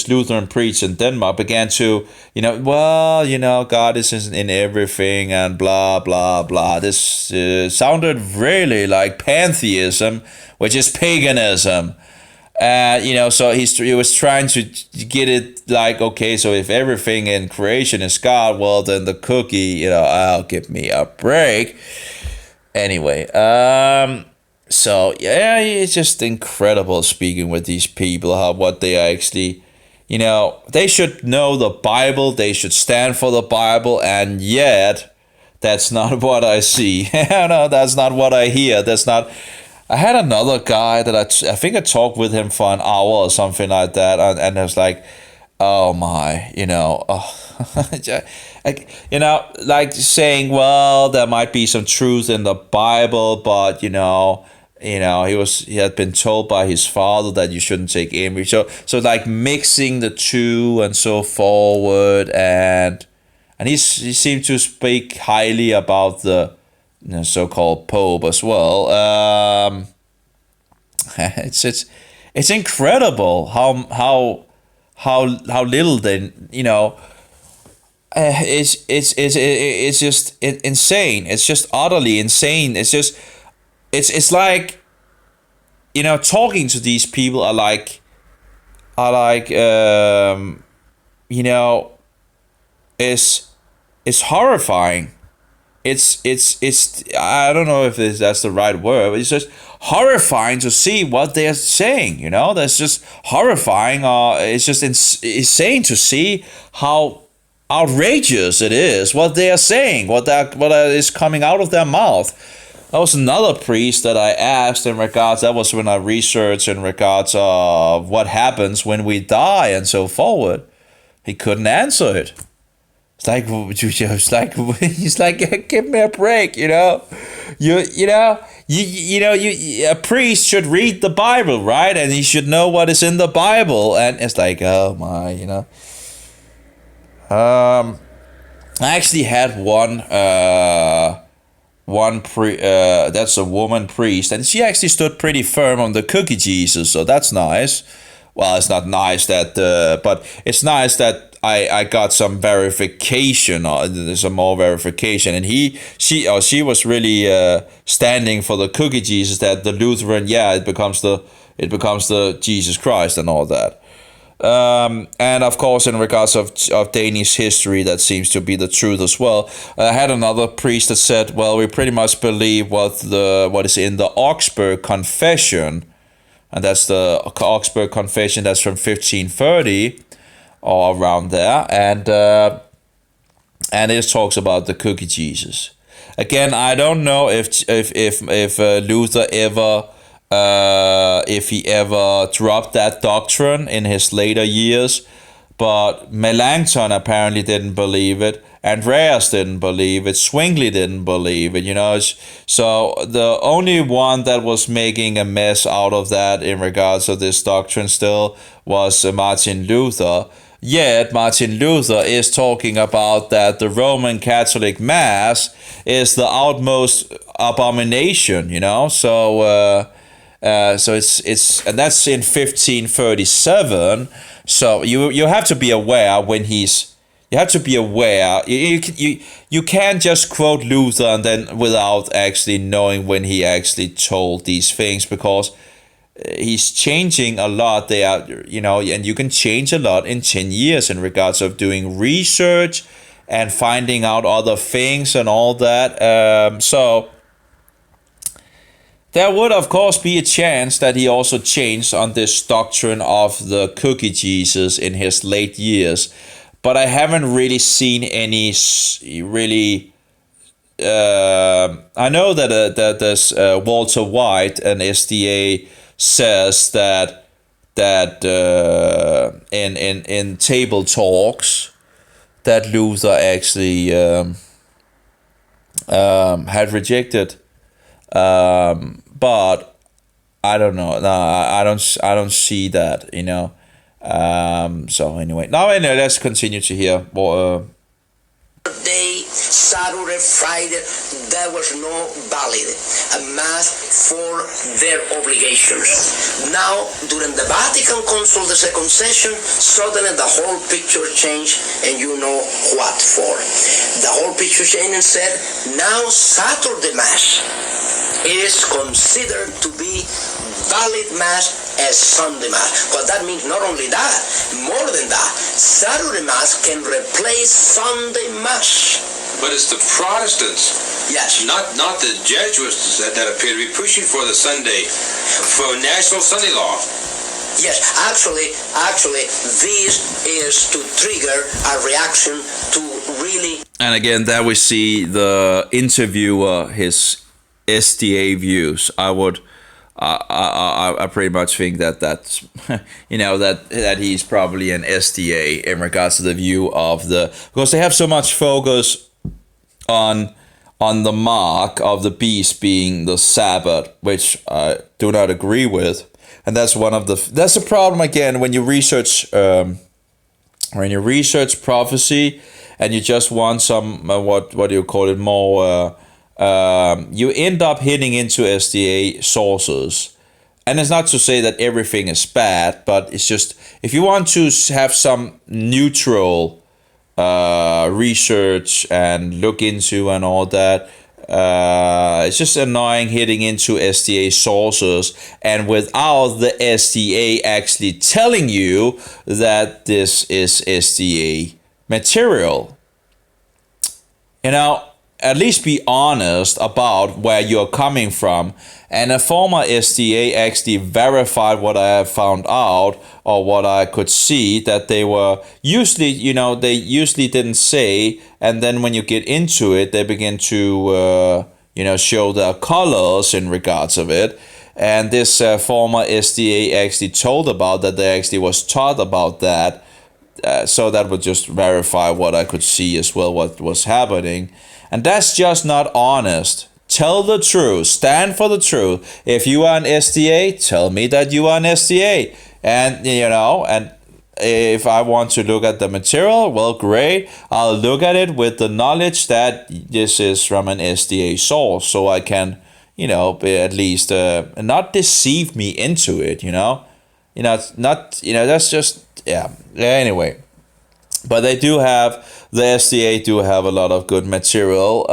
Lutheran priest in Denmark began to, you know, well, you know, God is in everything and blah, blah, blah. This sounded really like pantheism, which is paganism. You know, so he was trying to get it like, okay, so if everything in creation is God, well, then the cookie, you know, I'll give me a break. Anyway, so yeah, it's just incredible speaking with these people, what they are actually, you know, they should know the Bible, they should stand for the Bible, and yet That's not what I see. No, that's not what I hear. That's not. I had another guy that I think I talked with him for an hour or something like that, and I was like, oh my, like saying, well, there might be some truth in the Bible, but he had been told by his father that you shouldn't take image. So like mixing the two and so forward, and he seemed to speak highly about the so-called Pope as well. It's incredible how little they it's just insane. It's just utterly insane. It's like talking to these people are like it's horrifying. It's I don't know if that's the right word, but it's just horrifying to see what they're saying. That's just horrifying. It's just insane to see how outrageous it is what they are saying, what is coming out of their mouth. That was another priest that I asked in regards. That was when I researched in regards of what happens when we die and so forward. He couldn't answer it. He's like, give me a break, a priest should read the Bible, right? And he should know what is in the Bible. And it's like, oh my, I actually had that's a woman priest, and she actually stood pretty firm on the cookie Jesus, so that's nice. Well, it's not nice that, but it's nice that I got some verification, or some more verification, and she was really standing for the cookie Jesus, that the Lutheran, it becomes the Jesus Christ and all that. And of course, in regards of Danish history, that seems to be the truth as well. I had another priest that said, well, we pretty much believe what is in the Augsburg Confession, and that's the Augsburg Confession, that's from 1530 or around there, and it talks about the cookie Jesus. Again, I don't know if Luther ever if he ever dropped that doctrine in his later years, but Melanchthon apparently didn't believe it, Andreas didn't believe it, Zwingli didn't believe it, so the only one that was making a mess out of that in regards to this doctrine still was Martin Luther. Yet Martin Luther is talking about that the Roman Catholic Mass is the utmost abomination, so it's and that's in 1537. So you have to be aware you can't just quote Luther and then without actually knowing when he actually told these things, because he's changing a lot there, and you can change a lot in 10 years in regards of doing research and finding out other things and all that. So there would, of course, be a chance that he also changed on this doctrine of the cookie Jesus in his late years. But I haven't really seen any really... I know that there's Walter White, an SDA, says that in table talks that Luther actually had rejected, but I don't know. No, I don't see that. So anyway, let's continue to hear more. Day, Saturday, Friday, there was no valid mass for their obligations. Now, during the Vatican Council, the second session, suddenly the whole picture changed, and you know what for. The whole picture changed and said, now Saturday Mass is considered to be valid Mass as Sunday Mass. But that means not only that, more than that, Saturday Mass can replace Sunday Mass. But it's the Protestants, yes, not the Jesuits that appear to be pushing for the Sunday, for national Sunday law. Yes, actually, this is to trigger a reaction to really. And again, there we see the interviewer, his SDA views. I pretty much think that's that he's probably an SDA in regards to the view of because they have so much focus on the mark of the beast being the Sabbath, which I do not agree with, and that's the problem again when you research prophecy and you just want some what do you call it more. You end up hitting into SDA sources. And it's not to say that everything is bad, but it's just if you want to have some neutral research and look into and all that, it's just annoying hitting into SDA sources and without the SDA actually telling you that this is SDA material. At least be honest about where you're coming from. And a former SDA actually verified what I have found out or what I could see, that they were usually, they usually didn't say, and then when you get into it, they begin to, show their colors in regards of it. And this former SDA actually told about that they actually was taught about that. So that would just verify what I could see as well, what was happening. And that's just not honest. Tell the truth. Stand for the truth. If you are an SDA, tell me that you are an SDA. And, and if I want to look at the material, well, great. I'll look at it with the knowledge that this is from an SDA source. So I can, at least not deceive me into it, that's just, yeah. Anyway. But the SDA do have a lot of good material.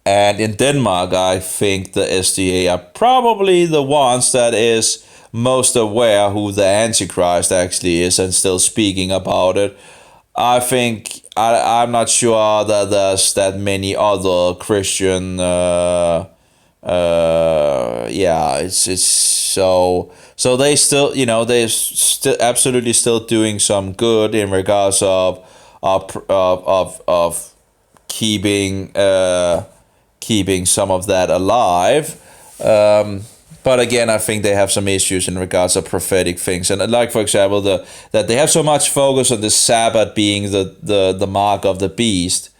And in Denmark, I think the SDA are probably the ones that is most aware who the Antichrist actually is and still speaking about it. I think, I'm not sure that there's that many other Christian, it's so they still, they're still absolutely still doing some good in regards of keeping some of that alive. But again, I think they have some issues in regards of prophetic things, and like for example, that they have so much focus on the Sabbath being the mark of the beast.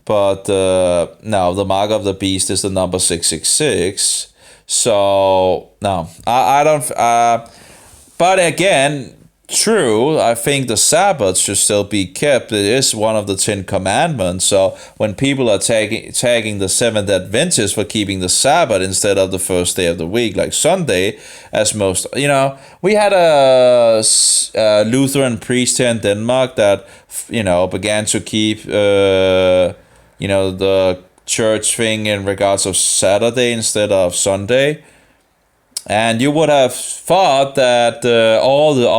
But no, the mark of the beast is the number 666. So no, I don't. But again, true. I think the Sabbath should still be kept. It is one of the 10 commandments. So when people are tagging the Seventh Adventists for keeping the Sabbath instead of the first day of the week, like Sunday, as most, we had a Lutheran priest here in Denmark that began to keep the church thing in regards of Saturday instead of Sunday. And you would have thought that all the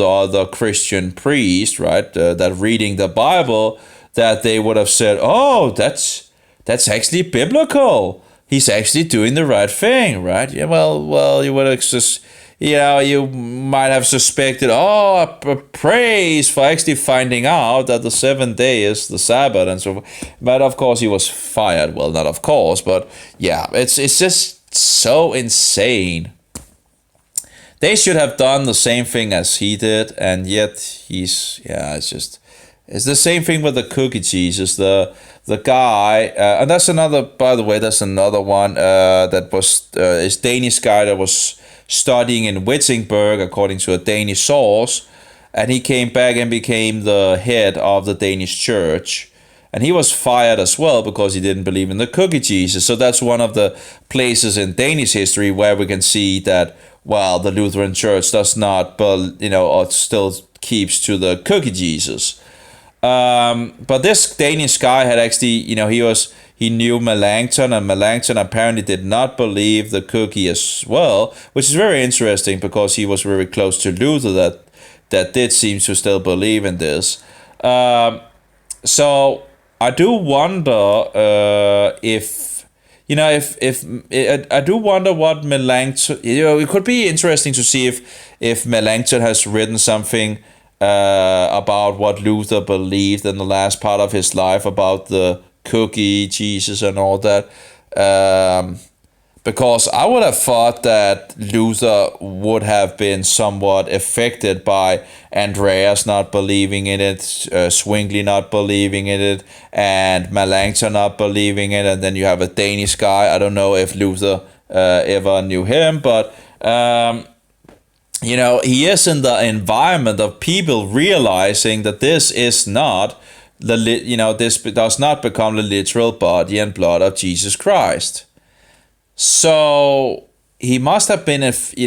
other Christian priests, right, that reading the Bible, that they would have said, "Oh, that's actually biblical. He's actually doing the right thing, right?" Yeah, well, you would have just, you might have suspected, praise for actually finding out that the seventh day is the Sabbath and so forth. But of course, he was fired. Well, not of course, but yeah, it's just so insane. They should have done the same thing as he did, and yet it's the same thing with the cookie Jesus. The guy, and that's another, by the way, that's another one that was this Danish guy that was studying in Wittenberg according to a Danish source, and he came back and became the head of the Danish church. And he was fired as well because he didn't believe in the cookie Jesus. So that's one of the places in Danish history where we can see that, well, the Lutheran Church does not, or still keeps to the cookie Jesus. But this Danish guy had actually, he knew Melanchthon, and Melanchthon apparently did not believe the cookie as well, which is very interesting because he was very close to Luther that did seem to still believe in this. So I do wonder if, you know, if I do wonder what Melanchthon, you know, it could be interesting to see if Melanchthon has written something about what Luther believed in the last part of his life about the cookie, Jesus, and all that. Because I would have thought that Luther would have been somewhat affected by Andreas not believing in it, Zwingli not believing in it, and Melanchthon not believing in it, and then you have a Danish guy. I don't know if Luther ever knew him, but you know, he is in the environment of people realizing that this is not this does not become the literal body and blood of Jesus Christ. So he must have been, he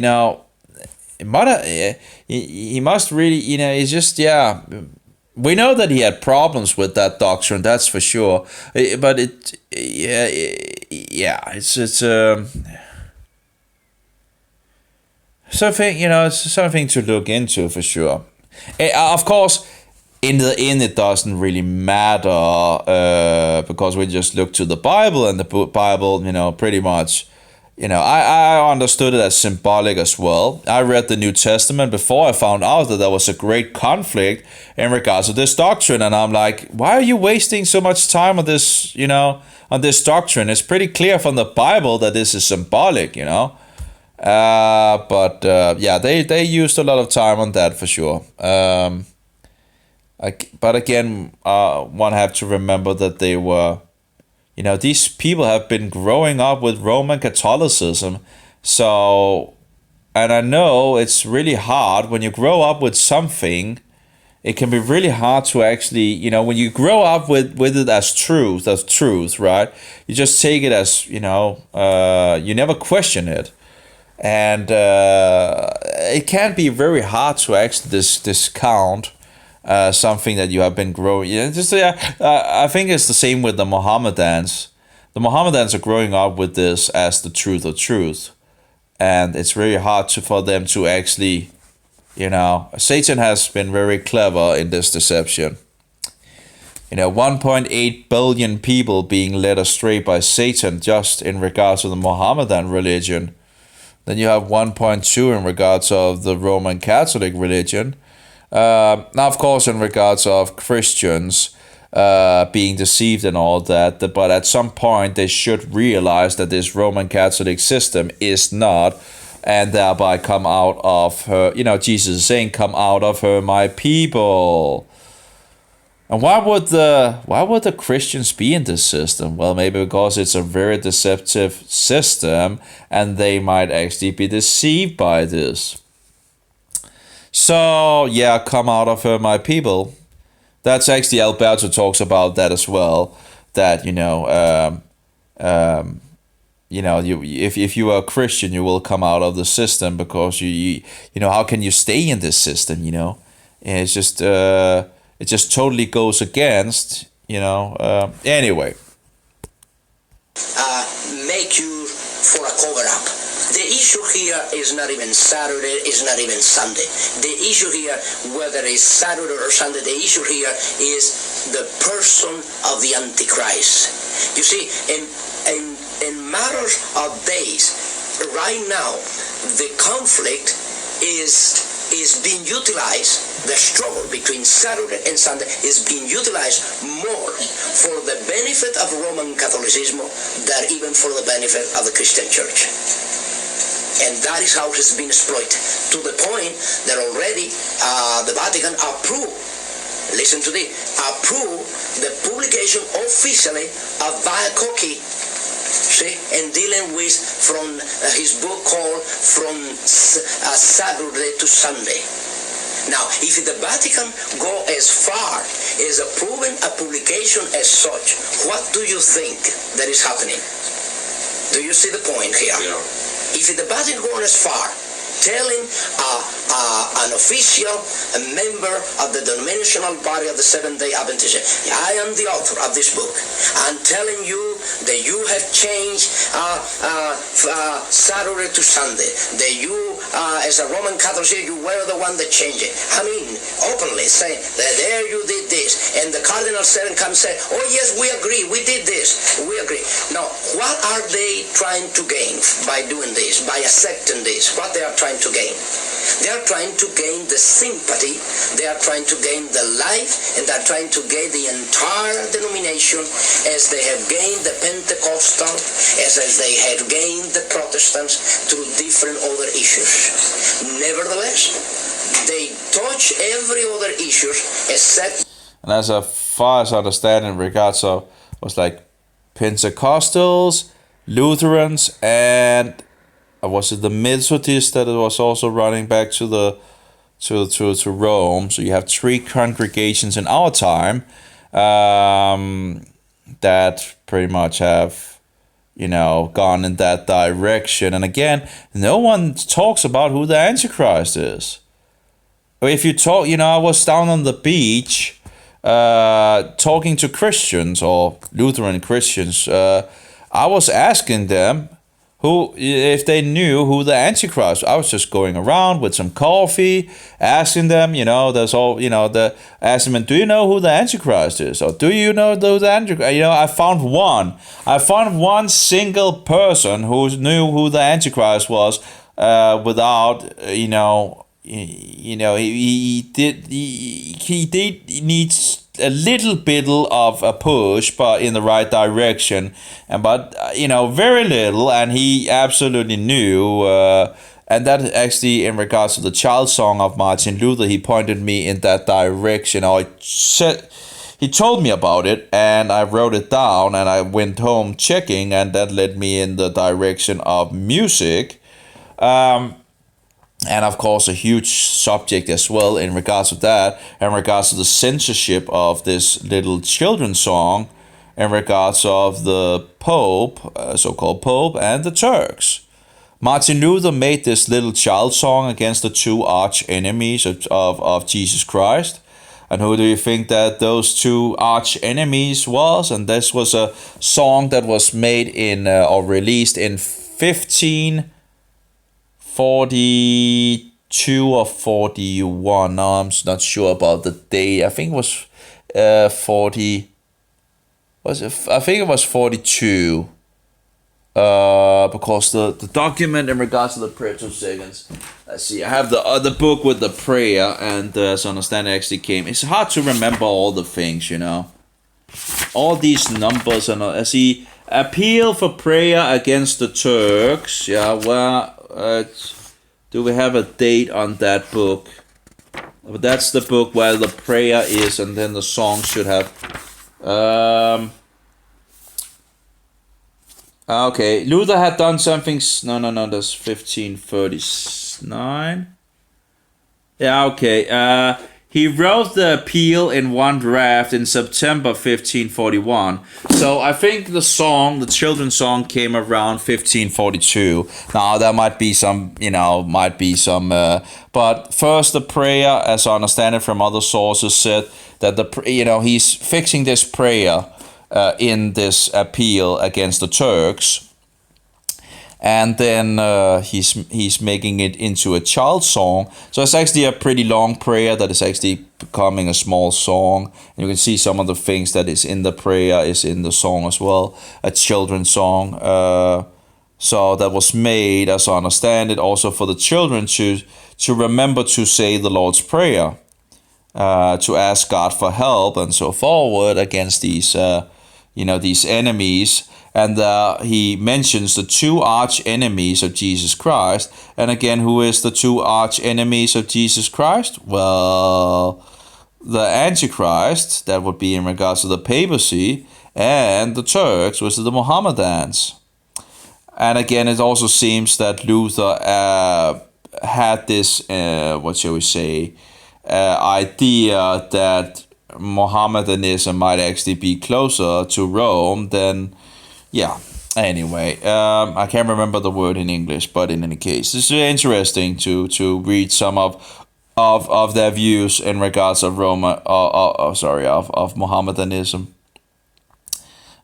must really, it's just, yeah. We know that he had problems with that doctrine, that's for sure. But it's something, it's something to look into for sure. Of course, in the end, it doesn't really matter because we just look to the Bible, and the Bible, pretty much, I understood it as symbolic as well. I read the New Testament before I found out that there was a great conflict in regards to this doctrine, and I'm like, why are you wasting so much time on this, on this doctrine? It's pretty clear from the Bible that this is symbolic, But they used a lot of time on that for sure. But again, one have to remember that they were, these people have been growing up with Roman Catholicism. So, and I know it's really hard when you grow up with something. It can be really hard to actually, when you grow up with it as truth, right? You just take it as, you never question it. And it can be very hard to actually discount something that you have been growing. I think it's the same with the Mohammedans. The Mohammedans are growing up with this as the truth of truth, and it's very hard for them to actually, Satan has been very clever in this deception. 1.8 billion people being led astray by Satan just in regards to the Mohammedan religion. Then you have 1.2 in regards of the Roman Catholic religion. Now, of course, in regards of Christians being deceived and all that, but at some point they should realize that this Roman Catholic system is not, and thereby come out of her. Jesus is saying, "Come out of her, my people." And why would the Christians be in this system? Well, maybe because it's a very deceptive system, and they might actually be deceived by this. So, yeah, come out of her, my people. That's actually, Alberto talks about that as well. That, if you are a Christian, you will come out of the system because you how can you stay in this system, And it's just, it just totally goes against, anyway. Make you for a cover-up. The issue here is not even Saturday, it's not even Sunday. The issue here, whether it's Saturday or Sunday, the issue here is the person of the Antichrist. You see, in matters of days, right now, the conflict is being utilized, the struggle between Saturday and Sunday is being utilized more for the benefit of Roman Catholicism than even for the benefit of the Christian Church. And that is how it has been exploited, to the point that already the Vatican approved, listen to this, approved the publication officially of Biacochi, and dealing with from his book called From Saturday to Sunday. Now, if the Vatican go as far as approving a publication as such, what do you think that is happening? Do you see the point here? Yeah. If the Vatican goes as far telling an official, a member of the denominational body of the Seventh-day Adventists, I am the author of this book. I'm telling you that you have changed Saturday to Sunday. That you, as a Roman Catholic, you were the one that changed it. I mean, openly saying that there you did this. And the Cardinal Seven comes and say, oh yes, we agree, we did this. We agree. Now, what are they trying to gain by doing this, by accepting this? What they are trying to gain? They are trying to gain the sympathy, they are trying to gain the life, and they are trying to gain the entire denomination as they have gained the Pentecostal, as they have gained the Protestants through different other issues. Nevertheless, they touch every other issue except... And as far as I understand in regards of, was like Pentecostals, Lutherans, and was it the Methodists that it was also running back to the to Rome? So you have 3 congregations in our time that pretty much have, you know, gone in that direction. And again, no one talks about who the Antichrist is. If you talk, you know, I was down on the beach talking to Christians or Lutheran Christians. I was asking them who, if they knew who the Antichrist. I was just going around with some coffee, asking them, you know, there's all, you know, asking them, do you know who the Antichrist is? Or do you know who the Antichrist? You know, I found one single person who knew who the Antichrist was, without, he did need a little bit of a push, but in the right direction, but very little, and he absolutely knew, and that actually in regards to the child song of Martin Luther, he pointed me in that direction, or he told me about it, and I wrote it down, and I went home checking, and that led me in the direction of music. And of course, a huge subject as well in regards to that, in regards to the censorship of this little children's song, in regards of the Pope, so-called Pope, and the Turks. Martin Luther made this little child song against the 2 arch enemies of Jesus Christ. And who do you think that those 2 arch enemies was? And this was a song that was made in or released in 1542 or 41. No, I'm not sure about the date. I think it was 40. I think it was 42. Because the document in regards to the prayer, 2 seconds. Let's see. I have the book with the prayer, and as I understand, it actually came. It's hard to remember all the things, you know. All these numbers, and I see appeal for prayer against the Turks. Yeah, well. Do we have a date on that book? But that's the book where the prayer is, and then the song should have. Okay, Luther had done something. No, that's 1539. Yeah, okay. He wrote the appeal in one draft in September 1541. So I think the song, the children's song, came around 1542. Now there might be some, but first the prayer, as I understand it from other sources, said that he's fixing this prayer in this appeal against the Turks. And then he's making it into a child song. So it's actually a pretty long prayer that is actually becoming a small song. And you can see some of the things that is in the prayer is in the song as well. A children's song. So that was made, as I understand it, also for the children to remember to say the Lord's Prayer. To ask God for help and so forward against these, these enemies. And he mentions the 2 arch enemies of Jesus Christ. And again, who is the 2 arch enemies of Jesus Christ? Well, the Antichrist, that would be in regards to the papacy, and the Turks, which are the Mohammedans. And again, it also seems that Luther had this, idea that Mohammedanism might actually be closer to Rome than... Yeah, Anyway, I can't remember the word in English, but in any case, it's interesting to read some of their views in regards of of Mohammedanism.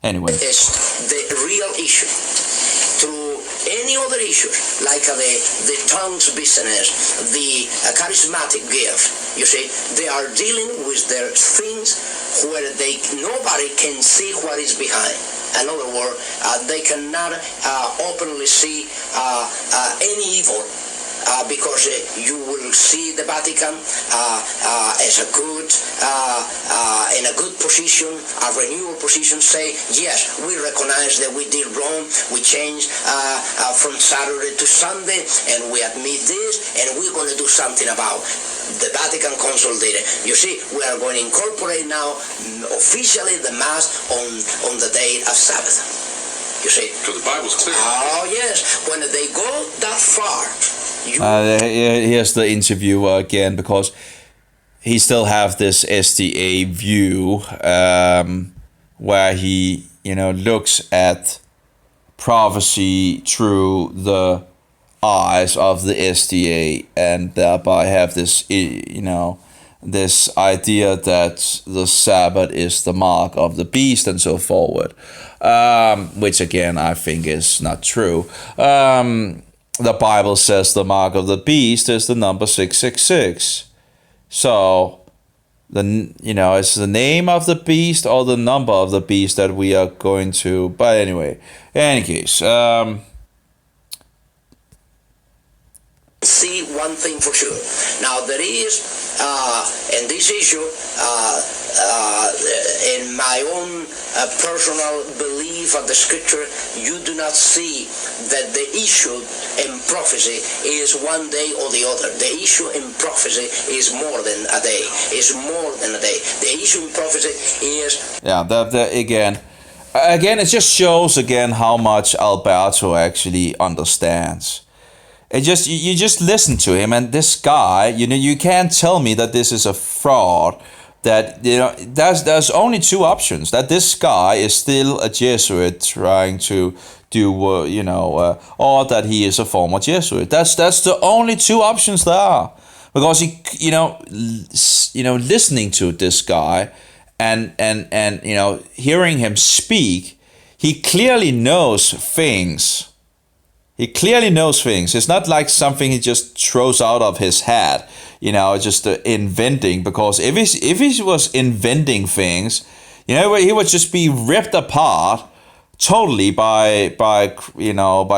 Anyway, is the real issue. Through any other issues, like the tongues business, the charismatic gift, you see, they are dealing with their things where nobody can see what is behind. In other words, they cannot openly see any evil. Because you will see the Vatican as a good, in a good position, a renewal position, say, yes, we recognize that we did wrong, we changed from Saturday to Sunday, and we admit this, and we're going to do something about the Vatican Council did it. You see, we are going to incorporate now officially the Mass on the day of Sabbath. You see? So the Bible's clear. Oh, yes. When they go that far, here's the interviewer again, because he still have this SDA view where he looks at prophecy through the eyes of the SDA, and thereby have this this idea that the Sabbath is the mark of the beast and so forward, which again I think is not true. The Bible says the mark of the beast is the number 666. So, it's the name of the beast or the number of the beast that we are going to. But anyway, in any case, see one thing for sure. Now there is, in this issue, in my own personal belief of the scripture, you do not see that the issue in prophecy is one day or the other. The issue in prophecy is more than a day. It's more than a day. The issue in prophecy is... Yeah, again, it just shows again how much Alberto actually understands. You just listen to him, and this guy, you can't tell me that this is a fraud. That there's only two options: that this guy is still a Jesuit trying to do or that he is a former Jesuit. That's the only two options there are, because listening to this guy and hearing him speak, he clearly knows things. He clearly knows things. It's not like something he just throws out of his head, just inventing. Because if he was inventing things, he would just be ripped apart totally by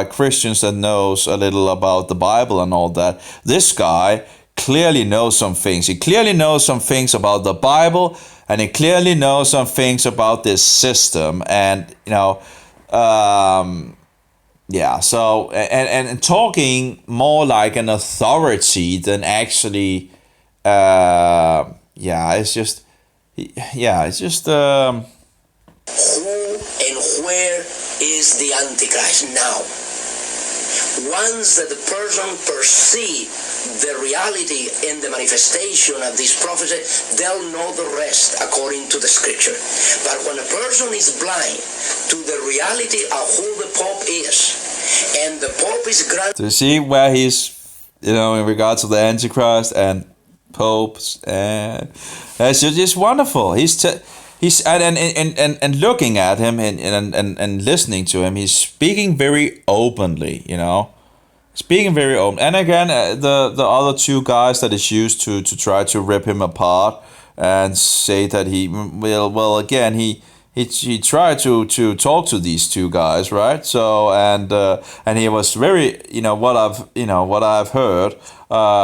Christians that knows a little about the Bible and all that. This guy clearly knows some things. He clearly knows some things about the Bible, and he clearly knows some things about this system. And yeah, so and talking more like an authority than actually, it's just. Who and where is the Antichrist now? Once that the person perceives the reality and the manifestation of this prophecy, they'll know the rest according to the scripture. But when a person is blind to the reality of who the Pope is, and the Pope is granted... To see where he's, in regards to the Antichrist and popes, and it's just wonderful. He's looking at him and listening to him. He's speaking very openly, speaking very open. And again, the other two guys that is used to try to rip him apart and say that he tried to talk to these two guys, right? So and he was very, what I've heard,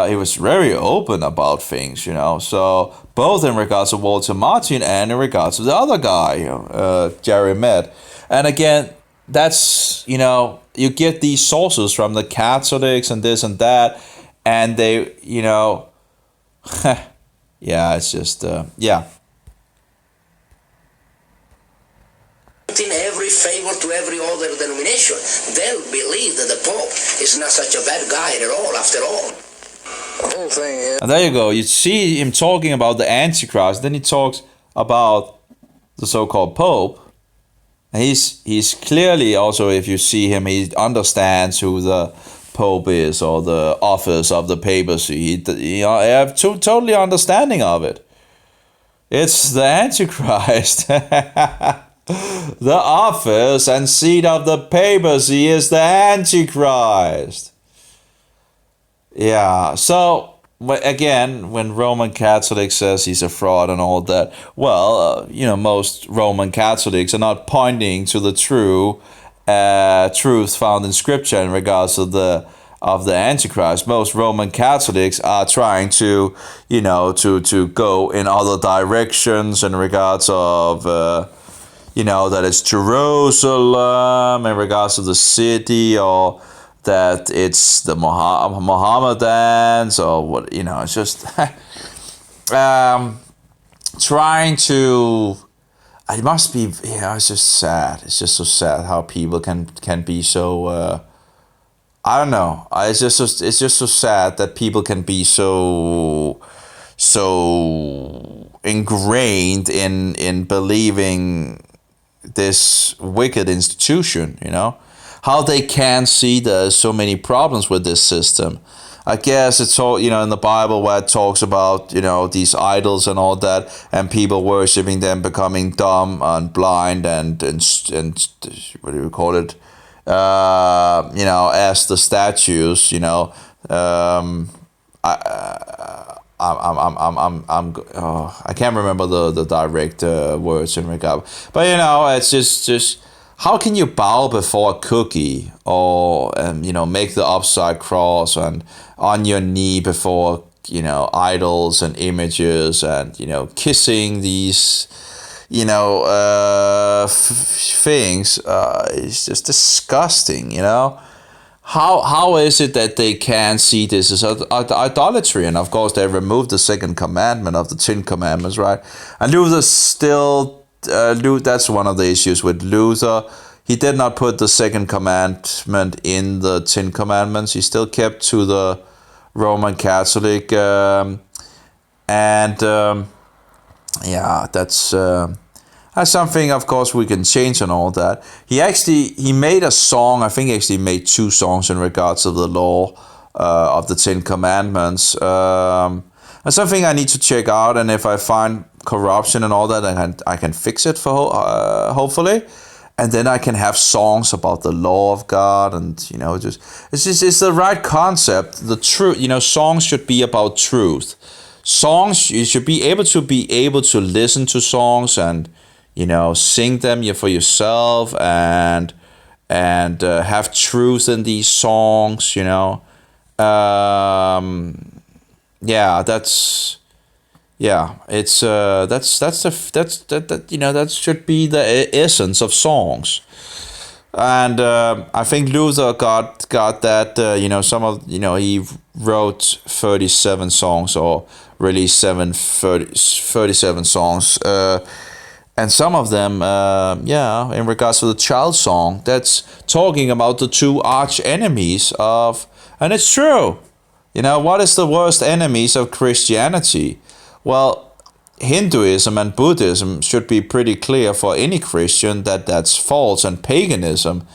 he was very open about things, So both in regards to Walter Martin and in regards to the other guy, Jerry Med. And again, that's you get these sources from the Catholics and this and that, and they, it's just in every favor to every other denomination, they'll believe that the Pope is not such a bad guy at all, after all. The whole thing is... And there you go. You see him talking about the Antichrist, then he talks about the so-called Pope, He's clearly also, if you see him, he understands who the Pope is or the office of the papacy. I have totally understanding of it. It's the Antichrist. The office and seat of the papacy is the Antichrist. Yeah, so again, when Roman Catholic says he's a fraud and all that, well, most Roman Catholics are not pointing to the truth found in Scripture in regards to the Antichrist. Most Roman Catholics are trying to, to go in other directions in regards of, that it's Jerusalem, in regards to the city, or that it's the Mohammedans, or what, it's just trying to. It must be, it's just sad. It's just so sad how people can be so. I don't know. It's just so sad that people can be so ingrained in believing this wicked institution. How they can see there's so many problems with this system. I guess it's all, in the Bible where it talks about, these idols and all that, and people worshiping them, becoming dumb and blind and what do you call it? As the statues, I can't remember the direct words in regard, but it's just how can you bow before a cookie, or make the upside cross and on your knee before idols and images, and kissing these things? It's just disgusting. How is it that they can see this as idolatry? And of course, they removed the second commandment of the 10 Commandments, right? And Luther still, that's one of the issues with Luther. He did not put the second commandment in the 10 Commandments. He still kept to the Roman Catholic, that's something, of course, we can change and all that. He made a song. I think he actually made 2 songs in regards to the law of the 10 Commandments. That's something I need to check out, and if I find corruption and all that, I can fix it for hopefully, and then I can have songs about the law of God, and it's the right concept. The truth, songs should be about truth. Songs, you should be able to listen to songs and sing them for yourself, and have truth in these songs. That should be the essence of songs. And I think Luther got that. He wrote 37 songs, or released 37 songs. And some of them, in regards to the child song, that's talking about the 2 arch enemies of, and it's true. What is the worst enemies of Christianity? Well, Hinduism and Buddhism should be pretty clear for any Christian that's false, and paganism.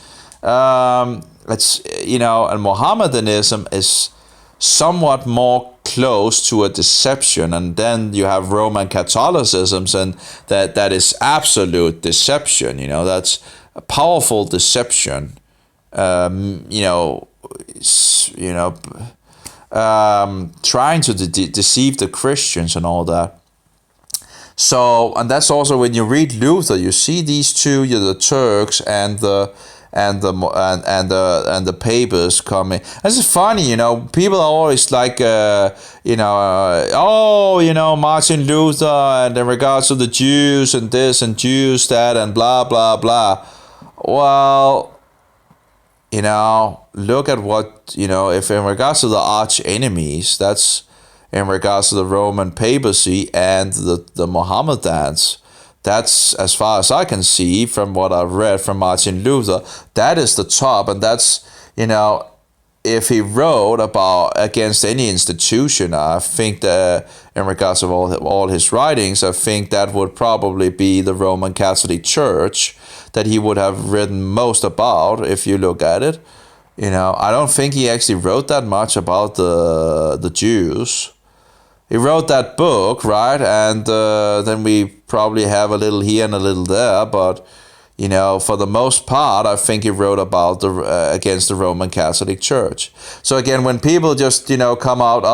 And Mohammedanism is somewhat more close to a deception, and then you have Roman Catholicism, and that is absolute deception. That's a powerful deception. Trying to deceive the Christians and all that. So, and that's also when you read Luther, you see these 2, the Turks and the papers coming. This is funny, people are always like, Martin Luther, and in regards to the Jews and this and Jews that and blah blah blah. Well, look at what, if in regards to the arch enemies, that's in regards to the Roman papacy and the Mohammedans. That's, as far as I can see from what I've read from Martin Luther, that is the top. And that's, if he wrote about against any institution, I think that in regards to all his writings, I think that would probably be the Roman Catholic Church. that he would have written most about if you look at it. You know, I don't think he actually wrote that much about the Jews. He wrote that book, right? And then we probably have a little here and a little there, but you know, for the most part, I think he wrote about the against the Roman Catholic Church. So again, when people just, you know, come out,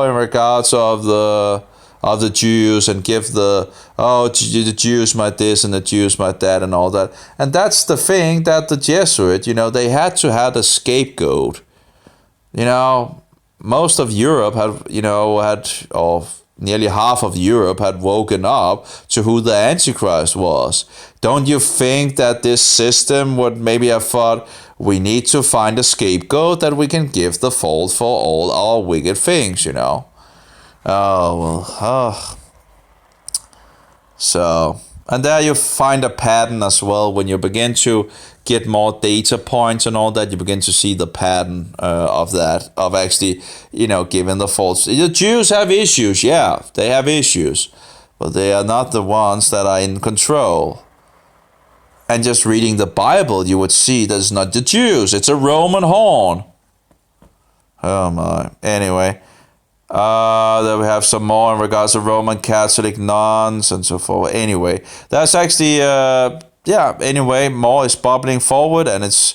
in regards of the Jews, and give the Jews might this and the Jews might that and all that, and that's the thing that the Jesuit, you know, they had to have a scapegoat. You know, most of Europe or nearly half of Europe had woken up to who the Antichrist was. Don't you think that this system would maybe have thought, we need to find a scapegoat that we can give the fault for all our wicked things, you know? So, and there you find a pattern as well. When you begin to get more data points and all that, you begin to see the pattern of that, of actually, you know, giving the faults. The Jews have issues, yeah, they have issues, but they are not the ones that are in control. And just reading the Bible, you would see that it's not the Jews, it's a Roman horn. Oh my. Anyway, then we have some more in regards to Roman Catholic nuns and so forth. Anyway, that's actually anyway, more is bubbling forward, and it's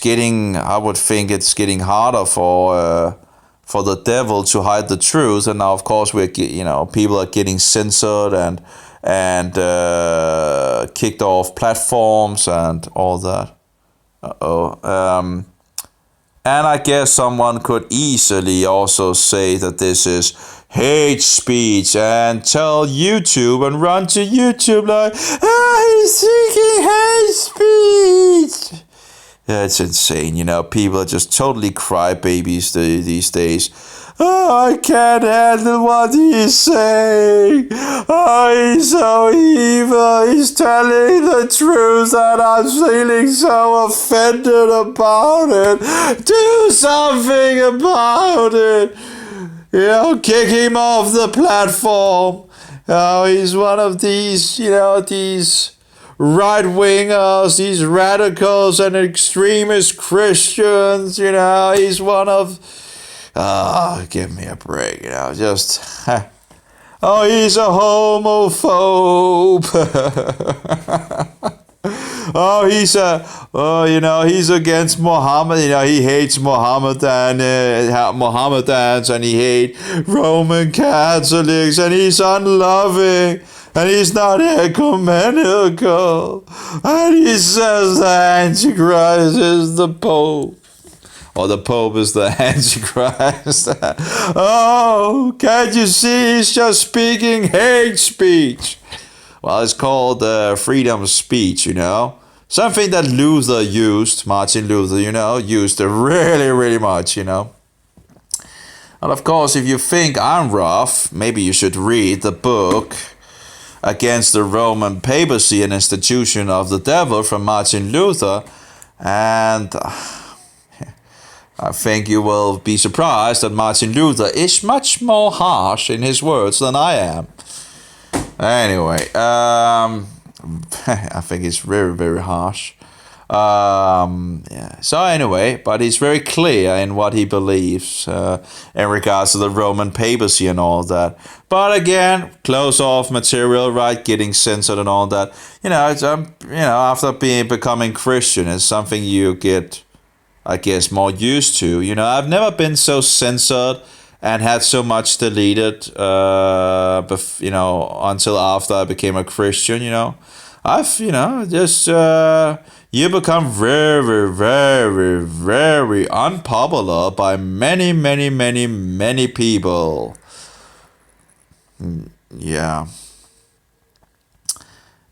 getting, I would think it's getting harder for the devil to hide the truth. And now, of course, people are getting censored and kicked off platforms and all that. And I guess someone could easily also say that this is hate speech and tell YouTube and run to YouTube like, he's seeking hate speech. Yeah, it's insane, you know. People are just totally crybabies these days. I can't handle what he's saying. He's so evil. He's telling the truth and I'm feeling so offended about it. Do something about it. You know, kick him off the platform. He's one of these, these right-wingers, these radicals and extremist Christians, he's one of... give me a break, just... he's a homophobe. He's against Muhammad, he hates Mohammedans, and he hates Roman Catholics, and he's unloving, and he's not ecumenical, and he says the Antichrist is the Pope. Or the Pope is the Antichrist. Can't you see he's just speaking hate speech? Well, it's called freedom of speech, Something that Martin Luther, used it really, really much, And of course, if you think I'm rough, maybe you should read the book Against the Roman Papacy, an Institution of the Devil from Martin Luther, and... I think you will be surprised that Martin Luther is much more harsh in his words than I am. Anyway, I think it's very, very harsh. So anyway, but he's very clear in what he believes in regards to the Roman papacy and all that. But again, close off material, right? Getting censored and all that. It's after becoming Christian, it's something you get, I guess, more used to. I've never been so censored and had so much deleted, until after I became a Christian, I've, you become very, very, very unpopular by many, many, many, many people. Yeah.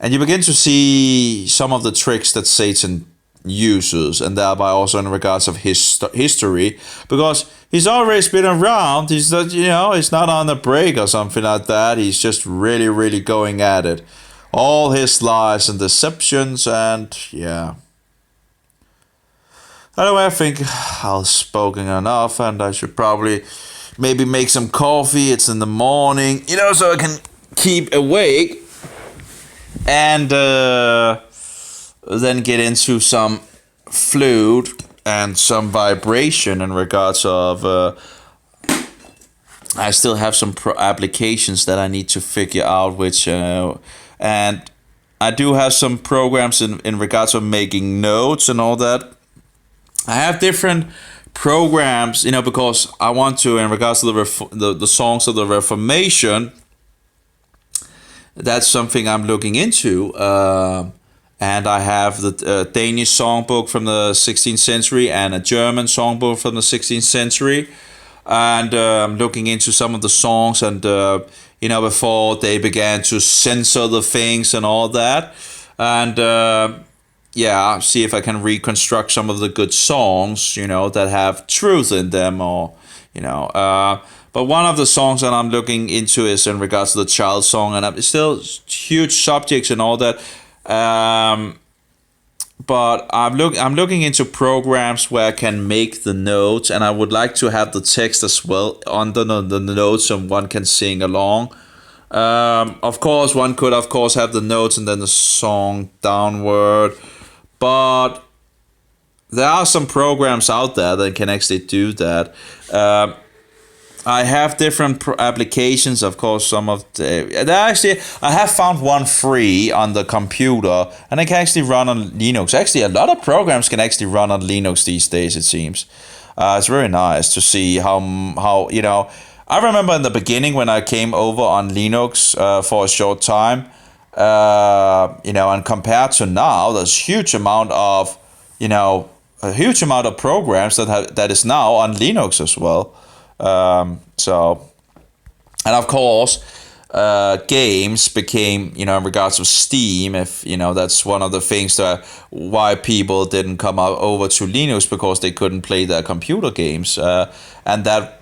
And you begin to see some of the tricks that Satan uses, and thereby also in regards of his history, because he's always been around. He's not, he's not on a break or something like that. He's just really, really going at it. All his lies and deceptions, and yeah. Anyway, I think I've spoken enough, and I should probably maybe make some coffee. It's in the morning, so I can keep awake. And then get into some flute and some vibration in regards of. I still have some applications that I need to figure out, which and I do have some programs in regards of making notes and all that. I have different programs, because I want to, in regards to the songs of the Reformation. That's something I'm looking into. And I have the Danish songbook from the 16th century and a German songbook from the 16th century. And I'm looking into some of the songs and, before they began to censor the things and all that. And, see if I can reconstruct some of the good songs, that have truth in them or, but one of the songs that I'm looking into is in regards to the child song, and it's still huge subjects and all that. But I'm looking into programs where I can make the notes, and I would like to have the text as well on the notes, and one can sing along. Of course, one could have the notes and then the song downward, but there are some programs out there that can actually do that. I have different applications, of course. Some of I have found one free on the computer, and it can actually run on Linux. Actually, a lot of programs can actually run on Linux these days, it seems. It's very nice to see how I remember in the beginning when I came over on Linux for a short time, and compared to now, there's a huge amount of programs that is now on Linux as well. And of course, games became, in regards to Steam, if, that's one of the things that why people didn't come over to Linux, because they couldn't play their computer games. And that,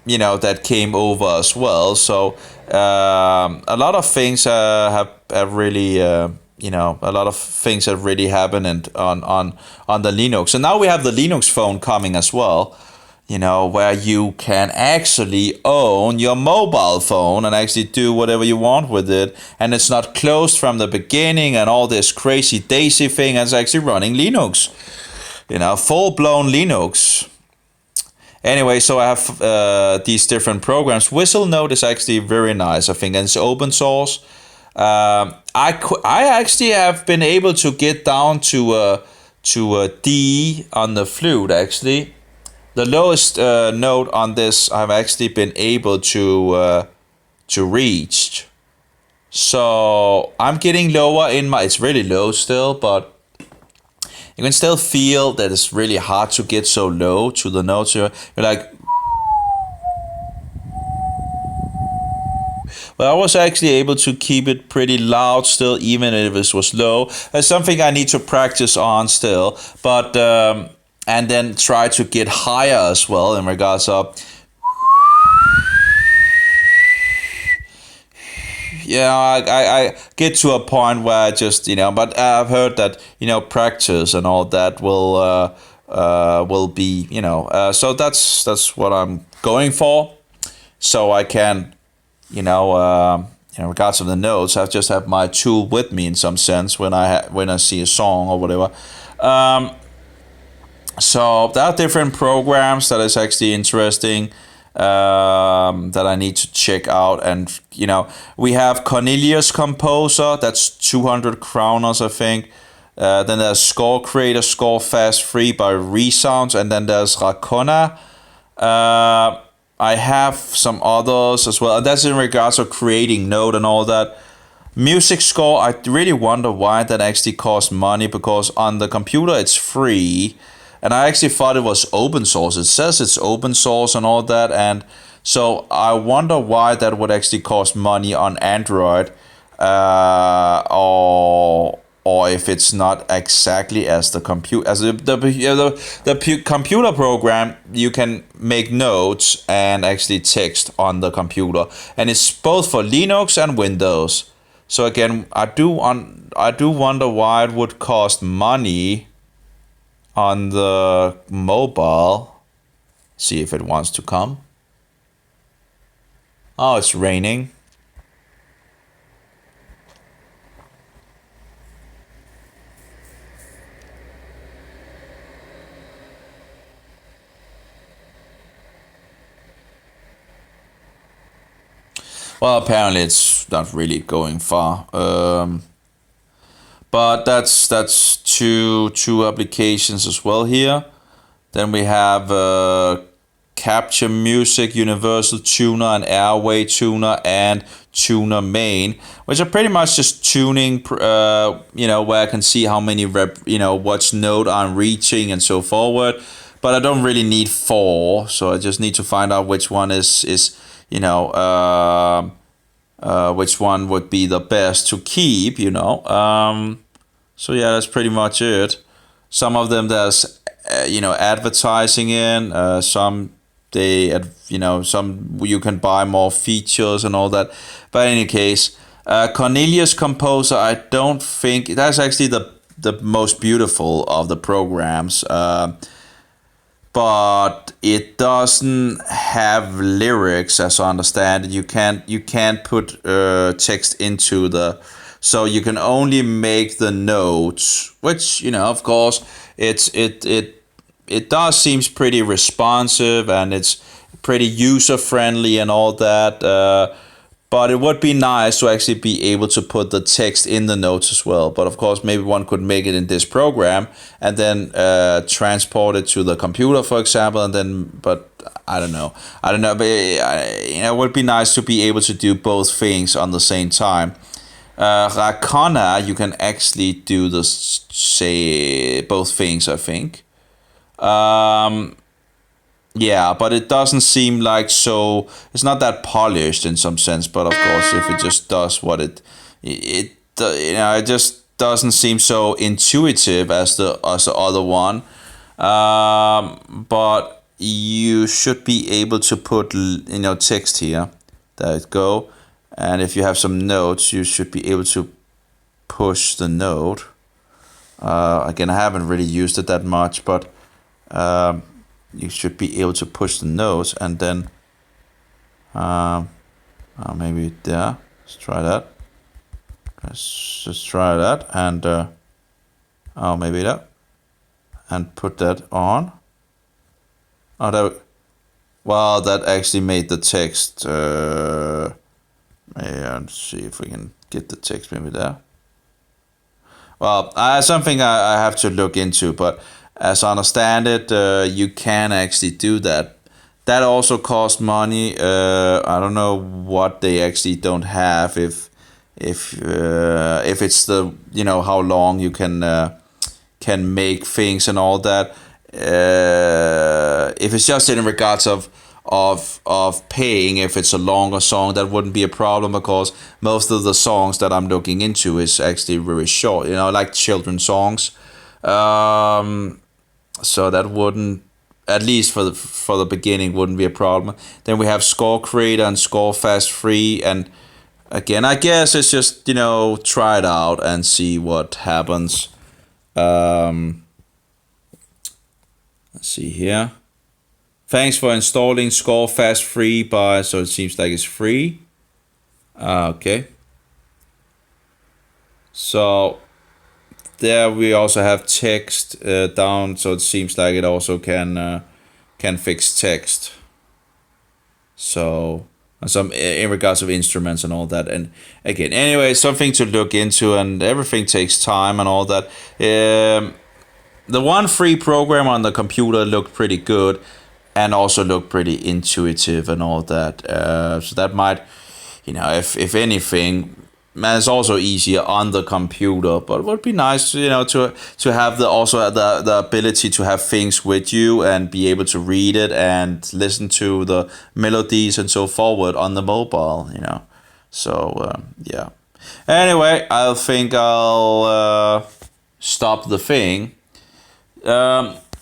that came over as well. So, a lot of things have really, a lot of things have really happened on the Linux. And now we have the Linux phone coming as well. Where you can actually own your mobile phone and actually do whatever you want with it. And it's not closed from the beginning and all this crazy daisy thing. It's actually running Linux. Full-blown Linux. Anyway, so I have these different programs. WhistleNote is actually very nice, I think, and it's open source. I actually have been able to get down to a D on the flute, actually. The lowest note on this I've actually been able to reach. So I'm getting lower it's really low still, but you can still feel that it's really hard to get so low to the notes. You're like, but I was actually able to keep it pretty loud still, even if it was low. That's something I need to practice on still, but and then try to get higher as well in regards of. I get to a point where I just, but I've heard that, practice and all that will be, so that's what I'm going for. So I can, in regards of the notes, I just have my tool with me in some sense when I see a song or whatever. So there are different programs that is actually interesting that I need to check out. And, we have Cornelius Composer, that's 200 kroners, I think. Then there's Score Creator, Score Fast Free by Resounds. And then there's Racona. I have some others as well. And that's in regards to creating note and all that. Music Score, I really wonder why that actually costs money, because on the computer it's free. And I actually thought it was open source. It says it's open source and all that. And so I wonder why that would actually cost money on Android. Or if it's not exactly as the computer program, you can make notes and actually text on the computer. And it's both for Linux and Windows. So again, I do wonder why it would cost money on the mobile. See if it wants to come. Oh, it's raining. Well, apparently it's not really going far. But that's two applications as well here. Then we have Capture Music, Universal Tuner, and Airway Tuner, and Tuner Main, which are pretty much just tuning, where I can see how many what note I'm reaching and so forward. But I don't really need 4, so I just need to find out which one is which one would be the best to keep, So yeah, that's pretty much it. Some of them there's advertising in. Some some you can buy more features and all that. But in any case, Cornelius Composer, I don't think that's actually the most beautiful of the programs. But it doesn't have lyrics, as I understand it. You can't put text into so you can only make the notes, which of course it does seems pretty responsive and it's pretty user friendly and all that. But it would be nice to actually be able to put the text in the notes as well. But of course, maybe one could make it in this program and then transport it to the computer, for example. But I don't know. But it would be nice to be able to do both things on the same time. Rakana, you can actually do both things, I think. Yeah, but it doesn't seem like so. It's not that polished in some sense. But of course, if it just does what it just doesn't seem so intuitive as the other one. But you should be able to put text here. There it go. And if you have some notes, you should be able to push the note. Again, I haven't really used it that much, but you should be able to push the notes and then maybe there. Let's try that. Let's just try that and maybe that, and put that on. Well, that actually made the text. Let's see if we can get the text maybe there. Well, something I have to look into, but as I understand it, you can actually do that. That also costs money. I don't know what they actually don't have. If it's the how long you can make things and all that. If it's just in regards of paying, if it's a longer song, that wouldn't be a problem, because most of the songs that I'm looking into is actually very short, like children's songs. So that wouldn't, at least for the beginning, wouldn't be a problem. Then we have Score Creator and Score Fast Free, and again, I guess it's just try it out and see what happens. Let's see here. Thanks for installing Score Fast Free so it seems like it's free. Okay. So there we also have text down, so it seems like it also can fix text. So some in regards of instruments and all that, and again, anyway, something to look into, and everything takes time and all that. The one free program on the computer looked pretty good, and also looked pretty intuitive and all that. So that might, if anything, man, it's also easier on the computer. But it would be nice, to have the ability to have things with you and be able to read it and listen to the melodies and so forward on the mobile. So yeah. Anyway, I think I'll stop the thing.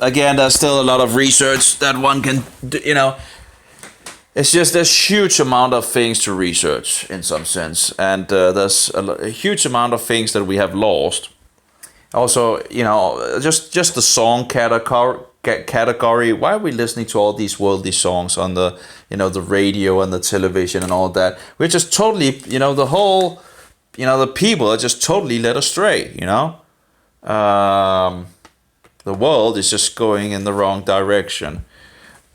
Again, there's still a lot of research that one can do, It's just there's huge amount of things to research in some sense. And there's a huge amount of things that we have lost. Also, just the song category. Why are we listening to all these worldly songs on the, the radio and the television and all that? We're just totally, the whole, the people are just totally led astray, The world is just going in the wrong direction.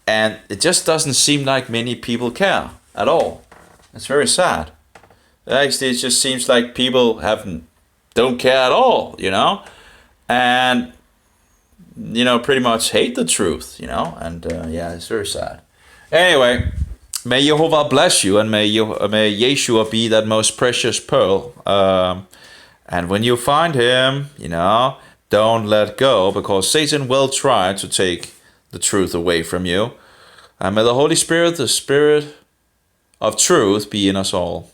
And it just doesn't seem like many people care at all. It's very sad. Actually, it just seems like people don't care at all, and pretty much hate the truth, and yeah, it's very sad. Anyway, may Jehovah bless you, and may Yeshua be that most precious pearl. And when you find him, don't let go, because Satan will try to take the truth away from you. And may the Holy Spirit, the Spirit of truth, be in us all.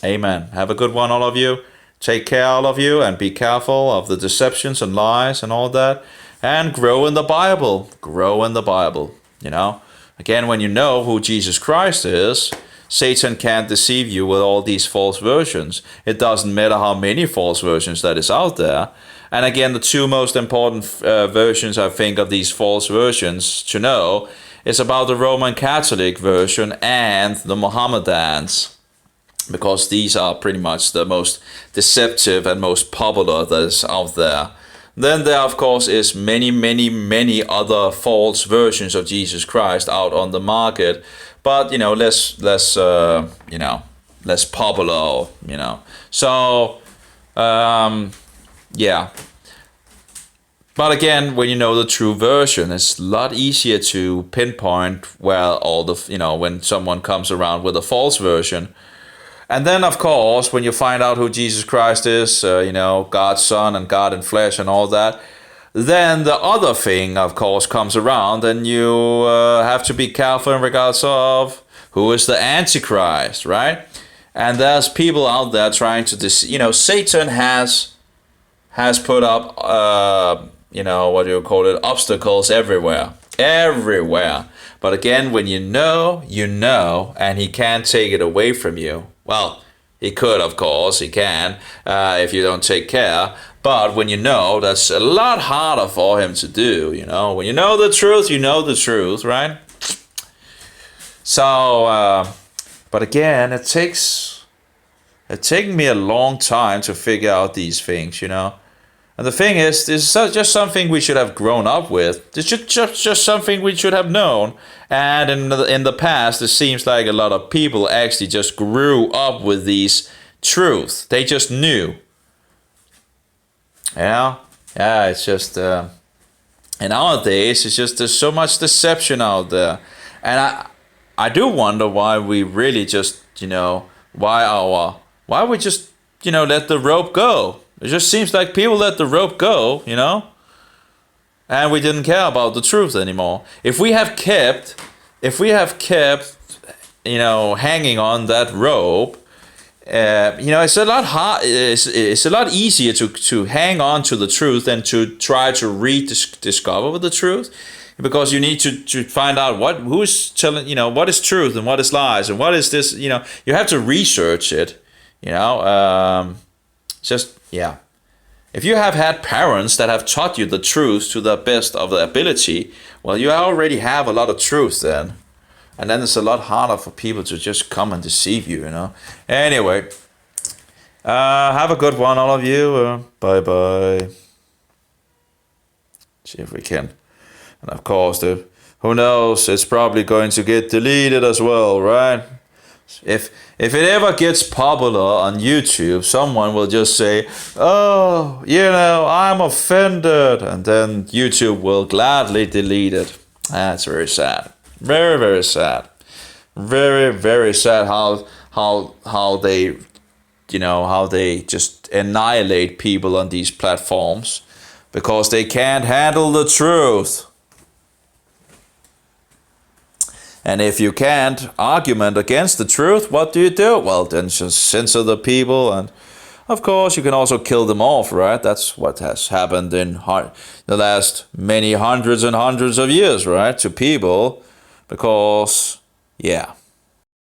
Amen. Have a good one, all of you. Take care, all of you, and be careful of the deceptions and lies and all that. And grow in the Bible. Grow in the Bible. Again, when you know who Jesus Christ is, Satan can't deceive you with all these false versions. It doesn't matter how many false versions that is out there. And again, the two most important versions, I think, of these false versions to know is about the Roman Catholic version and the Mohammedans, because these are pretty much the most deceptive and most popular that is out there. Then there, of course, is many, many, many other false versions of Jesus Christ out on the market, but less popular, So, yeah. But again, when you know the true version, it's a lot easier to pinpoint where all the, when someone comes around with a false version. And then, of course, when you find out who Jesus Christ is, God's Son and God in flesh and all that, then the other thing, of course, comes around, and you have to be careful in regards of who is the Antichrist, right? And there's people out there trying to Satan has put up, obstacles everywhere. But again, when you know, and he can't take it away from you. Well, he could, of course, he can, if you don't take care. But when you know, that's a lot harder for him to do, When you know the truth, right? So, but again, it's taken me a long time to figure out these things, And the thing is, this is just something we should have grown up with. It's just something we should have known. And in the past, it seems like a lot of people actually just grew up with these truths. They just knew. Yeah, it's just... and nowadays, it's just there's so much deception out there. And I do wonder why we really just, why we just, let the rope go. It just seems like people let the rope go, and we didn't care about the truth anymore. If we have kept, hanging on that rope, it's a lot hard. It's a lot easier to hang on to the truth than to try to rediscover the truth, because you need to find out who is telling, what is truth and what is lies and what is this. You have to research it. Yeah. If you have had parents that have taught you the truth to the best of their ability, well, you already have a lot of truth then. And then it's a lot harder for people to just come and deceive you, Anyway, have a good one, all of you. Bye-bye. See if we can. And of course, who knows, it's probably going to get deleted as well, right? If it ever gets popular on YouTube, someone will just say, "Oh, I'm offended," and then YouTube will gladly delete it. That's very sad. Very, very sad. Very, very sad how they just annihilate people on these platforms because they can't handle the truth. And if you can't argument against the truth, what do? Well, then just censor the people, and of course you can also kill them off, right? That's what has happened in the last many hundreds and hundreds of years, right? To people, because, yeah.